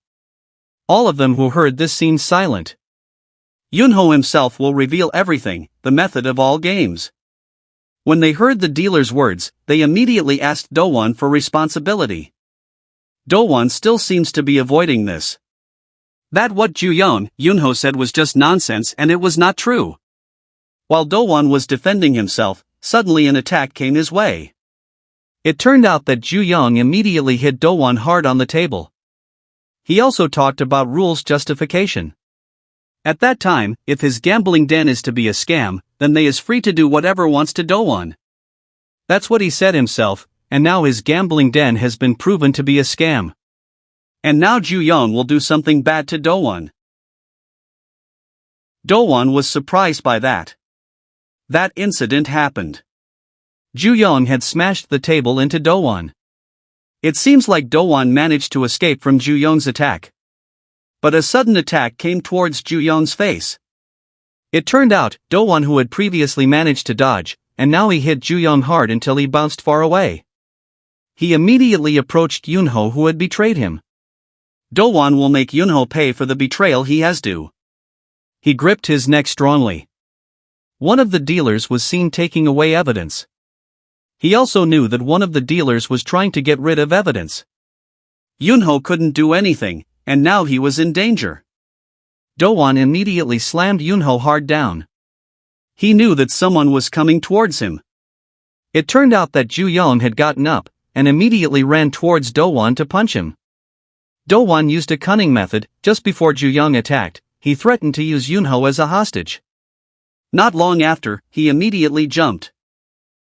All of them who heard this seemed silent. Yunho himself will reveal everything, the method of all games. When they heard the dealer's words, they immediately asked Do-won for responsibility. Do-won still seems to be avoiding this. That what Yunho said was just nonsense and it was not true. While Do-won was defending himself, suddenly an attack came his way. It turned out that Ju-young immediately hit Do-won hard on the table. He also talked about rules justification. At that time, if his gambling den is to be a scam, then they is free to do whatever wants to Do-won. That's what he said himself, and now his gambling den has been proven to be a scam. And now Ju-young will do something bad to Do-won. Do-won was surprised by that. That incident happened. Ju-young had smashed the table into Do-won. It seems like Do-won managed to escape from Ju-young's attack. But a sudden attack came towards Ju-young's face. It turned out, Do-won who had previously managed to dodge, and now he hit Ju-young hard until he bounced far away. He immediately approached Yunho who had betrayed him. Do-won will make Yunho pay for the betrayal he has due. He gripped his neck strongly. One of the dealers was seen taking away evidence. He also knew that one of the dealers was trying to get rid of evidence. Yunho couldn't do anything, and now he was in danger. Do-won immediately slammed Yunho hard down. He knew that someone was coming towards him. It turned out that Ju-young had gotten up, and immediately ran towards Do-won to punch him. Do-won used a cunning method. Just before Ju-young attacked, he threatened to use Yunho as a hostage. Not long after, he immediately jumped.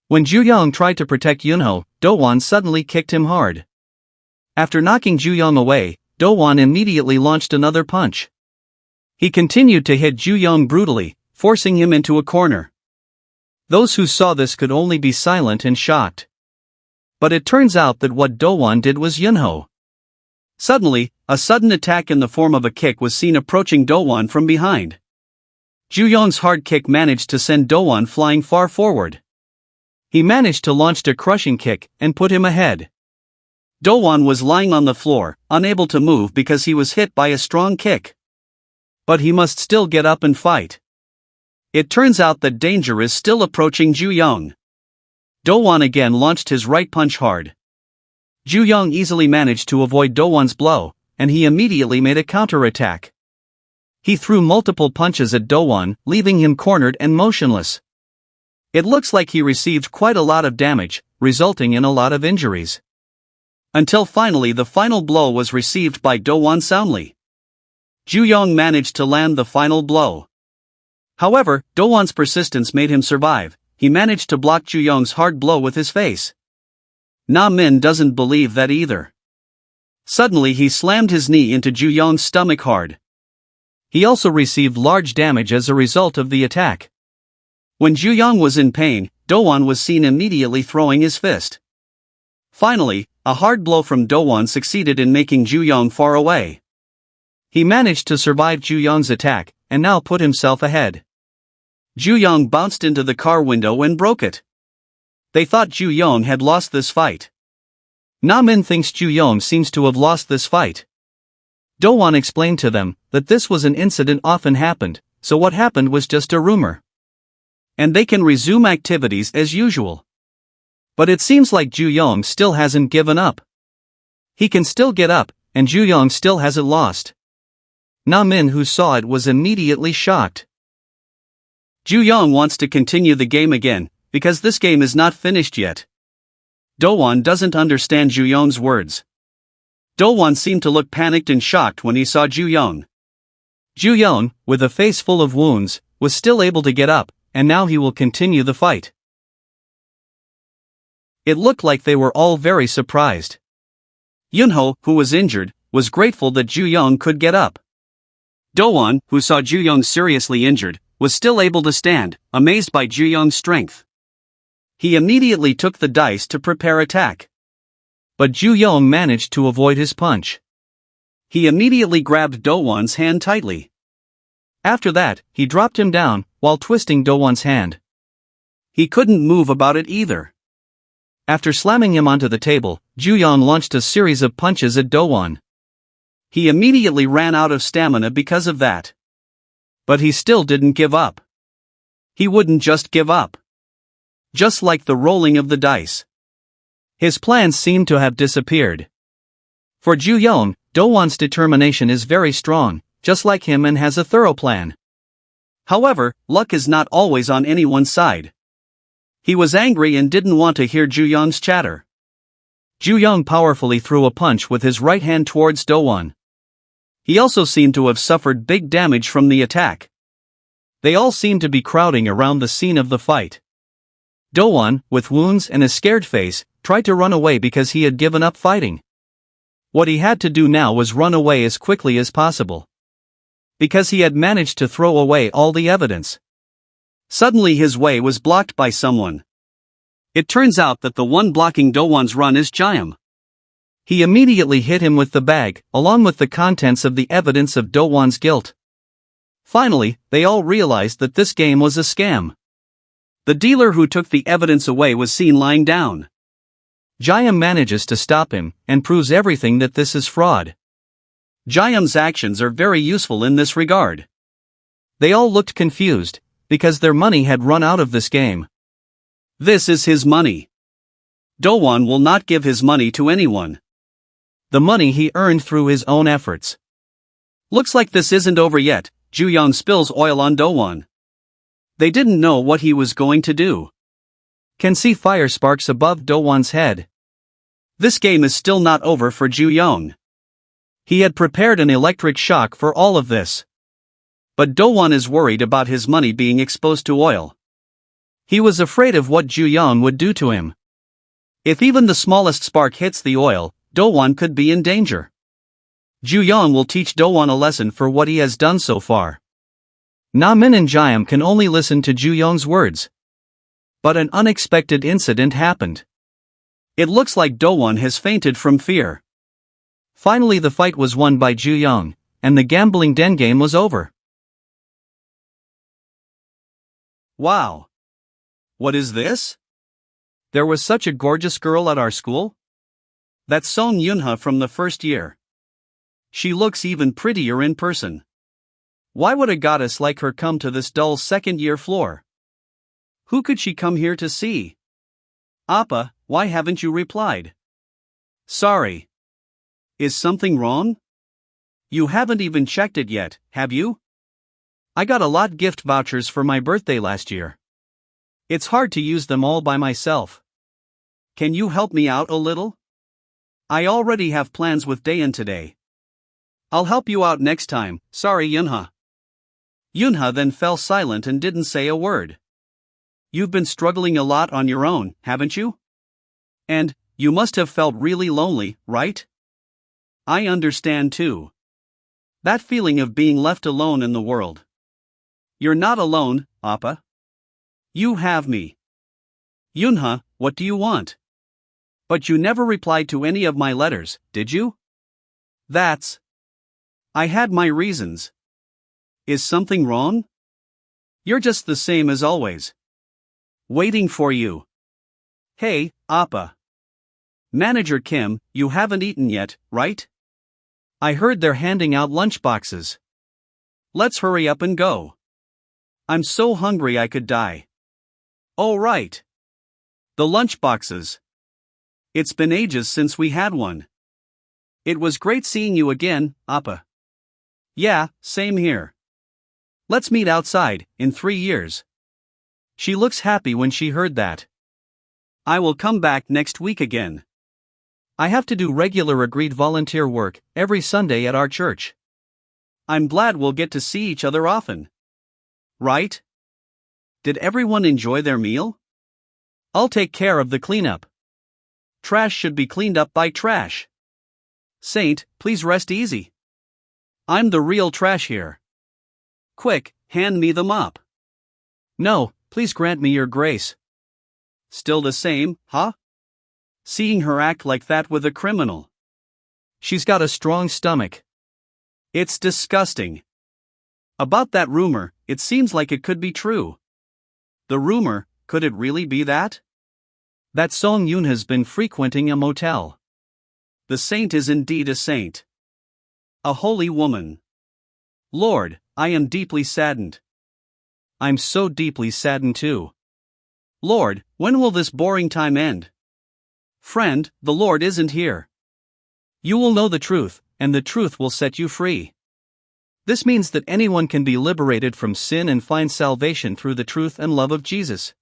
When Ju-young tried to protect Yunho, Do-won suddenly kicked him hard. After knocking Ju-young away, Do-won immediately launched another punch. He continued to hit Ju-young brutally, forcing him into a corner. Those who saw this could only be silent and shocked. But it turns out that what Do-won did was Yunho. Suddenly, a sudden attack in the form of a kick was seen approaching Do-won from behind. Ju-young's hard kick managed to send Do-won flying far forward. He managed to launch a crushing kick and put him ahead. Do-won was lying on the floor, unable to move because he was hit by a strong kick. But he must still get up and fight. It turns out that danger is still approaching Ju-young. Do-won again launched his right punch hard. Ju-young easily managed to avoid Do-won's blow, and he immediately made a counter-attack. He threw multiple punches at Do-won, leaving him cornered and motionless. It looks like he received quite a lot of damage, resulting in a lot of injuries. Until finally the final blow was received by Do-won soundly. Ju-young managed to land the final blow. However, Do-won's persistence made him survive. He managed to block Ju-young's hard blow with his face. Na-min doesn't believe that either. Suddenly he slammed his knee into Ju-young's stomach hard. He also received large damage as a result of the attack. When Ju-young was in pain, Do-won was seen immediately throwing his fist. Finally, a hard blow from Do-won succeeded in making Ju-young far away. He managed to survive Ju-young's attack, and now put himself ahead. Ju-young bounced into the car window and broke it. They thought Ju-young had lost this fight. Na-min thinks Ju-young seems to have lost this fight. Do-won explained to them that this was an incident often happened, so what happened was just a rumor. And they can resume activities as usual. But it seems like Ju-young still hasn't given up. He can still get up, and Ju-young still hasn't lost. Na-min who saw it was immediately shocked. Ju-young wants to continue the game again, because this game is not finished yet. Do-won doesn't understand Ju-young's words. Do-won seemed to look panicked and shocked when he saw Ju-young. Ju-young, with a face full of wounds, was still able to get up, and now he will continue the fight. It looked like they were all very surprised. Yunho, who was injured, was grateful that Ju-young could get up. Do-won, who saw Ju-young seriously injured, was still able to stand, amazed by Ju-young's strength. He immediately took the dice to prepare attack. But Ju-young managed to avoid his punch. He immediately grabbed Do-won's hand tightly. After that, he dropped him down, while twisting Do-won's hand. He couldn't move about it either. After slamming him onto the table, Ju-young launched a series of punches at Do-won. He immediately ran out of stamina because of that. But he still didn't give up. He wouldn't just give up. Just like the rolling of the dice. His plans seemed to have disappeared. For Ju-young, Do-won's determination is very strong, just like him, and has a thorough plan. However, luck is not always on anyone's side. He was angry and didn't want to hear Ju-young's chatter. Ju-young powerfully threw a punch with his right hand towards Do-won. He also seemed to have suffered big damage from the attack. They all seemed to be crowding around the scene of the fight. Do-won, with wounds and a scared face, tried to run away because he had given up fighting. What he had to do now was run away as quickly as possible, because he had managed to throw away all the evidence. Suddenly his way was blocked by someone. It turns out that the one blocking Do-won's run is Jaehyum. He immediately hit him with the bag, along with the contents of the evidence of Do-won's guilt. Finally, they all realized that this game was a scam. The dealer who took the evidence away was seen lying down. Jaehyum manages to stop him, and proves everything that this is fraud. Jaehyum's actions are very useful in this regard. They all looked confused, because their money had run out of this game. This is his money. Do-won will not give his money to anyone. The money he earned through his own efforts. Looks like this isn't over yet. Ju-young spills oil on Do-won. They didn't know what he was going to do. Can see fire sparks above Do-won's head. This game is still not over for Ju-young. He had prepared an electric shock for all of this. But Do-won is worried about his money being exposed to oil. He was afraid of what Ju-young would do to him. If even the smallest spark hits the oil, Do-won could be in danger. Ju-young will teach Do-won a lesson for what he has done so far. Na-min and Jaehyum can only listen to Ju-young's words. But an unexpected incident happened. It looks like Do-won has fainted from fear. Finally the fight was won by Ju-young, and the gambling den game was over. Wow! What is this? There was such a gorgeous girl at our school? That's Song Yunha from the first year. She looks even prettier in person. Why would a goddess like her come to this dull second-year floor? Who could she come here to see? Appa, why haven't you replied? Sorry. Is something wrong? You haven't even checked it yet, have you? I got a lot gift vouchers for my birthday last year. It's hard to use them all by myself. Can you help me out a little? I already have plans with Daeun today. I'll help you out next time, sorry Yunha. Yunha then fell silent and didn't say a word. You've been struggling a lot on your own, haven't you? And, you must have felt really lonely, right? I understand too. That feeling of being left alone in the world. You're not alone, Appa. You have me. Yunha, what do you want? But you never replied to any of my letters, did you? I had my reasons. Is something wrong? You're just the same as always. Waiting for you. Hey, Appa. Manager Kim, you haven't eaten yet, right? I heard they're handing out lunchboxes. Let's hurry up and go. I'm so hungry I could die. Oh right. The lunchboxes. It's been ages since we had one. It was great seeing you again, Appa. Yeah, same here. Let's meet outside, in 3 years. She looks happy when she heard that. I will come back next week again. I have to do regular agreed volunteer work, every Sunday at our church. I'm glad we'll get to see each other often. Right? Did everyone enjoy their meal? I'll take care of the cleanup. Trash should be cleaned up by trash. Saint, please rest easy. I'm the real trash here. Quick, hand me the mop. No, please grant me your grace. Still the same, huh? Seeing her act like that with a criminal. She's got a strong stomach. It's disgusting. About that rumor, it seems like it could be true. The rumor, could it really be that? That Song Yoon has been frequenting a motel. The saint is indeed a saint. A holy woman. Lord, I am deeply saddened. I'm so deeply saddened too. Lord, when will this boring time end? Friend, the Lord isn't here. You will know the truth, and the truth will set you free. This means that anyone can be liberated from sin and find salvation through the truth and love of Jesus.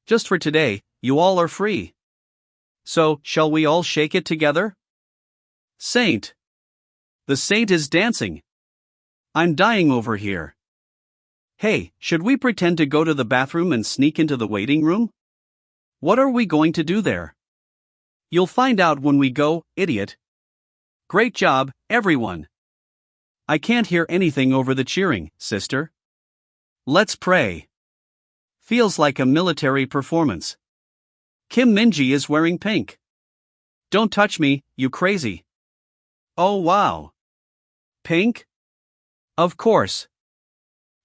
Just for today, you all are free. So, shall we all shake it together? Saint. The saint is dancing. I'm dying over here. Hey, should we pretend to go to the bathroom and sneak into the waiting room? What are we going to do there? You'll find out when we go, idiot. Great job, everyone. I can't hear anything over the cheering, sister. Let's pray. Feels like a military performance. Kim Minji is wearing pink. Don't touch me, you crazy. Oh wow. Pink? Of course.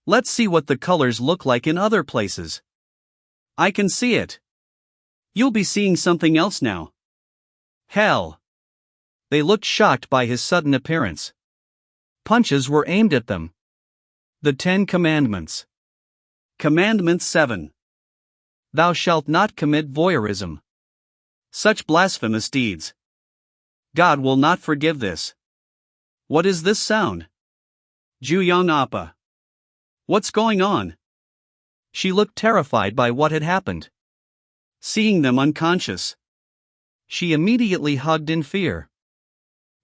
Let's see what the colors look like in other places. I can see it. You'll be seeing something else now. Hell. They looked shocked by his sudden appearance. Punches were aimed at them. The 10 Commandments. Commandment 7. Thou shalt not commit voyeurism. Such blasphemous deeds. God will not forgive this. What is this sound? Juyong Appa. What's going on? She looked terrified by what had happened. Seeing them unconscious, she immediately hugged in fear.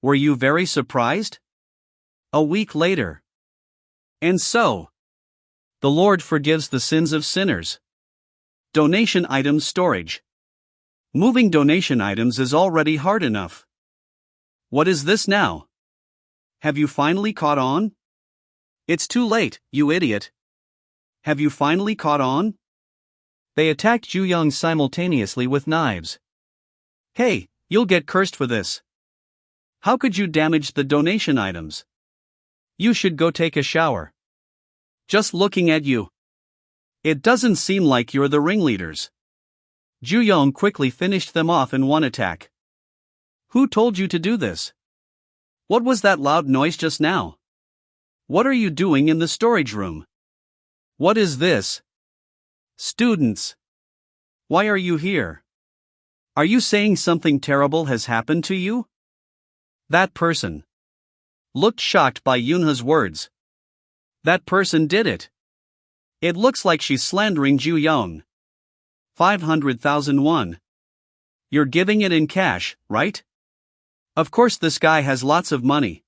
Were you very surprised? A week later. And so, the Lord forgives the sins of sinners. Donation items storage. Moving donation items is already hard enough. What is this now? Have you finally caught on? It's too late, you idiot. Have you finally caught on? They attacked Juyong simultaneously with knives. Hey, you'll get cursed for this. How could you damage the donation items? You should go take a shower. Just looking at you. It doesn't seem like you're the ringleaders. Juyong quickly finished them off in one attack. Who told you to do this? What was that loud noise just now? What are you doing in the storage room? What is this? Students. Why are you here? Are you saying something terrible has happened to you? That person looked shocked by Yunha's words. That person did it. It looks like she's slandering Juyong. 500,000 won. You're giving it in cash, right? Of course this guy has lots of money.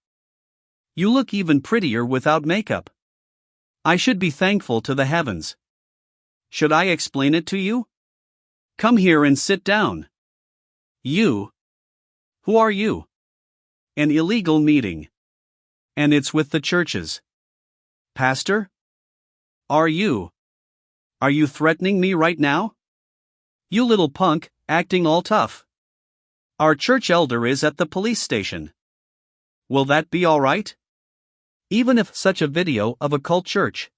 You look even prettier without makeup. I should be thankful to the heavens. Should I explain it to you? Come here and sit down. You? Who are you? An illegal meeting. And it's with the churches. Pastor? Are you threatening me right now? You little punk, acting all tough. Our church elder is at the police station. Will that be alright? Even if such a video of a cult church.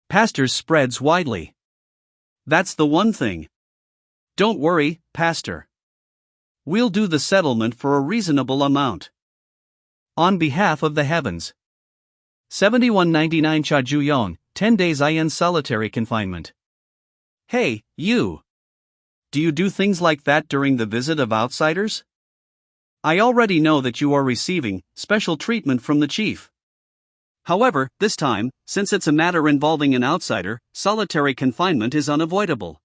Pastors spreads widely. That's the one thing. Don't worry, Pastor. We'll do the settlement for a reasonable amount. On behalf of the heavens. 7199 Cha Juyong, 10 days in solitary confinement. Hey, you. Do you do things like that during the visit of outsiders? I already know that you are receiving special treatment from the chief. However, this time, since it's a matter involving an outsider, solitary confinement is unavoidable.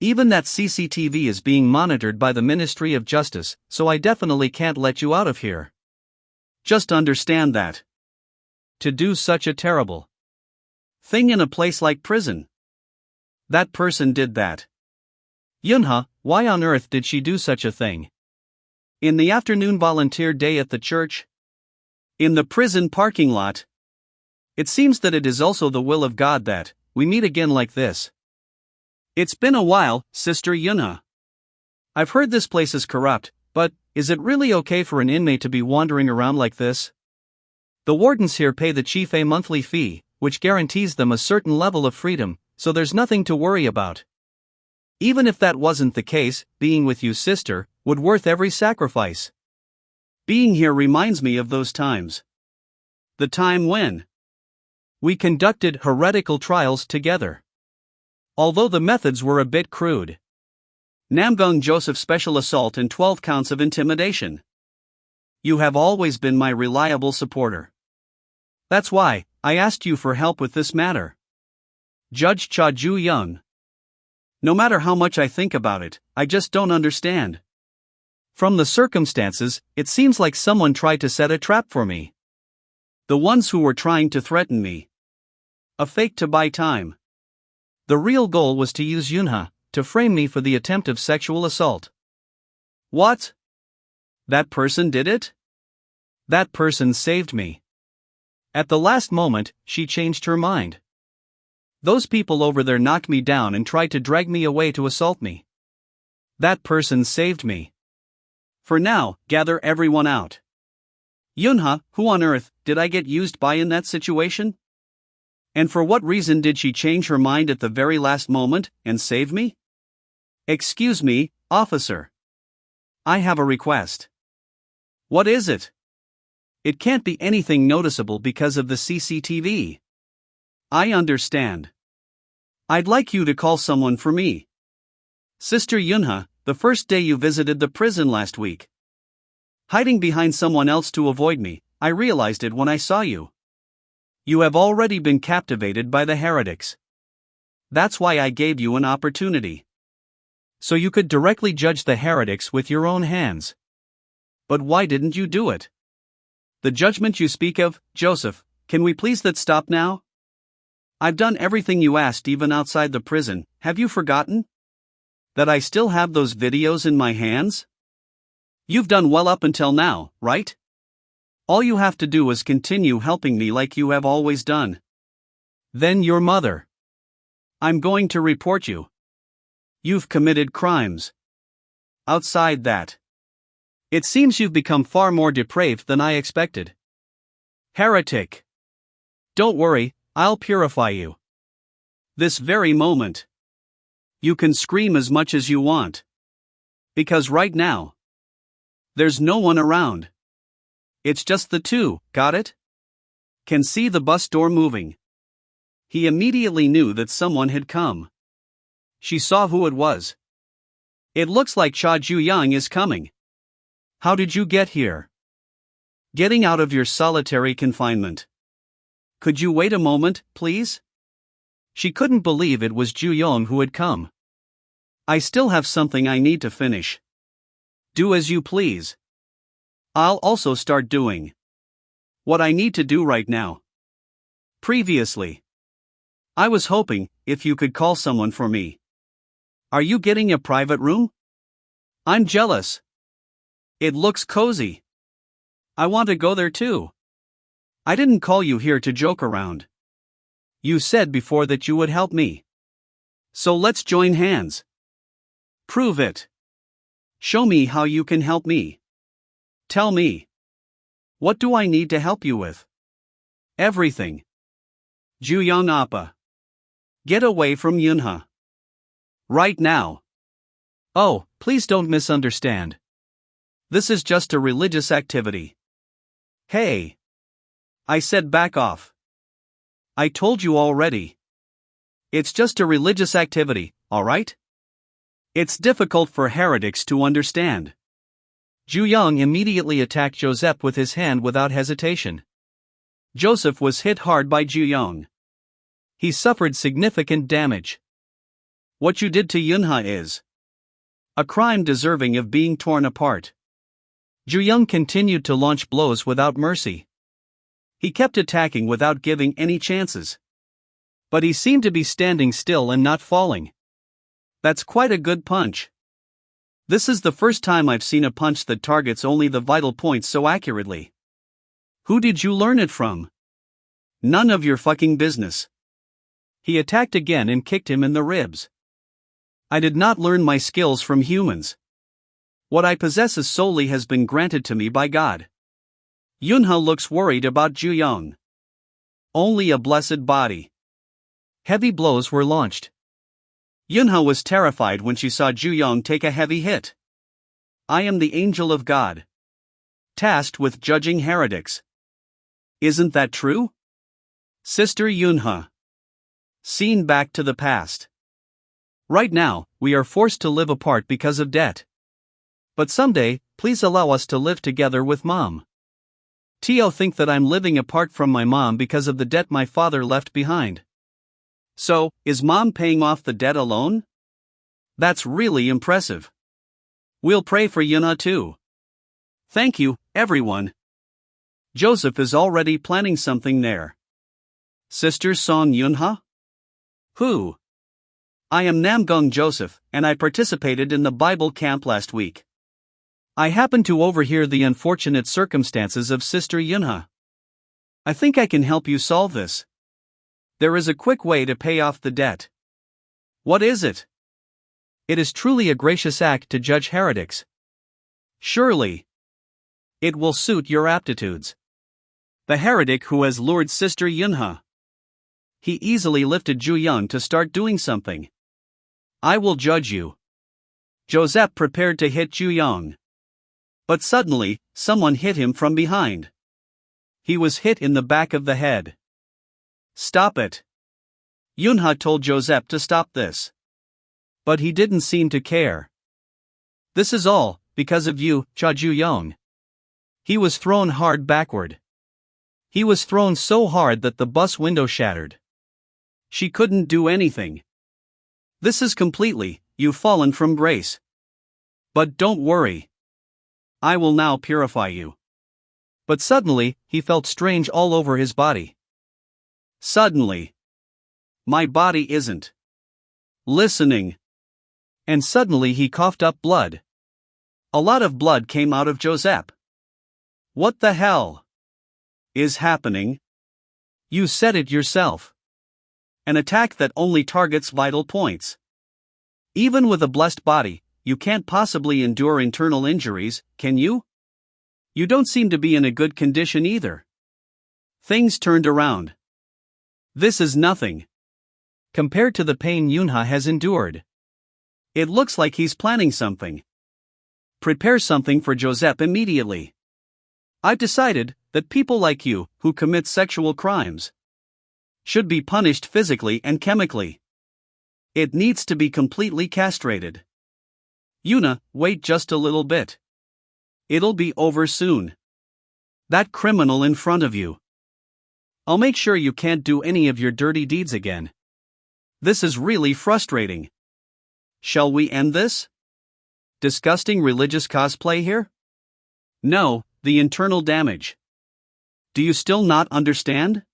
Even that CCTV is being monitored by the Ministry of Justice, so I definitely can't let you out of here. Just understand that. To do such a terrible thing in a place like prison. That person did that. Yunha, why on earth did she do such a thing? In the afternoon volunteer day at the church? In the prison parking lot? It seems that it is also the will of God that we meet again like this. It's been a while, Sister Yunha. I've heard this place is corrupt, but is it really okay for an inmate to be wandering around like this? The wardens here pay the chief a monthly fee, which guarantees them a certain level of freedom, so there's nothing to worry about. Even if that wasn't the case, being with you, sister, would worth every sacrifice. Being here reminds me of those times. The time when we conducted heretical trials together. Although the methods were a bit crude. Namgung Joseph special assault and 12 counts of intimidation. You have always been my reliable supporter. That's why I asked you for help with this matter. Judge Cha Ju-young. No matter how much I think about it, I just don't understand. From the circumstances, it seems like someone tried to set a trap for me. The ones who were trying to threaten me. A fake to buy time. The real goal was to use Yunha to frame me for the attempt of sexual assault. What? That person did it? That person saved me. At the last moment, she changed her mind. Those people over there knocked me down and tried to drag me away to assault me. That person saved me. For now, gather everyone out. Yunha, who on earth did I get used by in that situation? And for what reason did she change her mind at the very last moment and save me? Excuse me, officer. I have a request. What is it? It can't be anything noticeable because of the CCTV. I understand. I'd like you to call someone for me. Sister Yunha, the first day you visited the prison last week. Hiding behind someone else to avoid me, I realized it when I saw you. You have already been captivated by the heretics. That's why I gave you an opportunity. So you could directly judge the heretics with your own hands. But why didn't you do it? The judgment you speak of, Joseph, can we please that stop now? I've done everything you asked even outside the prison, have you forgotten? That I still have those videos in my hands? You've done well up until now, right? All you have to do is continue helping me like you have always done. Then your mother. I'm going to report you. You've committed crimes. Outside that, it seems you've become far more depraved than I expected. Heretic. Don't worry, I'll purify you. This very moment. You can scream as much as you want. Because right now, there's no one around. It's just the two, got it? Can see the bus door moving. He immediately knew that someone had come. She saw who it was. It looks like Cha Ju-young is coming. How did you get here? Getting out of your solitary confinement. Could you wait a moment, please? She couldn't believe it was Ju-young who had come. I still have something I need to finish. Do as you please. I'll also start doing what I need to do right now. Previously, I was hoping if you could call someone for me. Are you getting a private room? I'm jealous. It looks cozy. I want to go there too. I didn't call you here to joke around. You said before that you would help me. So let's join hands. Prove it. Show me how you can help me. Tell me. What do I need to help you with? Everything. Ju-young Appa. Get away from Yunha. Right now. Oh, please don't misunderstand. This is just a religious activity. Hey. I said back off. I told you already. It's just a religious activity, alright? It's difficult for heretics to understand. Ju-young immediately attacked Joseph with his hand without hesitation. Joseph was hit hard by Ju-young. He suffered significant damage. What you did to Yunha is a crime deserving of being torn apart. Ju-young continued to launch blows without mercy. He kept attacking without giving any chances. But he seemed to be standing still and not falling. That's quite a good punch. This is the first time I've seen a punch that targets only the vital points so accurately. Who did you learn it from? None of your fucking business. He attacked again and kicked him in the ribs. I did not learn my skills from humans. What I possess solely has been granted to me by God. Yunha looks worried about Ju-young. Only a blessed body. Heavy blows were launched. Yunha was terrified when she saw Ju-young take a heavy hit. I am the angel of God, tasked with judging heretics. Isn't that true? Sister Yunha. Scene back to the past. Right now, we are forced to live apart because of debt. But someday, please allow us to live together with Mom. Tio think that I'm living apart from my mom because of the debt my father left behind. So, is Mom paying off the debt alone? That's really impressive. We'll pray for Yuna too. Thank you, everyone. Joseph is already planning something there. Sister Song Yunha? Who? I am Namgung Joseph, and I participated in the Bible camp last week. I happened to overhear the unfortunate circumstances of Sister Yunha. I think I can help you solve this. There is a quick way to pay off the debt. What is it? It is truly a gracious act to judge heretics. Surely. It will suit your aptitudes. The heretic who has lured Sister Yunha. He easily lifted Ju Young to start doing something. I will judge you. Joseph prepared to hit Ju Young. But suddenly, someone hit him from behind. He was hit in the back of the head. Stop it. Yunha told Joseph to stop this. But he didn't seem to care. This is all, because of you, Cha Ju Young. He was thrown hard backward. He was thrown so hard that the bus window shattered. She couldn't do anything. This is completely, you've fallen from grace. But don't worry. I will now purify you. But suddenly, he felt strange all over his body. Suddenly. My body isn't listening. And suddenly he coughed up blood. A lot of blood came out of Joseph. What the hell is happening? You said it yourself. An attack that only targets vital points. Even with a blessed body, you can't possibly endure internal injuries, can you? You don't seem to be in a good condition either. Things turned around. This is nothing compared to the pain Yunha has endured. It looks like he's planning something. Prepare something for Joseph immediately. I've decided that people like you, who commit sexual crimes, should be punished physically and chemically. It needs to be completely castrated. Yuna, wait just a little bit. It'll be over soon. That criminal in front of you. I'll make sure you can't do any of your dirty deeds again. This is really frustrating. Shall we end this? Disgusting religious cosplay here? No, the internal damage. Do you still not understand?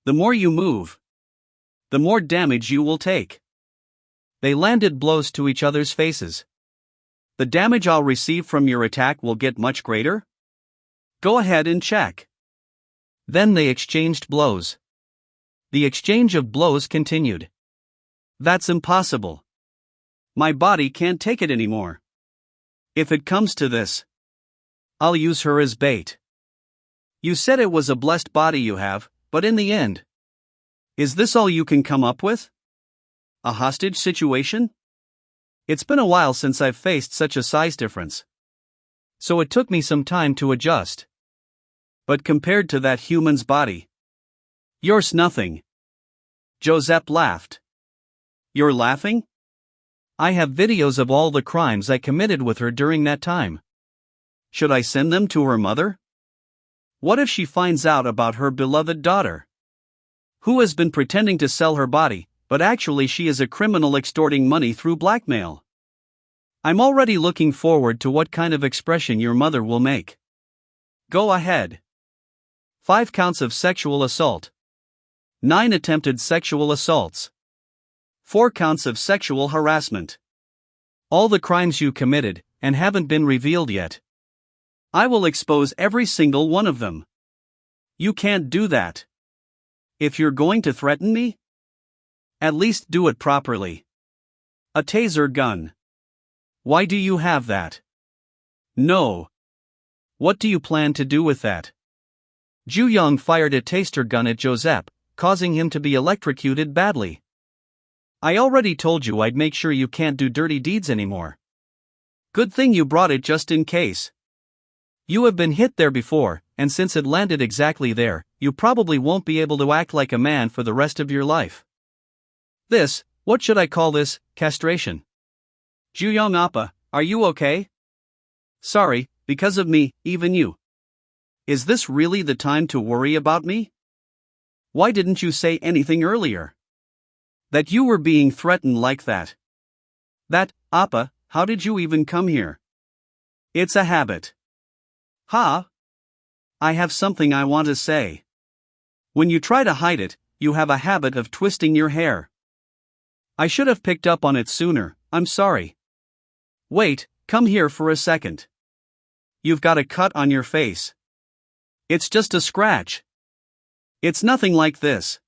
The more you move, the more damage you will take. They landed blows to each other's faces. The damage I'll receive from your attack will get much greater? Go ahead and check. Then they exchanged blows. The exchange of blows continued. That's impossible. My body can't take it anymore. If it comes to this, I'll use her as bait. You said it was a blessed body you have, but in the end, is this all you can come up with? A hostage situation? It's been a while since I've faced such a size difference. So it took me some time to adjust. But compared to that human's body, yours nothing. Joseph laughed. You're laughing? I have videos of all the crimes I committed with her during that time. Should I send them to her mother? What if she finds out about her beloved daughter, who has been pretending to sell her body, but actually she is a criminal extorting money through blackmail? I'm already looking forward to what kind of expression your mother will make. Go ahead. 5 counts of sexual assault. 9 attempted sexual assaults. 4 counts of sexual harassment. All the crimes you committed, and haven't been revealed yet. I will expose every single one of them. You can't do that. If you're going to threaten me, at least do it properly. A taser gun. Why do you have that? No. What do you plan to do with that? Ju Young fired a taser gun at Joseph, causing him to be electrocuted badly. I already told you I'd make sure you can't do dirty deeds anymore. Good thing you brought it just in case. You have been hit there before, and since it landed exactly there, you probably won't be able to act like a man for the rest of your life. This, what should I call this, castration? Ju Young Appa, are you okay? Sorry, because of me, even you. Is this really the time to worry about me? Why didn't you say anything earlier? That you were being threatened like that. Appa, how did you even come here? It's a habit. Ha! I have something I want to say. When you try to hide it, you have a habit of twisting your hair. I should have picked up on it sooner, I'm sorry. Wait, come here for a second. You've got a cut on your face. It's just a scratch. It's nothing like this.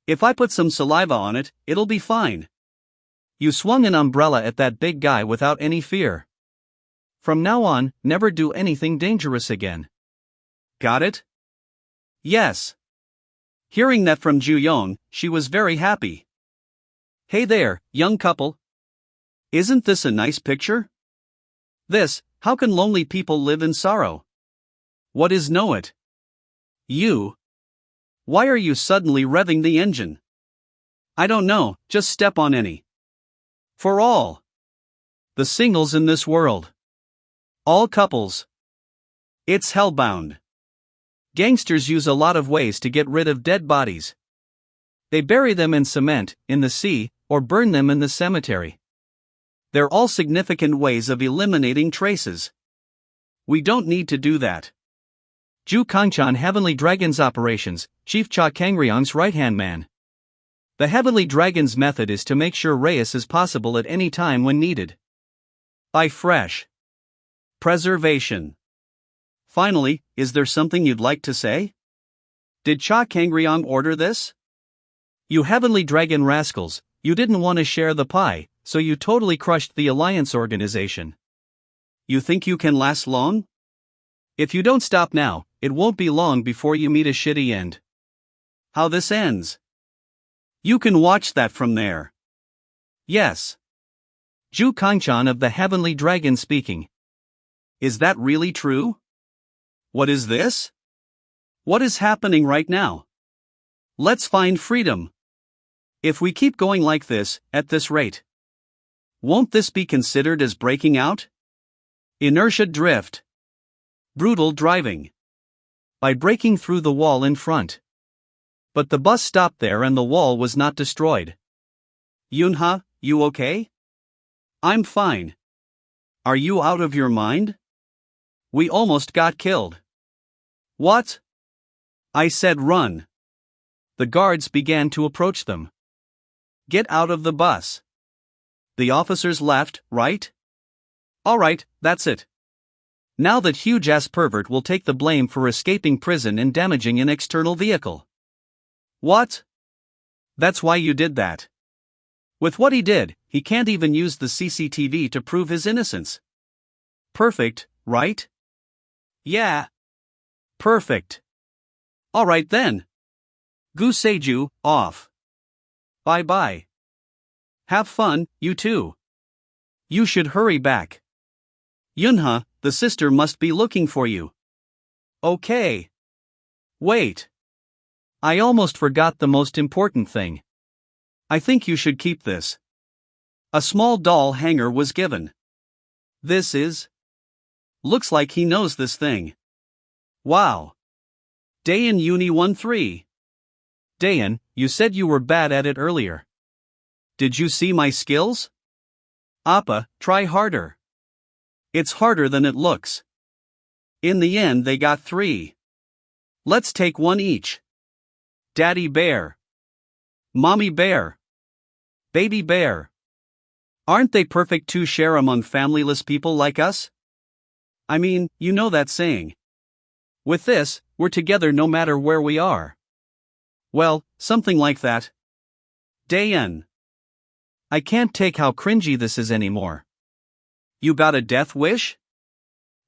If I put some saliva on it, it'll be fine. You swung an umbrella at that big guy without any fear. From now on, never do anything dangerous again. Got it? Yes. Hearing that from Ju-young, she was very happy. Hey there, young couple. Isn't this a nice picture? How can lonely people live in sorrow? What is know it? You. Why are you suddenly revving the engine? I don't know, just step on any. For all the singles in this world. All couples. It's hellbound. Gangsters use a lot of ways to get rid of dead bodies. They bury them in cement, in the sea, or burn them in the cemetery. They're all significant ways of eliminating traces. We don't need to do that. Ju Kangchan Heavenly Dragon's Operations, Chief Cha Kangryong's right-hand man. The Heavenly Dragon's method is to make sure Reyes is possible at any time when needed. By fresh preservation. Finally, is there something you'd like to say? Did Cha Kangryong order this? You Heavenly Dragon rascals, you didn't want to share the pie, so you totally crushed the Alliance organization. You think you can last long? If you don't stop now, it won't be long before you meet a shitty end. How this ends? You can watch that from there. Yes. Ju Kangchan of the Heavenly Dragon speaking. Is that really true? What is this? What is happening right now? Let's find freedom. If we keep going like this, at this rate, won't this be considered as breaking out? Inertia drift. Brutal driving. By breaking through the wall in front. But the bus stopped there and the wall was not destroyed. Yunha, you okay? I'm fine. Are you out of your mind? We almost got killed. What? I said run. The guards began to approach them. Get out of the bus. The officers left, right? Alright, that's it. Now that huge-ass pervert will take the blame for escaping prison and damaging an external vehicle. What? That's why you did that. With what he did, he can't even use the CCTV to prove his innocence. Perfect, right? Yeah. Perfect. Alright then. Gu Seju, off. Bye-bye. Have fun, you too. You should hurry back. Yunha, the sister must be looking for you. Okay. Wait. I almost forgot the most important thing. I think you should keep this. A small doll hanger was given. This is. Looks like he knows this thing. Wow. Dayan Uni 1-3. Dayan, you said you were bad at it earlier. Did you see my skills? Appa, try harder. It's harder than it looks. In the end they got 3. Let's take one each. Daddy bear. Mommy bear. Baby bear. Aren't they perfect to share among familyless people like us? I mean, you know that saying. With this, we're together no matter where we are. Well, something like that. Dayan. I can't take how cringy this is anymore. You got a death wish?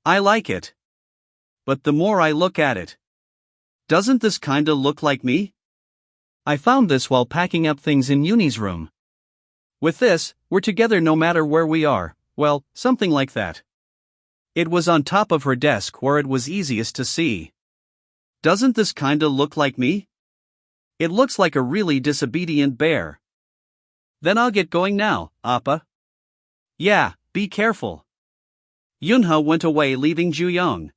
I like it. But the more I look at it, doesn't this kinda look like me? I found this while packing up things in Uni's room. With this, we're together no matter where we are, well, something like that. It was on top of her desk where it was easiest to see. Doesn't this kinda look like me? It looks like a really disobedient bear. Then I'll get going now, Appa. Yeah, be careful. Yunha went away leaving Juyong.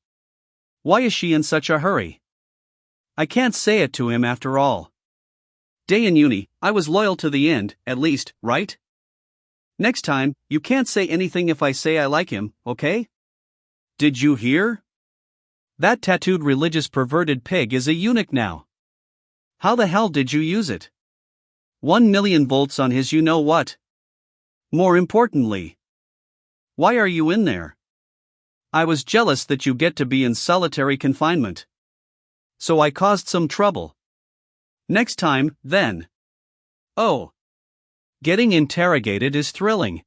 Why is she in such a hurry? I can't say it to him after all. Day in uni, I was loyal to the end, at least, right? Next time, you can't say anything if I say I like him, okay? Did you hear? That tattooed religious perverted pig is a eunuch now. How the hell did you use it? 1,000,000 volts on his you know what. More importantly, why are you in there? I was jealous that you get to be in solitary confinement. So I caused some trouble. Next time, then. Oh. Getting interrogated is thrilling.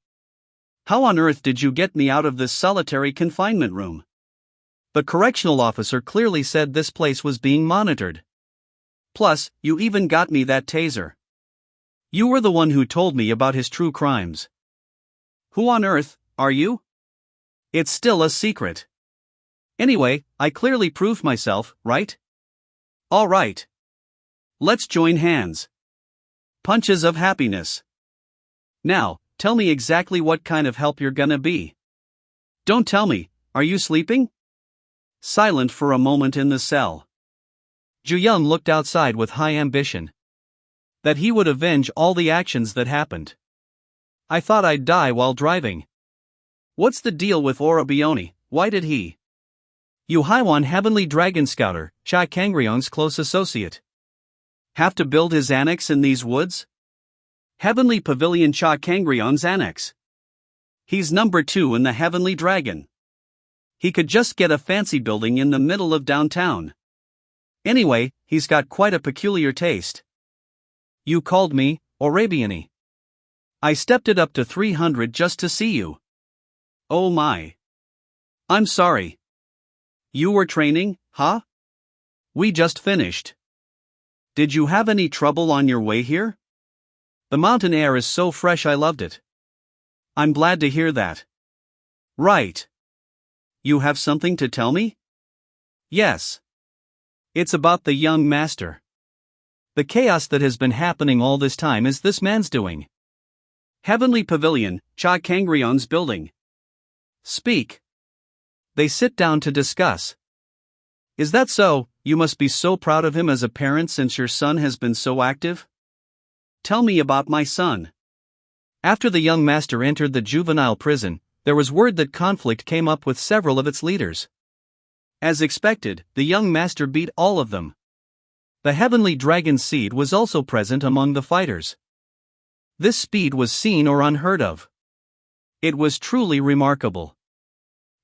How on earth did you get me out of this solitary confinement room? The correctional officer clearly said this place was being monitored. Plus, you even got me that taser. You were the one who told me about his true crimes. Who on earth are you? It's still a secret. Anyway, I clearly proved myself, right? All right. Let's join hands. Punches of happiness. Now, tell me exactly what kind of help you're gonna be. Don't tell me, are you sleeping? Silent for a moment in the cell. Juyun looked outside with high ambition. That he would avenge all the actions that happened. I thought I'd die while driving. What's the deal with Orabioni? Why did he? Yu Haiwan Heavenly Dragon Scouter, Cha Kangryong's close associate. Have to build his annex in these woods? Heavenly Pavilion Cha Kangryong's annex. He's number 2 in the Heavenly Dragon. He could just get a fancy building in the middle of downtown. Anyway, he's got quite a peculiar taste. You called me Orabiani. I stepped it up to 300 just to see you. Oh my. I'm sorry. You were training, huh? We just finished. Did you have any trouble on your way here? The mountain air is so fresh I loved it. I'm glad to hear that. Right. You have something to tell me? Yes. It's about the young master. The chaos that has been happening all this time is this man's doing. Heavenly Pavilion, Cha Kangryong's building. Speak. They sit down to discuss. Is that so? You must be so proud of him as a parent since your son has been so active. Tell me about my son. After the young master entered the juvenile prison, there was word that conflict came up with several of its leaders. As expected, the young master beat all of them. The heavenly dragon seed was also present among the fighters. This speed was seen or unheard of. It was truly remarkable.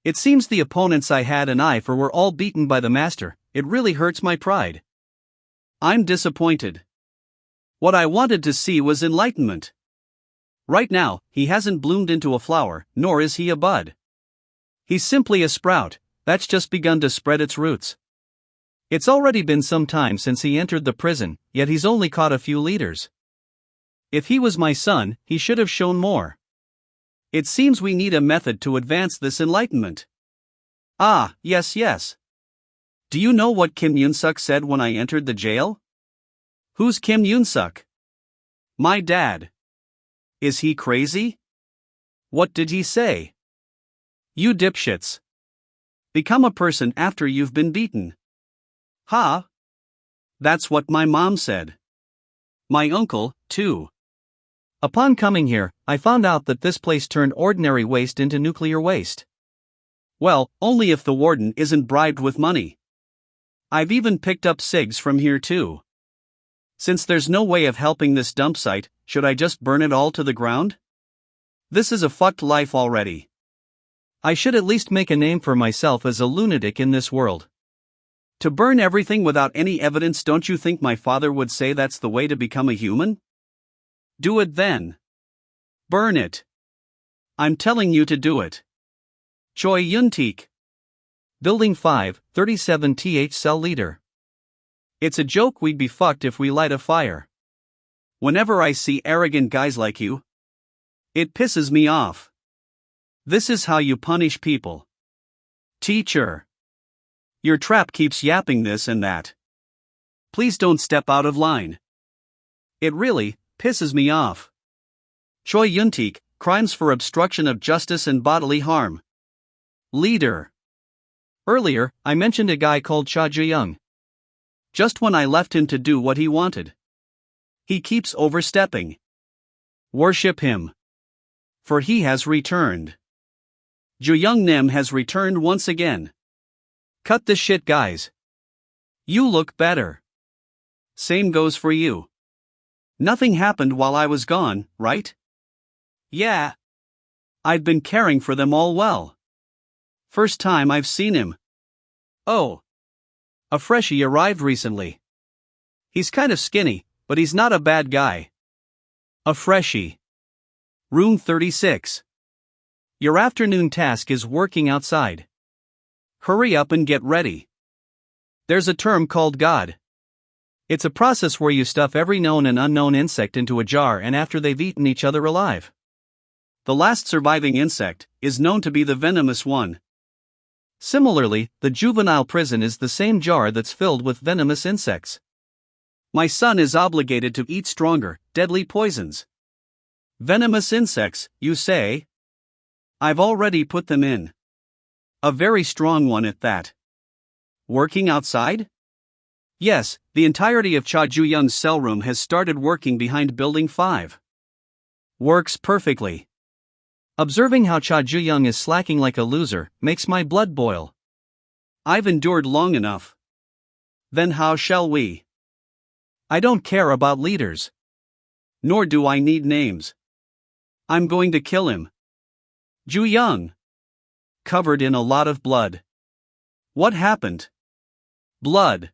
It seems the opponents I had an eye for were all beaten by the master. It really hurts my pride. I'm disappointed. What I wanted to see was enlightenment. Right now, he hasn't bloomed into a flower, nor is he a bud. He's simply a sprout that's just begun to spread its roots. It's already been some time since he entered the prison, yet he's only caught a few leaders. If he was my son, he should have shown more. It seems we need a method to advance this enlightenment. Ah, yes. Do you know what Kim Yoon-suk said when I entered the jail? Who's Kim Yoon-suk? My dad. Is he crazy? What did he say? You dipshits. Become a person after you've been beaten. Ha! That's what my mom said. My uncle, too. Upon coming here, I found out that this place turned ordinary waste into nuclear waste. Well, only if the warden isn't bribed with money. I've even picked up cigs from here too. Since there's no way of helping this dump site, should I just burn it all to the ground? This is a fucked life already. I should at least make a name for myself as a lunatic in this world. To burn everything without any evidence, don't you think my father would say that's the way to become a human? Do it then. Burn it. I'm telling you to do it. Choi Yun-teek. Building 5, 37th cell leader. It's a joke we'd be fucked if we light a fire. Whenever I see arrogant guys like you, it pisses me off. This is how you punish people. Teacher. Your trap keeps yapping this and that. Please don't step out of line. It really pisses me off. Choi Yun-teek, crimes for obstruction of justice and bodily harm. Leader. Earlier, I mentioned a guy called Cha Ju-young. Just when I left him to do what he wanted. He keeps overstepping. Worship him. For he has returned. Ju-young Nim has returned once again. Cut the shit, guys. You look better. Same goes for you. Nothing happened while I was gone, right? Yeah. I'd been caring for them all well. First time I've seen him. Oh. A freshie arrived recently. He's kind of skinny, but he's not a bad guy. A freshie. Room 36. Your afternoon task is working outside. Hurry up and get ready. There's a term called God. It's a process where you stuff every known and unknown insect into a jar and after they've eaten each other alive. The last surviving insect is known to be the venomous one. Similarly, the juvenile prison is the same jar that's filled with venomous insects. My son is obligated to eat stronger, deadly poisons. Venomous insects, you say? I've already put them in. A very strong one at that. Working outside? Yes, the entirety of Cha Ju-young's cell room has started working behind Building 5. Works perfectly. Observing how Cha Ju-young is slacking like a loser makes my blood boil. I've endured long enough. Then how shall we? I don't care about leaders. Nor do I need names. I'm going to kill him. Ju-young. Covered in a lot of blood. What happened? Blood.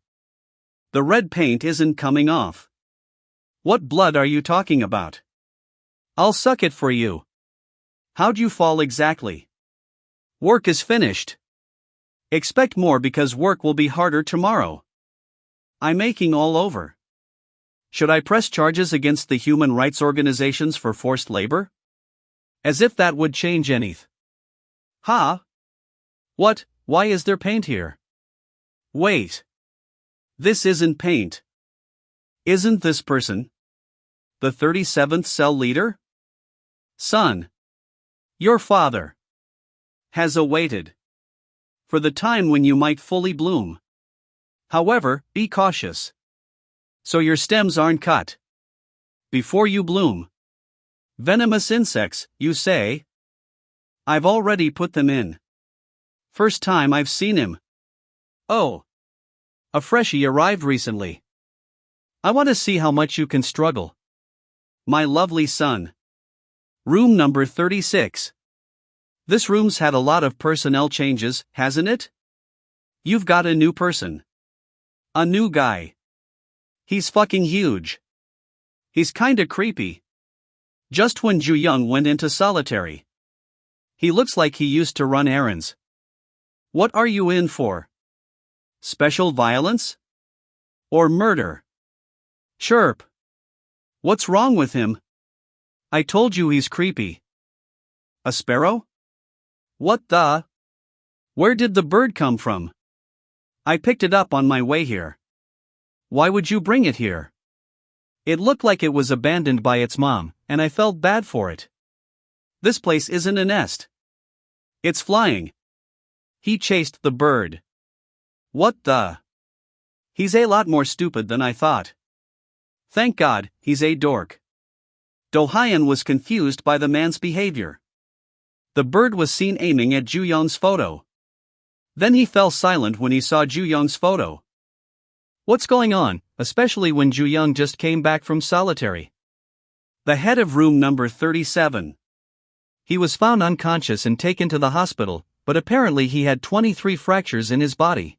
The red paint isn't coming off. What blood are you talking about? I'll suck it for you. How'd you fall exactly? Work is finished. Expect more because work will be harder tomorrow. I'm aching all over. Should I press charges against the human rights organizations for forced labor? As if that would change anything. Huh? What? Why is there paint here? Wait. This isn't paint. Isn't this person the 37th cell leader? Son. Your father has awaited for the time when you might fully bloom. However, be cautious. So your stems aren't cut before you bloom. Venomous insects, you say? I've already put them in. First time I've seen him. Oh. A freshie arrived recently. I want to see how much you can struggle. My lovely son. Room number 36. This room's had a lot of personnel changes, hasn't it? You've got a new person. A new guy. He's fucking huge. He's kinda creepy. Just when Ju-young went into solitary. He looks like he used to run errands. What are you in for? Special violence? Or murder? Chirp. What's wrong with him? I told you he's creepy. A sparrow? What the? Where did the bird come from? I picked it up on my way here. Why would you bring it here? It looked like it was abandoned by its mom, and I felt bad for it. This place isn't a nest. It's flying. He chased the bird. What the? He's a lot more stupid than I thought. Thank God, he's a dork. Do-hyun was confused by the man's behavior. The bird was seen aiming at Ju-young's photo. Then he fell silent when he saw Ju-young's photo. What's going on, especially when Ju-young just came back from solitary? The head of room number 37. He was found unconscious and taken to the hospital, but apparently he had 23 fractures in his body.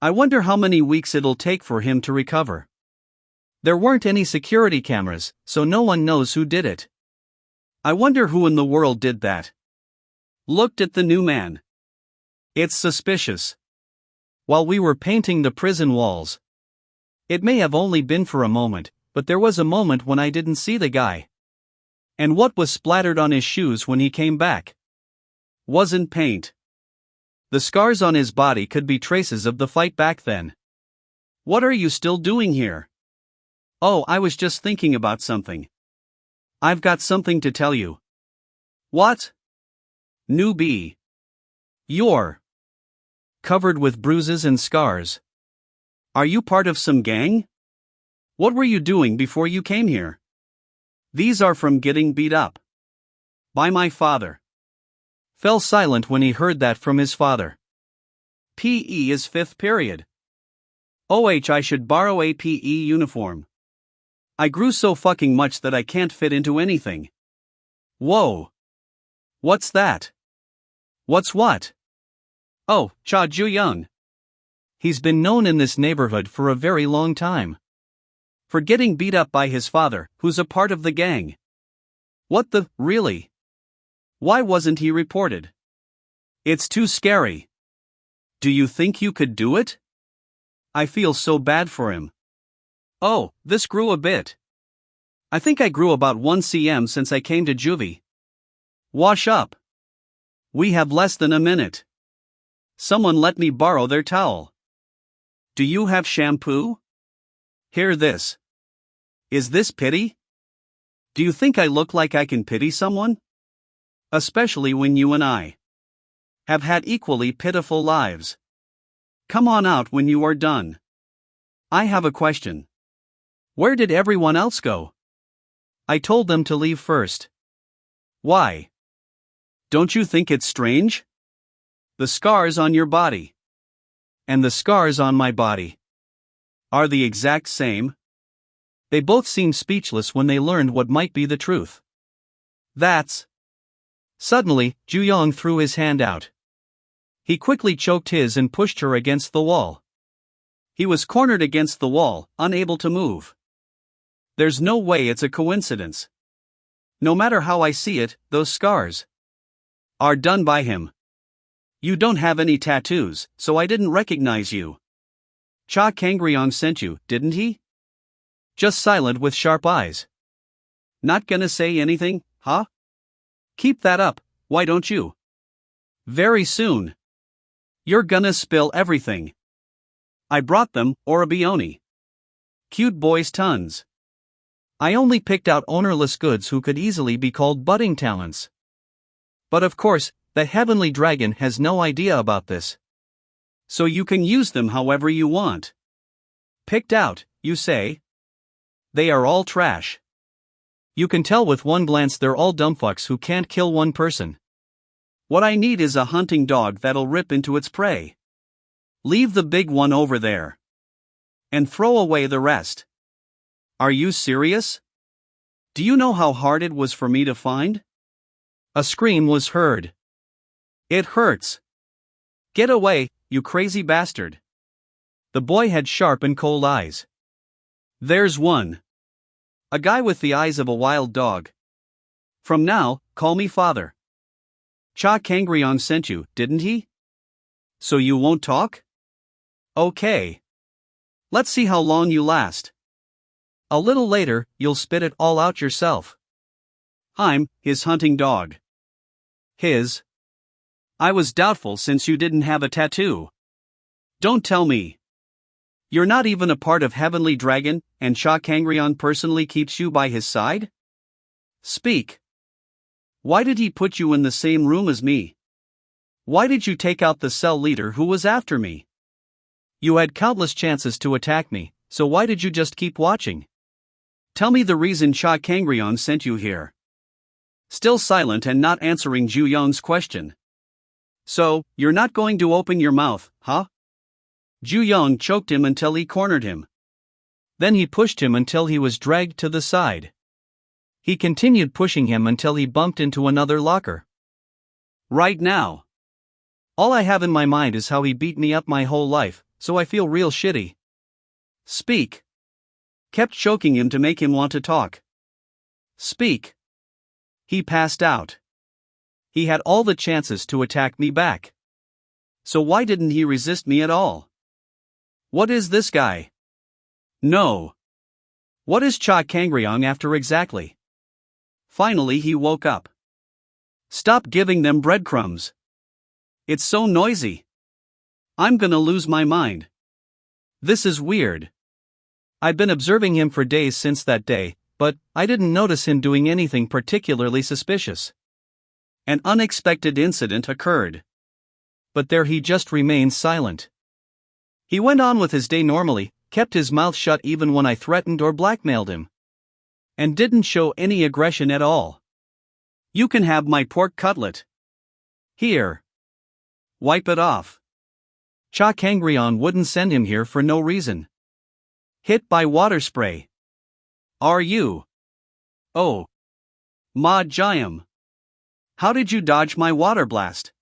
I wonder how many weeks it'll take for him to recover. There weren't any security cameras, so no one knows who did it. I wonder who in the world did that. Looked at the new man. It's suspicious. While we were painting the prison walls. It may have only been for a moment, but there was a moment when I didn't see the guy. And what was splattered on his shoes when he came back? Wasn't paint. The scars on his body could be traces of the fight back then. What are you still doing here? Oh, I was just thinking about something. I've got something to tell you. What? Newbie. You're covered with bruises and scars. Are you part of some gang? What were you doing before you came here? These are from getting beat up by my father. Fell silent when he heard that from his father. PE is 5th period. I should borrow a PE uniform. I grew so fucking much that I can't fit into anything. Whoa. What's that? What's what? Oh, Cha Ju-young. He's been known in this neighborhood for a very long time. For getting beat up by his father, who's a part of the gang. What the, really? Why wasn't he reported? It's too scary. Do you think you could do it? I feel so bad for him. Oh, this grew a bit. I think I grew about 1 cm since I came to juvie. Wash up. We have less than a minute. Someone let me borrow their towel. Do you have shampoo? Hear this. Is this pity? Do you think I look like I can pity someone? Especially when you and I have had equally pitiful lives. Come on out when you are done. I have a question. Where did everyone else go? I told them to leave first. Why? Don't you think it's strange? The scars on your body and the scars on my body are the exact same. They both seemed speechless when they learned what might be the truth. That's. Suddenly, Ju-young threw his hand out. He quickly choked his and pushed her against the wall. He was cornered against the wall, unable to move. There's no way it's a coincidence. No matter how I see it, those scars are done by him. You don't have any tattoos, so I didn't recognize you. Cha Kangryong sent you, didn't he? Just silent with sharp eyes. Not gonna say anything, huh? Keep that up, why don't you? Very soon. You're gonna spill everything. I brought them, Orabioni. Cute boys tons. I only picked out ownerless goods who could easily be called budding talents. But of course, the heavenly dragon has no idea about this. So you can use them however you want. Picked out, you say? They are all trash. You can tell with one glance they're all dumbfucks who can't kill one person. What I need is a hunting dog that'll rip into its prey. Leave the big one over there. And throw away the rest. Are you serious? Do you know how hard it was for me to find? A scream was heard. It hurts. Get away, you crazy bastard. The boy had sharp and cold eyes. There's one. A guy with the eyes of a wild dog. From now, call me father. Cha Kangryong sent you, didn't he? So you won't talk? Okay. Let's see how long you last. A little later, you'll spit it all out yourself. I'm his hunting dog. His. I was doubtful since you didn't have a tattoo. Don't tell me. You're not even a part of Heavenly Dragon, and Cha Kangryong personally keeps you by his side? Speak. Why did he put you in the same room as me? Why did you take out the cell leader who was after me? You had countless chances to attack me, so why did you just keep watching? Tell me the reason Cha Kangryong sent you here. Still silent and not answering Ju-young's question. So, you're not going to open your mouth, huh? Ju-young choked him until he cornered him. Then he pushed him until he was dragged to the side. He continued pushing him until he bumped into another locker. Right now. All I have in my mind is how he beat me up my whole life, so I feel real shitty. Speak. Kept choking him to make him want to talk. Speak. He passed out. He had all the chances to attack me back. So why didn't he resist me at all? What is this guy? No. What is Cha Kangryong after exactly? Finally he woke up. Stop giving them breadcrumbs. It's so noisy. I'm gonna lose my mind. This is weird. I've been observing him for days since that day, but I didn't notice him doing anything particularly suspicious. An unexpected incident occurred. But there he just remained silent. He went on with his day normally, kept his mouth shut even when I threatened or blackmailed him. And didn't show any aggression at all. "You can have my pork cutlet. Here. Wipe it off." Cha Kangreon wouldn't send him here for no reason. Hit by water spray. Are you? Oh. Ma Jayam. How did you dodge my water blast?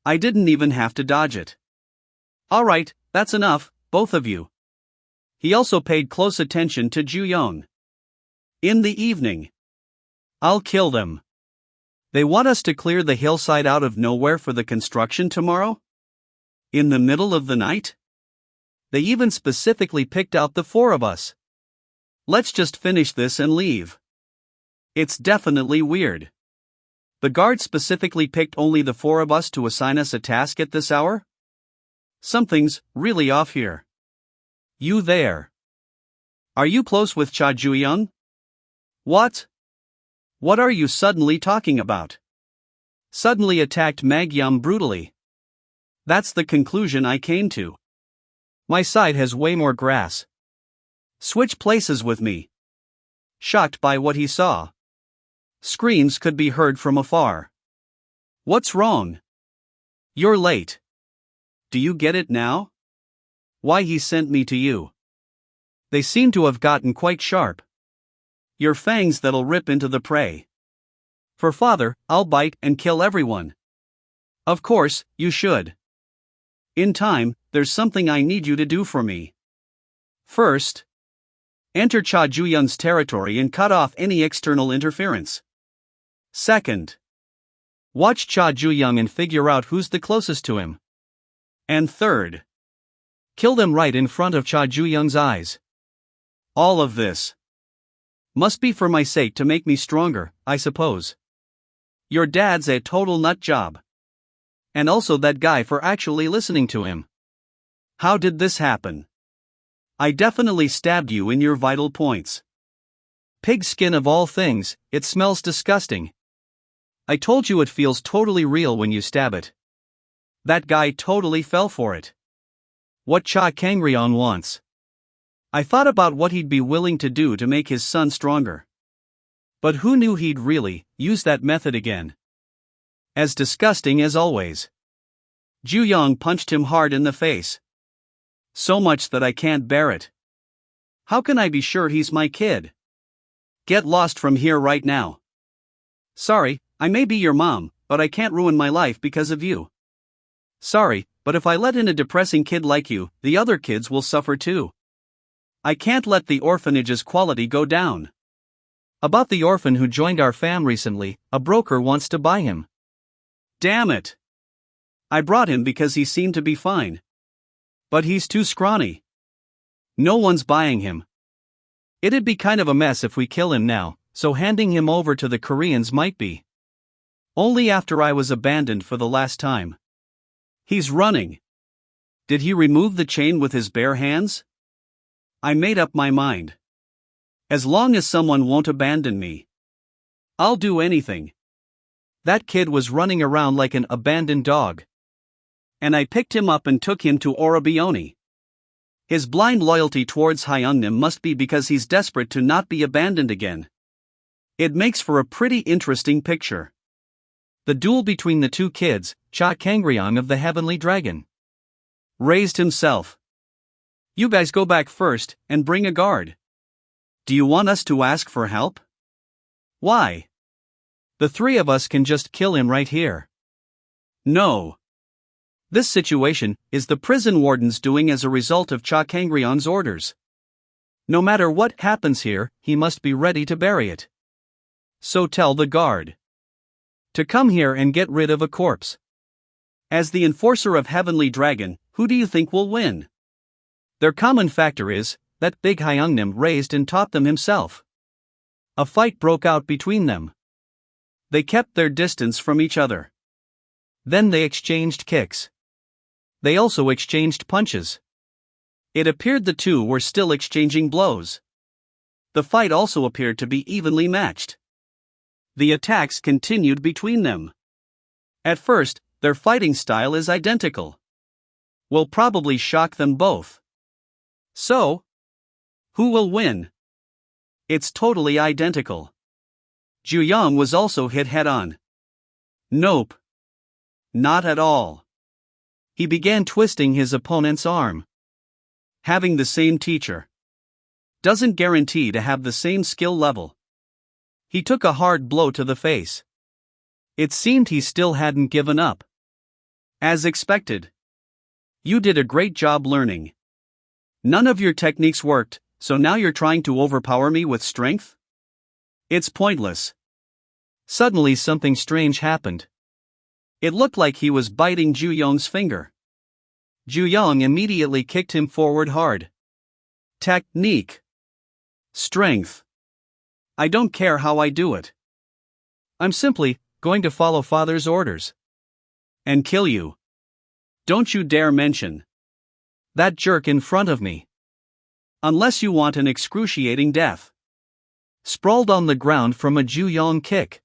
I didn't even have to dodge it. Alright, that's enough, both of you. He also paid close attention to Ju Young. In the evening. I'll kill them. They want us to clear the hillside out of nowhere for the construction tomorrow? In the middle of the night? They even specifically picked out the 4 of us. Let's just finish this and leave. It's definitely weird. The guard specifically picked only the 4 of us to assign us a task at this hour? Something's really off here. You there. Are you close with Cha Ju-young? What? What are you suddenly talking about? Suddenly attacked Magyam brutally. That's the conclusion I came to. My side has way more grass. Switch places with me. Shocked by what he saw. Screams could be heard from afar. What's wrong? You're late. Do you get it now? Why he sent me to you. They seem to have gotten quite sharp. Your fangs that'll rip into the prey. For father, I'll bite and kill everyone. Of course, you should. In time, there's something I need you to do for me. First, enter Cha Ju-young's territory and cut off any external interference. Second, watch Cha Ju-young and figure out who's the closest to him. And third, kill them right in front of Cha Ju-young's eyes. All of this must be for my sake to make me stronger, I suppose. Your dad's a total nut job. And also that guy for actually listening to him. How did this happen? I definitely stabbed you in your vital points. Pig skin of all things, it smells disgusting. I told you it feels totally real when you stab it. That guy totally fell for it. What Cha Kangreon wants. I thought about what he'd be willing to do to make his son stronger. But who knew he'd really use that method again? As disgusting as always. Ju-young punched him hard in the face. So much that I can't bear it. How can I be sure he's my kid? Get lost from here right now. Sorry, I may be your mom, but I can't ruin my life because of you. Sorry, but if I let in a depressing kid like you, the other kids will suffer too. I can't let the orphanage's quality go down. About the orphan who joined our fam recently, a broker wants to buy him. Damn it. I brought him because he seemed to be fine. But he's too scrawny. No one's buying him. It'd be kind of a mess if we kill him now, so handing him over to the Koreans might be. Only after I was abandoned for the last time. He's running. Did he remove the chain with his bare hands? I made up my mind. As long as someone won't abandon me, I'll do anything. That kid was running around like an abandoned dog. And I picked him up and took him to Orabioni. His blind loyalty towards Hyungnim must be because he's desperate to not be abandoned again. It makes for a pretty interesting picture. The duel between the two kids, Cha Kangreon of the Heavenly Dragon. Raised himself. You guys go back first, and bring a guard. Do you want us to ask for help? Why? The 3 of us can just kill him right here. No. This situation is the prison warden's doing as a result of Cha Kangreon's orders. No matter what happens here, he must be ready to bury it. So tell the guard to come here and get rid of a corpse. As the enforcer of Heavenly Dragon, who do you think will win? Their common factor is that Big Hyungnim raised and taught them himself. A fight broke out between them. They kept their distance from each other. Then they exchanged kicks. They also exchanged punches. It appeared the two were still exchanging blows. The fight also appeared to be evenly matched. The attacks continued between them. At first, Their fighting style is identical. Will probably shock them both. So, who will win? It's totally identical. Ju Young was also hit head-on. Nope. Not at all. He began twisting his opponent's arm. Having the same teacher doesn't guarantee to have the same skill level. He took a hard blow to the face. It seemed he still hadn't given up. As expected. You did a great job learning. None of your techniques worked, so now you're trying to overpower me with strength? It's pointless. Suddenly something strange happened. It looked like he was biting Ju Young's finger. Ju Young immediately kicked him forward hard. Technique. Strength. I don't care how I do it. I'm simply going to follow father's orders. And kill you. Don't you dare mention that jerk in front of me. Unless you want an excruciating death. Sprawled on the ground from a Ju Young kick.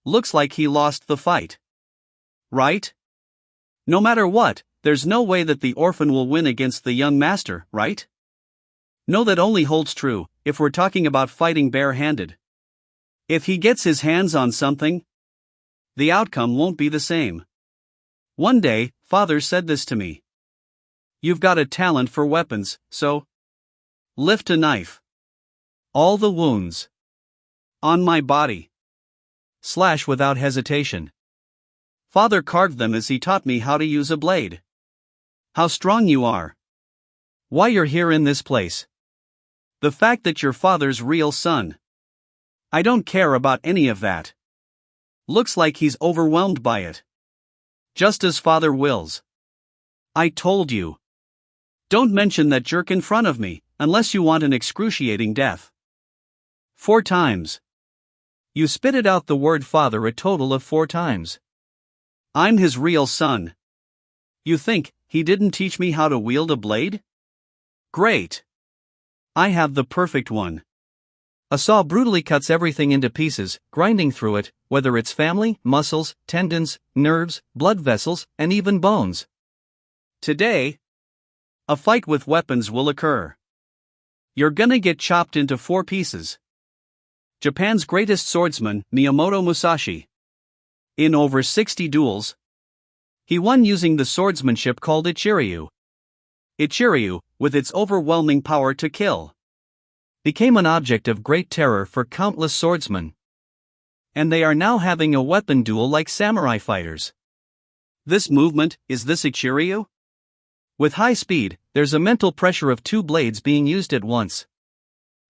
Looks like he lost the fight. Right? No matter what, there's no way that the orphan will win against the young master, right? No, that only holds true if we're talking about fighting bare-handed. If he gets his hands on something, the outcome won't be the same. One day, father said this to me. You've got a talent for weapons, so lift a knife. All the wounds on my body. Slash without hesitation. Father carved them as he taught me how to use a blade. How strong you are. Why you're here in this place. The fact that you're father's real son. I don't care about any of that. Looks like he's overwhelmed by it. Just as father wills. I told you. Don't mention that jerk in front of me, unless you want an excruciating death. 4 times. You spitted out the word father a total of 4 times. I'm his real son. You think he didn't teach me how to wield a blade? Great. I have the perfect one. A saw brutally cuts everything into pieces, grinding through it, whether it's family, muscles, tendons, nerves, blood vessels, and even bones. Today, a fight with weapons will occur. You're gonna get chopped into 4 pieces. Japan's greatest swordsman, Miyamoto Musashi. In over 60 duels, he won using the swordsmanship called Ichiryu. Ichiryu, with its overwhelming power to kill, became an object of great terror for countless swordsmen. And they are now having a weapon duel like samurai fighters. This movement, is this Ichiryu? With high speed, there's a mental pressure of 2 blades being used at once.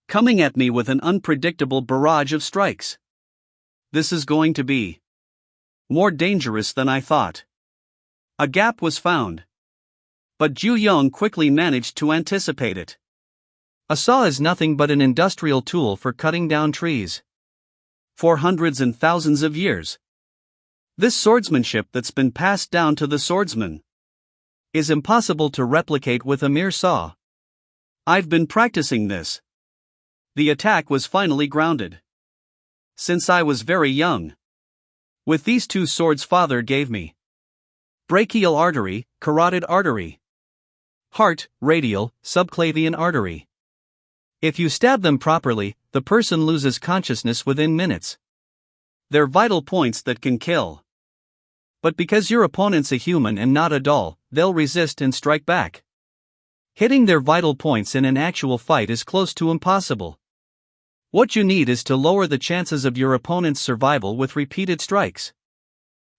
Coming at me with an unpredictable barrage of strikes. This is going to be more dangerous than I thought. A gap was found. But Ju Young quickly managed to anticipate it. A saw is nothing but an industrial tool for cutting down trees. For hundreds and thousands of years. This swordsmanship that's been passed down to the swordsman is impossible to replicate with a mere saw. I've been practicing this. The attack was finally grounded. Since I was very young. With these 2 swords father gave me. Brachial artery, carotid artery. Heart, radial, subclavian artery. If you stab them properly, the person loses consciousness within minutes. They're vital points that can kill. But because your opponent's a human and not a doll, they'll resist and strike back. Hitting their vital points in an actual fight is close to impossible. What you need is to lower the chances of your opponent's survival with repeated strikes.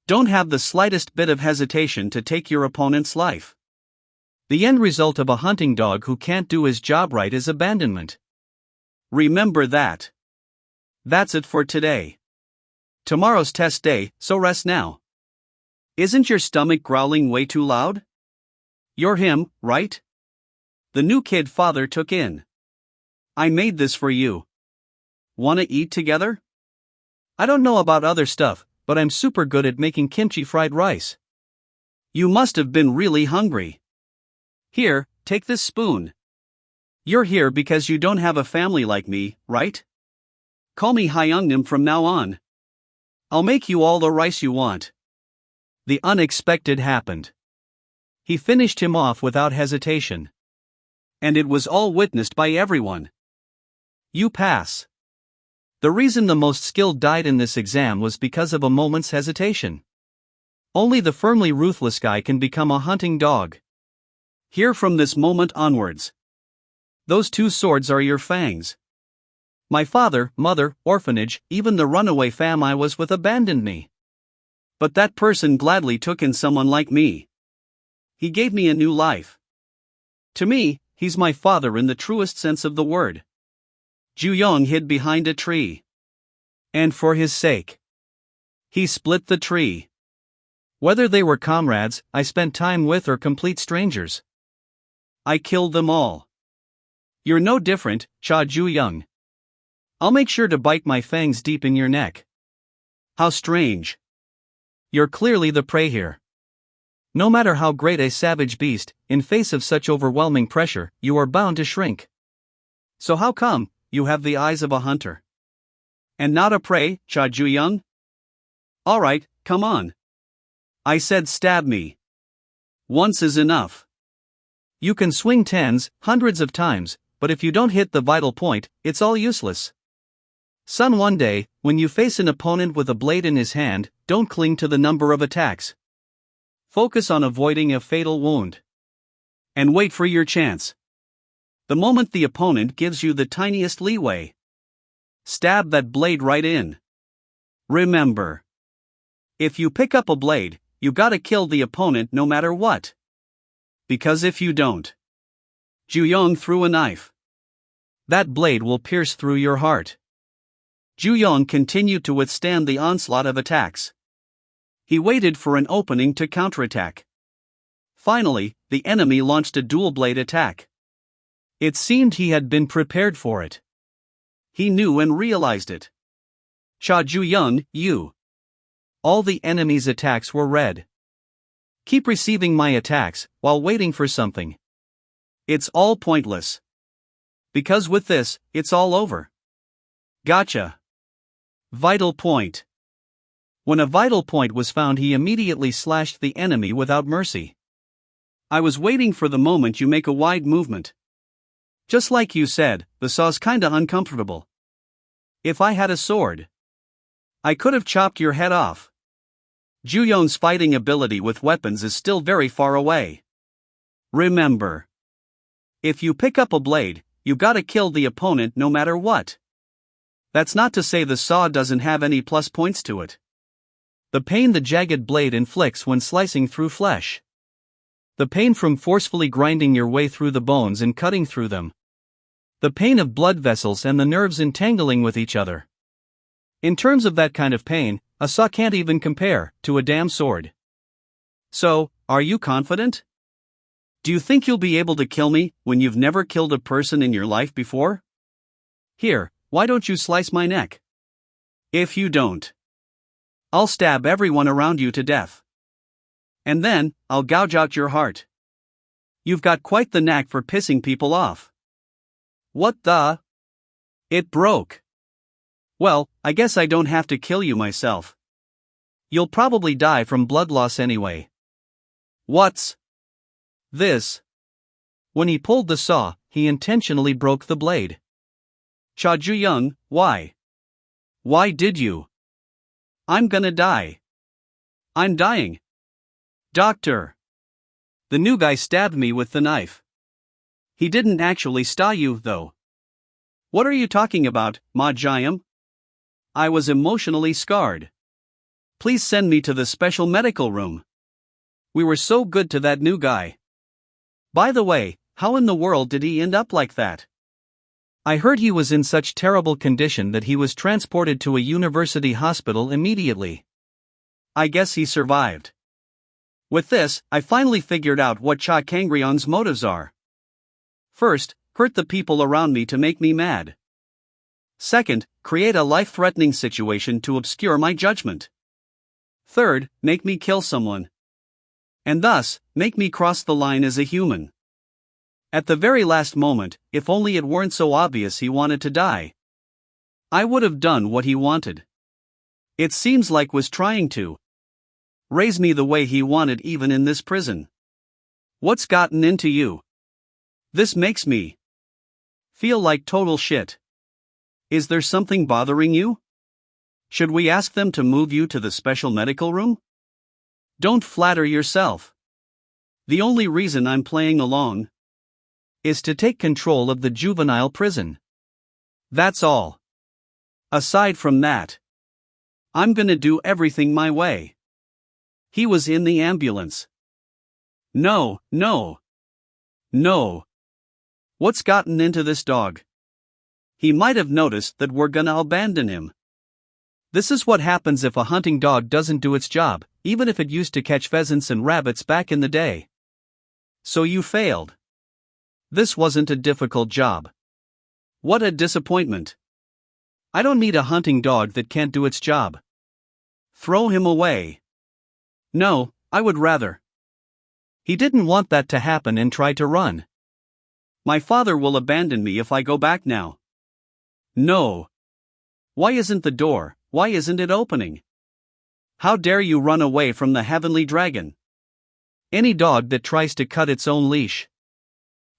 Don't have the slightest bit of hesitation to take your opponent's life. The end result of a hunting dog who can't do his job right is abandonment. Remember that. That's it for today. Tomorrow's test day, so rest now. Isn't your stomach growling way too loud? You're him, right? The new kid father took in. I made this for you. Wanna eat together? I don't know about other stuff, but I'm super good at making kimchi fried rice. You must have been really hungry. Here, take this spoon. You're here because you don't have a family like me, right? Call me Hyungnim from now on. I'll make you all the rice you want. The unexpected happened. He finished him off without hesitation. And it was all witnessed by everyone. You pass. The reason the most skilled died in this exam was because of a moment's hesitation. Only the firmly ruthless guy can become a hunting dog. Here from this moment onwards. Those two swords are your fangs. My father, mother, orphanage, even the runaway fam I was with abandoned me. But that person gladly took in someone like me. He gave me a new life. To me, he's my father in the truest sense of the word. Ju-young hid behind a tree. And for his sake, he split the tree. Whether they were comrades I spent time with or complete strangers, I killed them all. You're no different, Cha Ju-young. I'll make sure to bite my fangs deep in your neck. How strange. You're clearly the prey here. No matter how great a savage beast, in face of such overwhelming pressure, you are bound to shrink. So how come you have the eyes of a hunter? And not a prey, Cha Ju-young? Alright, come on. I said stab me. Once is enough. You can swing tens, hundreds of times, but if you don't hit the vital point, it's all useless. Son, one day, when you face an opponent with a blade in his hand, don't cling to the number of attacks. Focus on avoiding a fatal wound. And wait for your chance. The moment the opponent gives you the tiniest leeway, stab that blade right in. Remember, if you pick up a blade, you gotta kill the opponent no matter what. Because if you don't, Ju-young threw a knife. That blade will pierce through your heart. Ju-young continued to withstand the onslaught of attacks. He waited for an opening to counterattack. Finally, the enemy launched a dual-blade attack. It seemed he had been prepared for it. He knew and realized it. Cha Ju-young, you. All the enemy's attacks were red. Keep receiving my attacks, while waiting for something. It's all pointless. Because with this, it's all over. Gotcha. Vital point. When a vital point was found, he immediately slashed the enemy without mercy. I was waiting for the moment you make a wide movement. Just like you said, the saw's kinda uncomfortable. If I had a sword, I could have chopped your head off. Ju-young's fighting ability with weapons is still very far away. Remember, if you pick up a blade, you gotta kill the opponent no matter what. That's not to say the saw doesn't have any plus points to it. The pain the jagged blade inflicts when slicing through flesh. The pain from forcefully grinding your way through the bones and cutting through them. The pain of blood vessels and the nerves entangling with each other. In terms of that kind of pain, a saw can't even compare to a damn sword. So, are you confident? Do you think you'll be able to kill me when you've never killed a person in your life before? Here, why don't you slice my neck? If you don't, I'll stab everyone around you to death. And then, I'll gouge out your heart. You've got quite the knack for pissing people off. What the? It broke. Well, I guess I don't have to kill you myself. You'll probably die from blood loss anyway. What's this? When he pulled the saw, he intentionally broke the blade. Cha Ju-young, why? Why did you? I'm gonna die. I'm dying. Doctor. The new guy stabbed me with the knife. He didn't actually stab you, though. What are you talking about, Ma Jiam? I was emotionally scarred. Please send me to the special medical room. We were so good to that new guy. By the way, how in the world did he end up like that? I heard he was in such terrible condition that he was transported to a university hospital immediately. I guess he survived. With this, I finally figured out what Cha Kangryong's motives are. First, hurt the people around me to make me mad. Second, create a life-threatening situation to obscure my judgment. Third, make me kill someone. And thus, make me cross the line as a human. At the very last moment, if only it weren't so obvious he wanted to die, I would have done what he wanted. It seems like was trying to. Raise me the way he wanted even in this prison. What's gotten into you? This makes me feel like total shit. Is there something bothering you? Should we ask them to move you to the special medical room? Don't flatter yourself. The only reason I'm playing along is to take control of the juvenile prison. That's all. Aside from that, I'm gonna do everything my way. He was in the ambulance. No. What's gotten into this dog? He might have noticed that we're gonna abandon him. This is what happens if a hunting dog doesn't do its job, even if it used to catch pheasants and rabbits back in the day. So you failed. This wasn't a difficult job. What a disappointment. I don't need a hunting dog that can't do its job. Throw him away. No, I would rather. He didn't want that to happen and tried to run. My father will abandon me if I go back now. No. Why isn't it opening? How dare you run away from the heavenly dragon? Any dog that tries to cut its own leash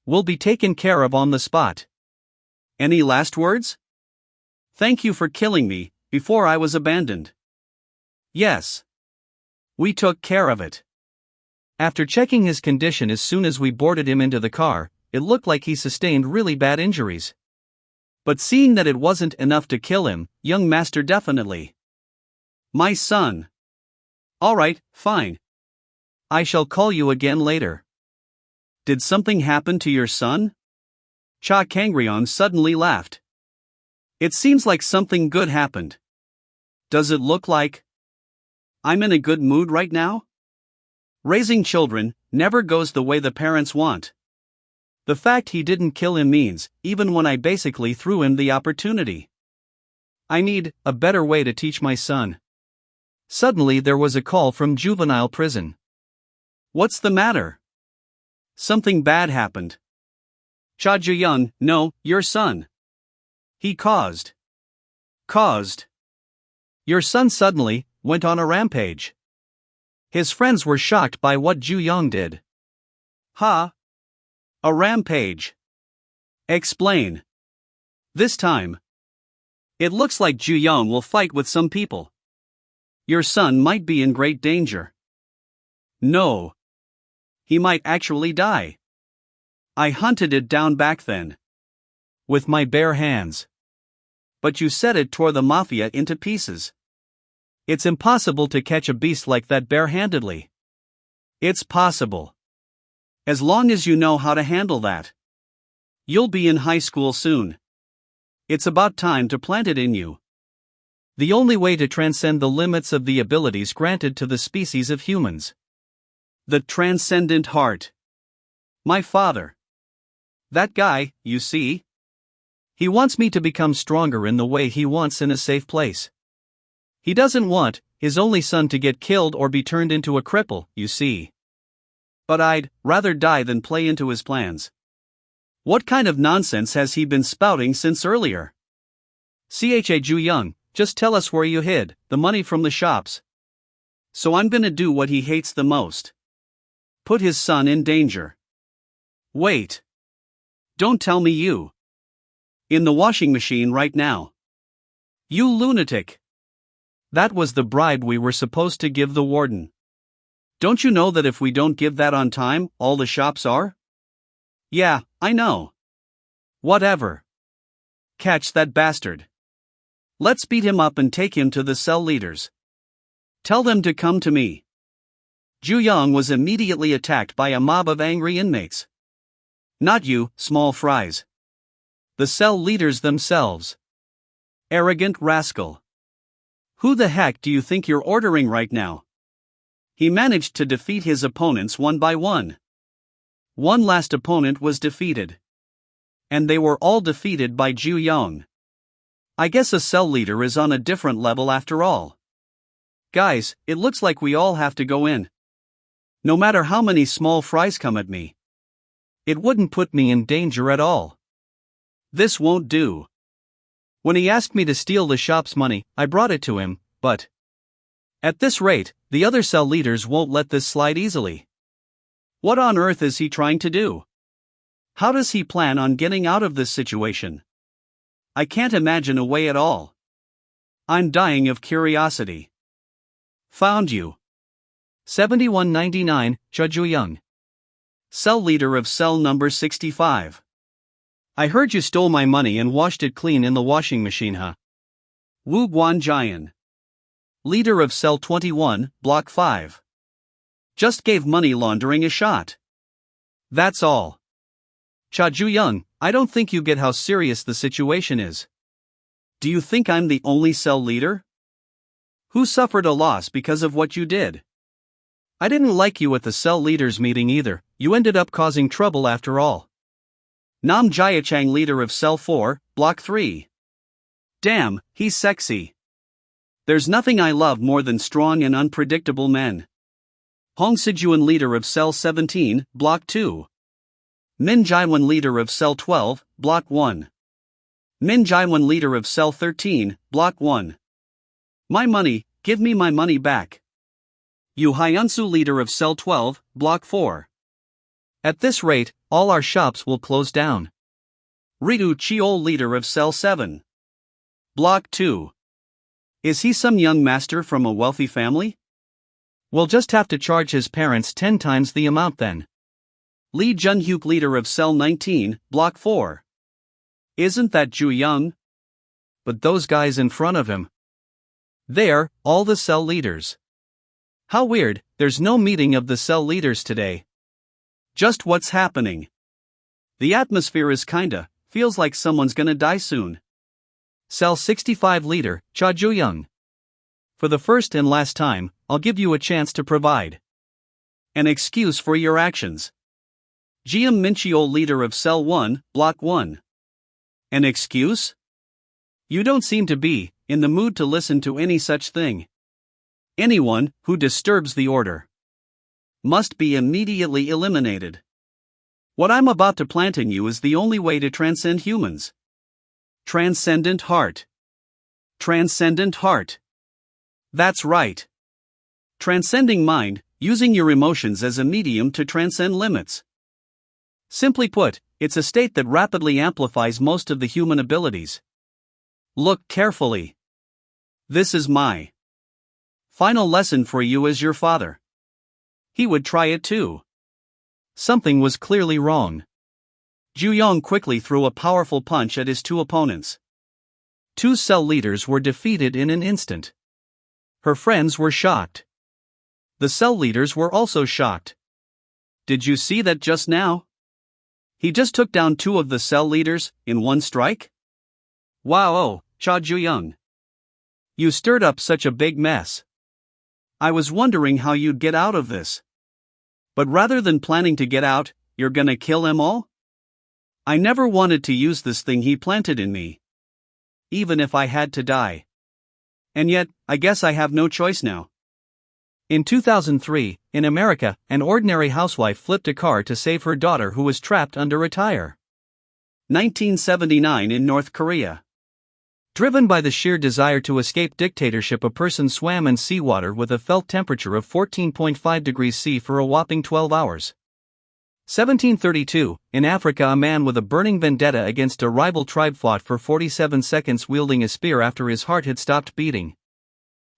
will be taken care of on the spot. Any last words? Thank you for killing me before I was abandoned. Yes. We took care of it. After checking his condition as soon as we boarded him into the car, it looked like he sustained really bad injuries. But seeing that it wasn't enough to kill him, young master definitely. My son. Alright, fine. I shall call you again later. Did something happen to your son? Cha Kangryong suddenly laughed. It seems like something good happened. Does it look like I'm in a good mood right now? Raising children never goes the way the parents want. The fact he didn't kill him means, even when I basically threw him the opportunity, I need a better way to teach my son. Suddenly there was a call from juvenile prison. What's the matter? Something bad happened. Cha Ju-young, no, your son. He caused. Your son suddenly went on a rampage. His friends were shocked by what Ju-young did. Ha! A rampage. Explain. This time, it looks like Ju-young will fight with some people. Your son might be in great danger. No. He might actually die. I hunted it down back then. With my bare hands. But you said it tore the mafia into pieces. It's impossible to catch a beast like that barehandedly. It's possible. As long as you know how to handle that. You'll be in high school soon. It's about time to plant it in you. The only way to transcend the limits of the abilities granted to the species of humans. The transcendent heart. My father. That guy, you see? He wants me to become stronger in the way he wants in a safe place. He doesn't want his only son to get killed or be turned into a cripple, you see. But I'd rather die than play into his plans. What kind of nonsense has he been spouting since earlier? Cha Ju-young, just tell us where you hid the money from the shops. So I'm gonna do what he hates the most. Put his son in danger. Wait. Don't tell me you. In the washing machine right now. You lunatic. That was the bribe we were supposed to give the warden. Don't you know that if we don't give that on time, all the shops are? Yeah, I know. Whatever. Catch that bastard. Let's beat him up and take him to the cell leaders. Tell them to come to me. Ju-young was immediately attacked by a mob of angry inmates. Not you, small fries. The cell leaders themselves. Arrogant rascal. Who the heck do you think you're ordering right now? He managed to defeat his opponents one by one. One last opponent was defeated. And they were all defeated by Ju-young. I guess a cell leader is on a different level after all. Guys, it looks like we all have to go in. No matter how many small fries come at me. It wouldn't put me in danger at all. This won't do. When he asked me to steal the shop's money, I brought it to him, but At this rate, the other cell leaders won't let this slide easily. What on earth is he trying to do? How does he plan on getting out of this situation? I can't imagine a way at all. I'm dying of curiosity. Found you. 7199, Cha-Ju-young. Cell leader of cell number 65. I heard you stole my money and washed it clean in the washing machine, huh? Wu Guanjian. Leader of cell 21, block 5. Just gave money laundering a shot. That's all. Cha-Ju-young, I don't think you get how serious the situation is. Do you think I'm the only cell leader? Who suffered a loss because of what you did? I didn't like you at the cell leaders meeting either, you ended up causing trouble after all. Nam Jiachang, leader of cell 4, block 3. Damn, he's sexy. There's nothing I love more than strong and unpredictable men. Hong Sijuan, leader of cell 17, block 2. Min Jaiwan, leader of cell 12, block 1. Min Jaiwan, leader of cell 13, block 1. My money, give me my money back. Yu Hyunsu, leader of cell 12, block 4. At this rate, all our shops will close down. Ritu Chiol, leader of cell 7. Block 2. Is he some young master from a wealthy family? We'll just have to charge his parents 10 times the amount then. Lee Junhyuk, leader of cell 19, block 4. Isn't that Ju Young? But those guys in front of him. They're all the cell leaders. How weird, there's no meeting of the cell leaders today. Just what's happening? The atmosphere is feels like someone's gonna die soon. Cell 65 leader, Cha-Ju-young. For the first and last time, I'll give you a chance to provide an excuse for your actions. Jiam Minchiol, leader of cell 1, block 1. An excuse? You don't seem to be in the mood to listen to any such thing. Anyone who disturbs the order must be immediately eliminated. What I'm about to plant in you is the only way to transcend humans. Transcendent heart. Transcendent heart. That's right. Transcending mind, using your emotions as a medium to transcend limits. Simply put, it's a state that rapidly amplifies most of the human abilities. Look carefully. This is my final lesson for you as your father. He would try it too. Something was clearly wrong. Ju-young quickly threw a powerful punch at his two opponents. Two cell leaders were defeated in an instant. Her friends were shocked. The cell leaders were also shocked. Did you see that just now? He just took down two of the cell leaders in one strike? Wow, Cha-Ju-young. You stirred up such a big mess. I was wondering how you'd get out of this. But rather than planning to get out, you're gonna kill them all? I never wanted to use this thing he planted in me. Even if I had to die. And yet, I guess I have no choice now. In 2003, in America, an ordinary housewife flipped a car to save her daughter who was trapped under a tire. 1979 in North Korea. Driven by the sheer desire to escape dictatorship, a person swam in seawater with a felt temperature of 14.5 degrees C for a whopping 12 hours. 1732, in Africa, a man with a burning vendetta against a rival tribe fought for 47 seconds wielding a spear after his heart had stopped beating.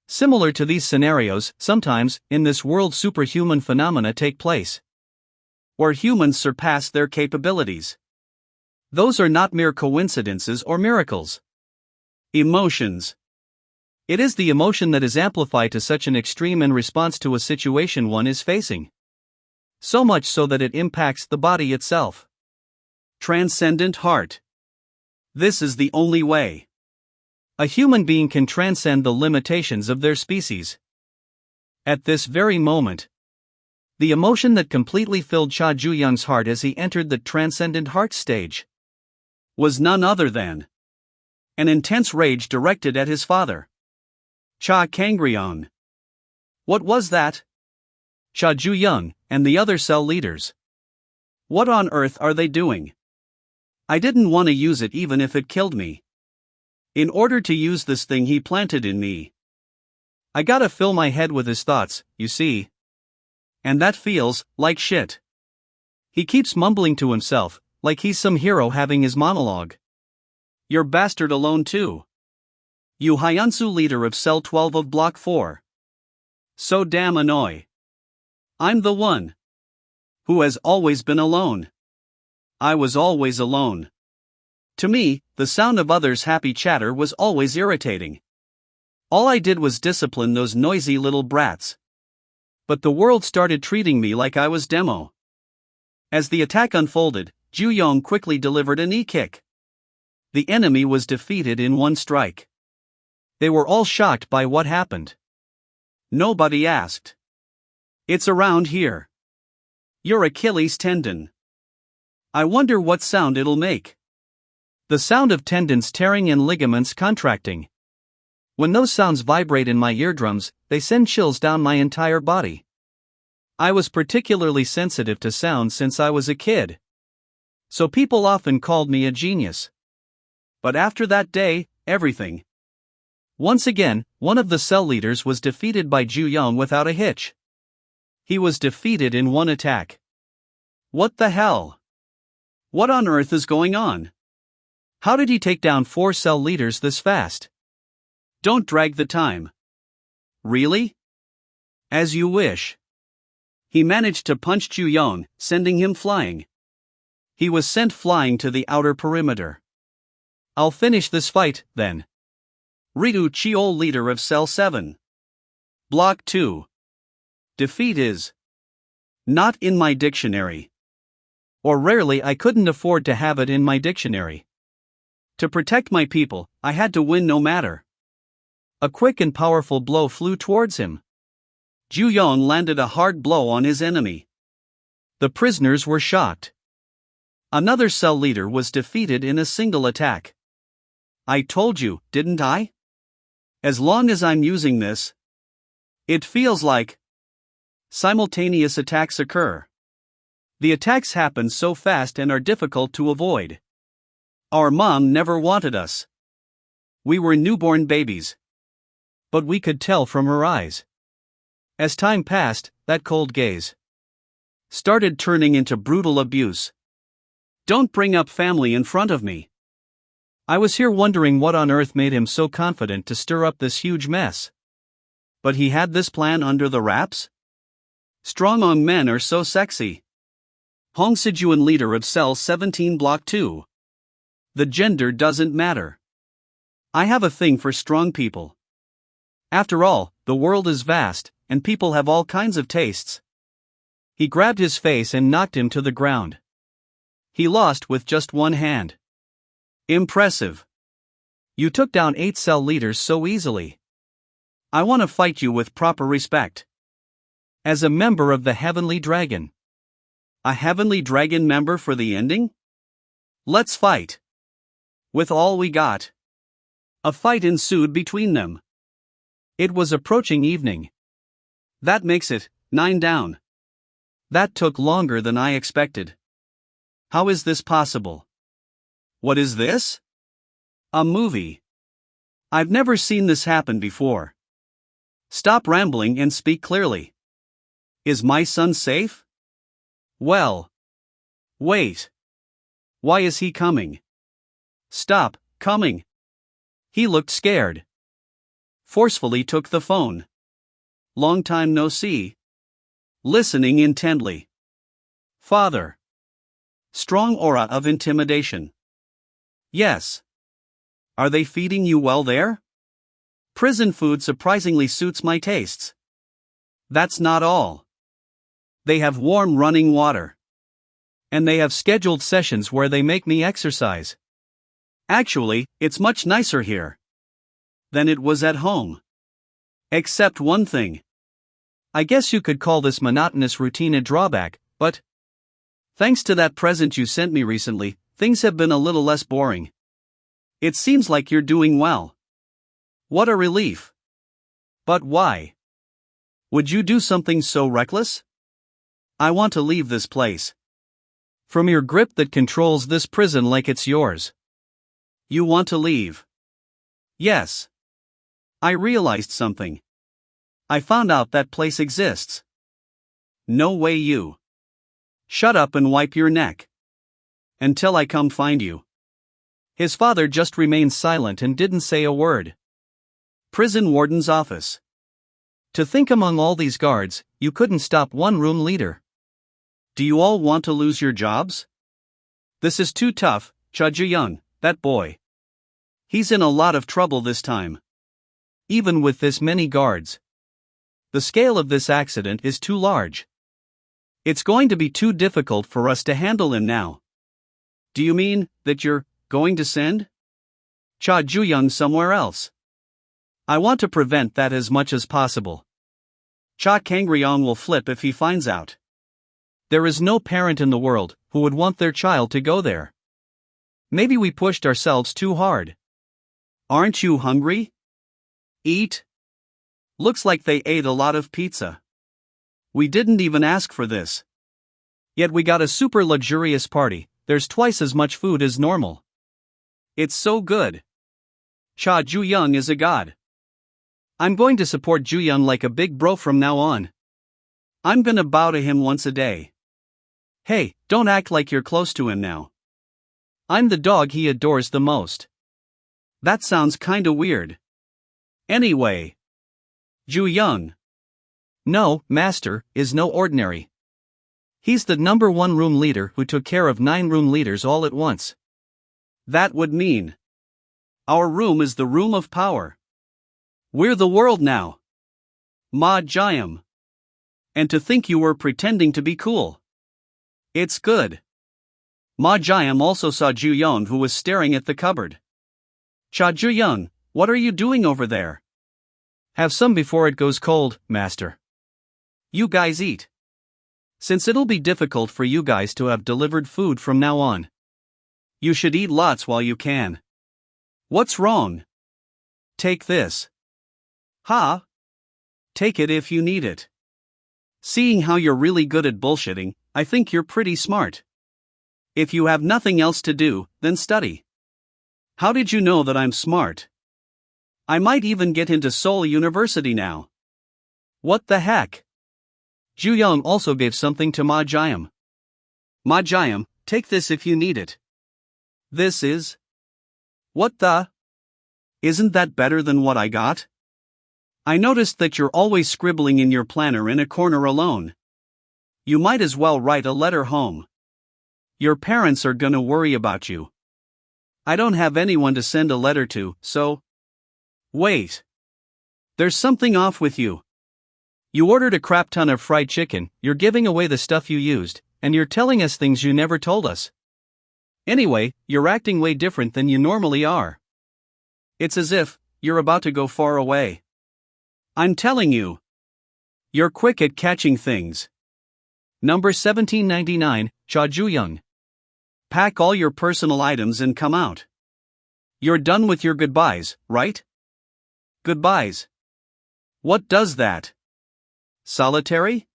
Similar to these scenarios, sometimes, in this world, superhuman phenomena take place. Where humans surpass their capabilities. Those are not mere coincidences or miracles. Emotions. It is the emotion that is amplified to such an extreme in response to a situation one is facing. So much so that it impacts the body itself. Transcendent heart. This is the only way a human being can transcend the limitations of their species. At this very moment, the emotion that completely filled Cha-Ju-young's heart as he entered the transcendent heart stage was none other than an intense rage directed at his father, Cha Kangryong. What was that? Cha-Ju-young and the other cell leaders. What on earth are they doing? I didn't want to use it even if it killed me. In order to use this thing he planted in me, I gotta fill my head with his thoughts, you see. And that feels like shit. He keeps mumbling to himself, like he's some hero having his monologue. You're bastard alone too. You Hyunsu leader of cell 12 of block 4. So damn annoy. I'm the one who has always been alone. I was always alone. To me, the sound of others' happy chatter was always irritating. All I did was discipline those noisy little brats. But the world started treating me like I was demo. As the attack unfolded, Ju Yong quickly delivered a knee kick. The enemy was defeated in one strike. They were all shocked by what happened. Nobody asked. It's around here. Your Achilles tendon. I wonder what sound it'll make. The sound of tendons tearing and ligaments contracting. When those sounds vibrate in my eardrums, they send chills down my entire body. I was particularly sensitive to sound since I was a kid. So people often called me a genius. But after that day, everything. Once again, one of the cell leaders was defeated by Ju Yong without a hitch. He was defeated in one attack. What the hell? What on earth is going on? How did he take down 4 cell leaders this fast? Don't drag the time. Really? As you wish. He managed to punch Ju Yong, sending him flying. He was sent flying to the outer perimeter. I'll finish this fight, then. Ritu Cheol leader of cell 7. Block 2. Defeat is not in my dictionary. Or rarely I couldn't afford to have it in my dictionary. To protect my people, I had to win no matter. A quick and powerful blow flew towards him. Ju Yong landed a hard blow on his enemy. The prisoners were shocked. Another cell leader was defeated in a single attack. I told you, didn't I? As long as I'm using this, it feels like simultaneous attacks occur. The attacks happen so fast and are difficult to avoid. Our mom never wanted us. We were newborn babies. But we could tell from her eyes. As time passed, that cold gaze started turning into brutal abuse. Don't bring up family in front of me. I was here wondering what on earth made him so confident to stir up this huge mess. But he had this plan under the wraps? Strong-armed men are so sexy. Hong Sijuan leader of cell 17 block 2. The gender doesn't matter. I have a thing for strong people. After all, the world is vast, and people have all kinds of tastes. He grabbed his face and knocked him to the ground. He lost with just one hand. Impressive. You took down 8 cell leaders so easily. I want to fight you with proper respect. As a member of the Heavenly Dragon. A Heavenly Dragon member for the ending? Let's fight. With all we got. A fight ensued between them. It was approaching evening. That makes it 9 down. That took longer than I expected. How is this possible? What is this? A movie. I've never seen this happen before. Stop rambling and speak clearly. Is my son safe? Well. Wait. Why is he coming? Stop coming. He looked scared. Forcefully took the phone. Long time no see. Listening intently. Father. Strong aura of intimidation. Yes. Are they feeding you well there? Prison food surprisingly suits my tastes. That's not all. They have warm running water. And they have scheduled sessions where they make me exercise. Actually, it's much nicer here than it was at home. Except one thing. I guess you could call this monotonous routine a drawback, but thanks to that present you sent me recently, things have been a little less boring. It seems like you're doing well. What a relief. But why? Would you do something so reckless? I want to leave this place. From your grip that controls this prison like it's yours. You want to leave? Yes. I realized something. I found out that place exists. No way you. Shut up and wipe your neck. Until I come find you. His father just remained silent and didn't say a word. Prison warden's office. To think among all these guards, you couldn't stop one room leader. Do you all want to lose your jobs? This is too tough, Cha Ju-young, that boy. He's in a lot of trouble this time. Even with this many guards. The scale of this accident is too large. It's going to be too difficult for us to handle him now. Do you mean that you're going to send Cha Ju-young somewhere else? I want to prevent that as much as possible. Cha Kang-ryong will flip if he finds out. There is no parent in the world who would want their child to go there. Maybe we pushed ourselves too hard. Aren't you hungry? Eat? Looks like they ate a lot of pizza. We didn't even ask for this. Yet we got a super luxurious party. There's twice as much food as normal. It's so good. Cha Ju-young is a god. I'm going to support Ju-young like a big bro from now on. I'm gonna bow to him once a day. Hey, don't act like you're close to him now. I'm the dog he adores the most. That sounds kinda weird. Anyway. Ju-young. No, master, is no ordinary. He's the #1 room leader who took care of 9 room leaders all at once. That would mean our room is the room of power. We're the world now. Ma Jayam. And to think you were pretending to be cool. It's good. Ma Jayam also saw Ju-young, who was staring at the cupboard. Cha Ju-young, what are you doing over there? Have some before it goes cold, master. You guys eat. Since it'll be difficult for you guys to have delivered food from now on. You should eat lots while you can. What's wrong? Take this. Ha? Take it if you need it. Seeing how you're really good at bullshitting, I think you're pretty smart. If you have nothing else to do, then study. How did you know that I'm smart? I might even get into Seoul University now. What the heck? Ju-young also gave something to Ma Jayam. Ma Jayam, take this if you need it. This is? What the? Isn't that better than what I got? I noticed that you're always scribbling in your planner in a corner alone. You might as well write a letter home. Your parents are gonna worry about you. I don't have anyone to send a letter to, so... Wait. There's something off with you. You ordered a crap ton of fried chicken, you're giving away the stuff you used, and you're telling us things you never told us. Anyway, you're acting way different than you normally are. It's as if you're about to go far away. I'm telling you. You're quick at catching things. Number 1799, Cha Ju-young. Pack all your personal items and come out. You're done with your goodbyes, right? Goodbyes. What does that? Solitary?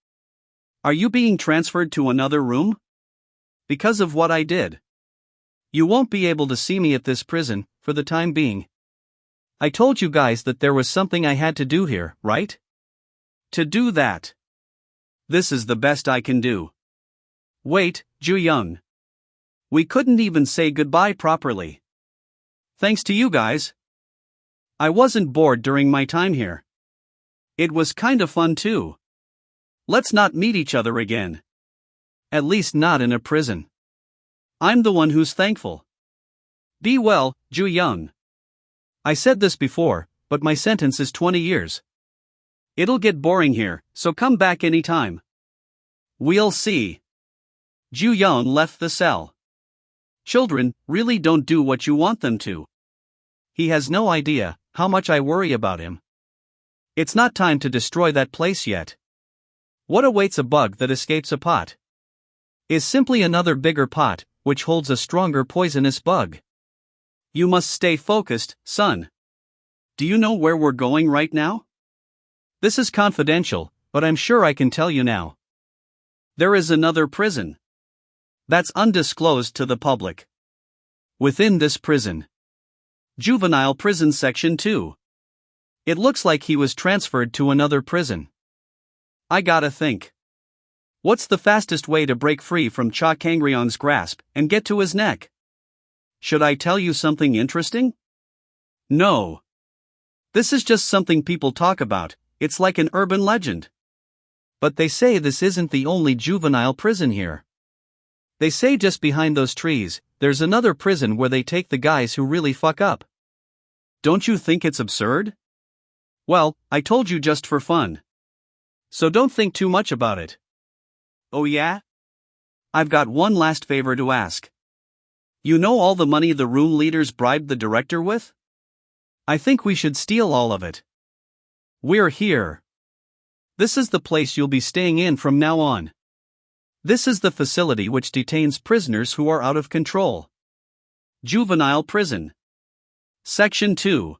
Are you being transferred to another room? Because of what I did. You won't be able to see me at this prison, for the time being. I told you guys that there was something I had to do here, right? To do that. This is the best I can do. Wait, Ju-young. We couldn't even say goodbye properly. Thanks to you guys. I wasn't bored during my time here. It was kinda fun too. Let's not meet each other again. At least not in a prison. I'm the one who's thankful. Be well, Ju-young. I said this before, but my sentence is 20 years. It'll get boring here, so come back anytime. We'll see. Ju-young left the cell. Children really don't do what you want them to. He has no idea how much I worry about him. It's not time to destroy that place yet. What awaits a bug that escapes a pot? Is simply another bigger pot, which holds a stronger poisonous bug. You must stay focused, son. Do you know where we're going right now? This is confidential, but I'm sure I can tell you now. There is another prison. That's undisclosed to the public. Within this prison. Juvenile Prison Section 2. It looks like he was transferred to another prison. I gotta think. What's the fastest way to break free from Cha Kangryong's grasp and get to his neck? Should I tell you something interesting? No. This is just something people talk about, it's like an urban legend. But they say this isn't the only juvenile prison here. They say just behind those trees, there's another prison where they take the guys who really fuck up. Don't you think it's absurd? Well, I told you just for fun. So don't think too much about it. Oh yeah? I've got one last favor to ask. You know all the money the room leaders bribed the director with? I think we should steal all of it. We're here. This is the place you'll be staying in from now on. This is the facility which detains prisoners who are out of control. Juvenile prison. Section 2.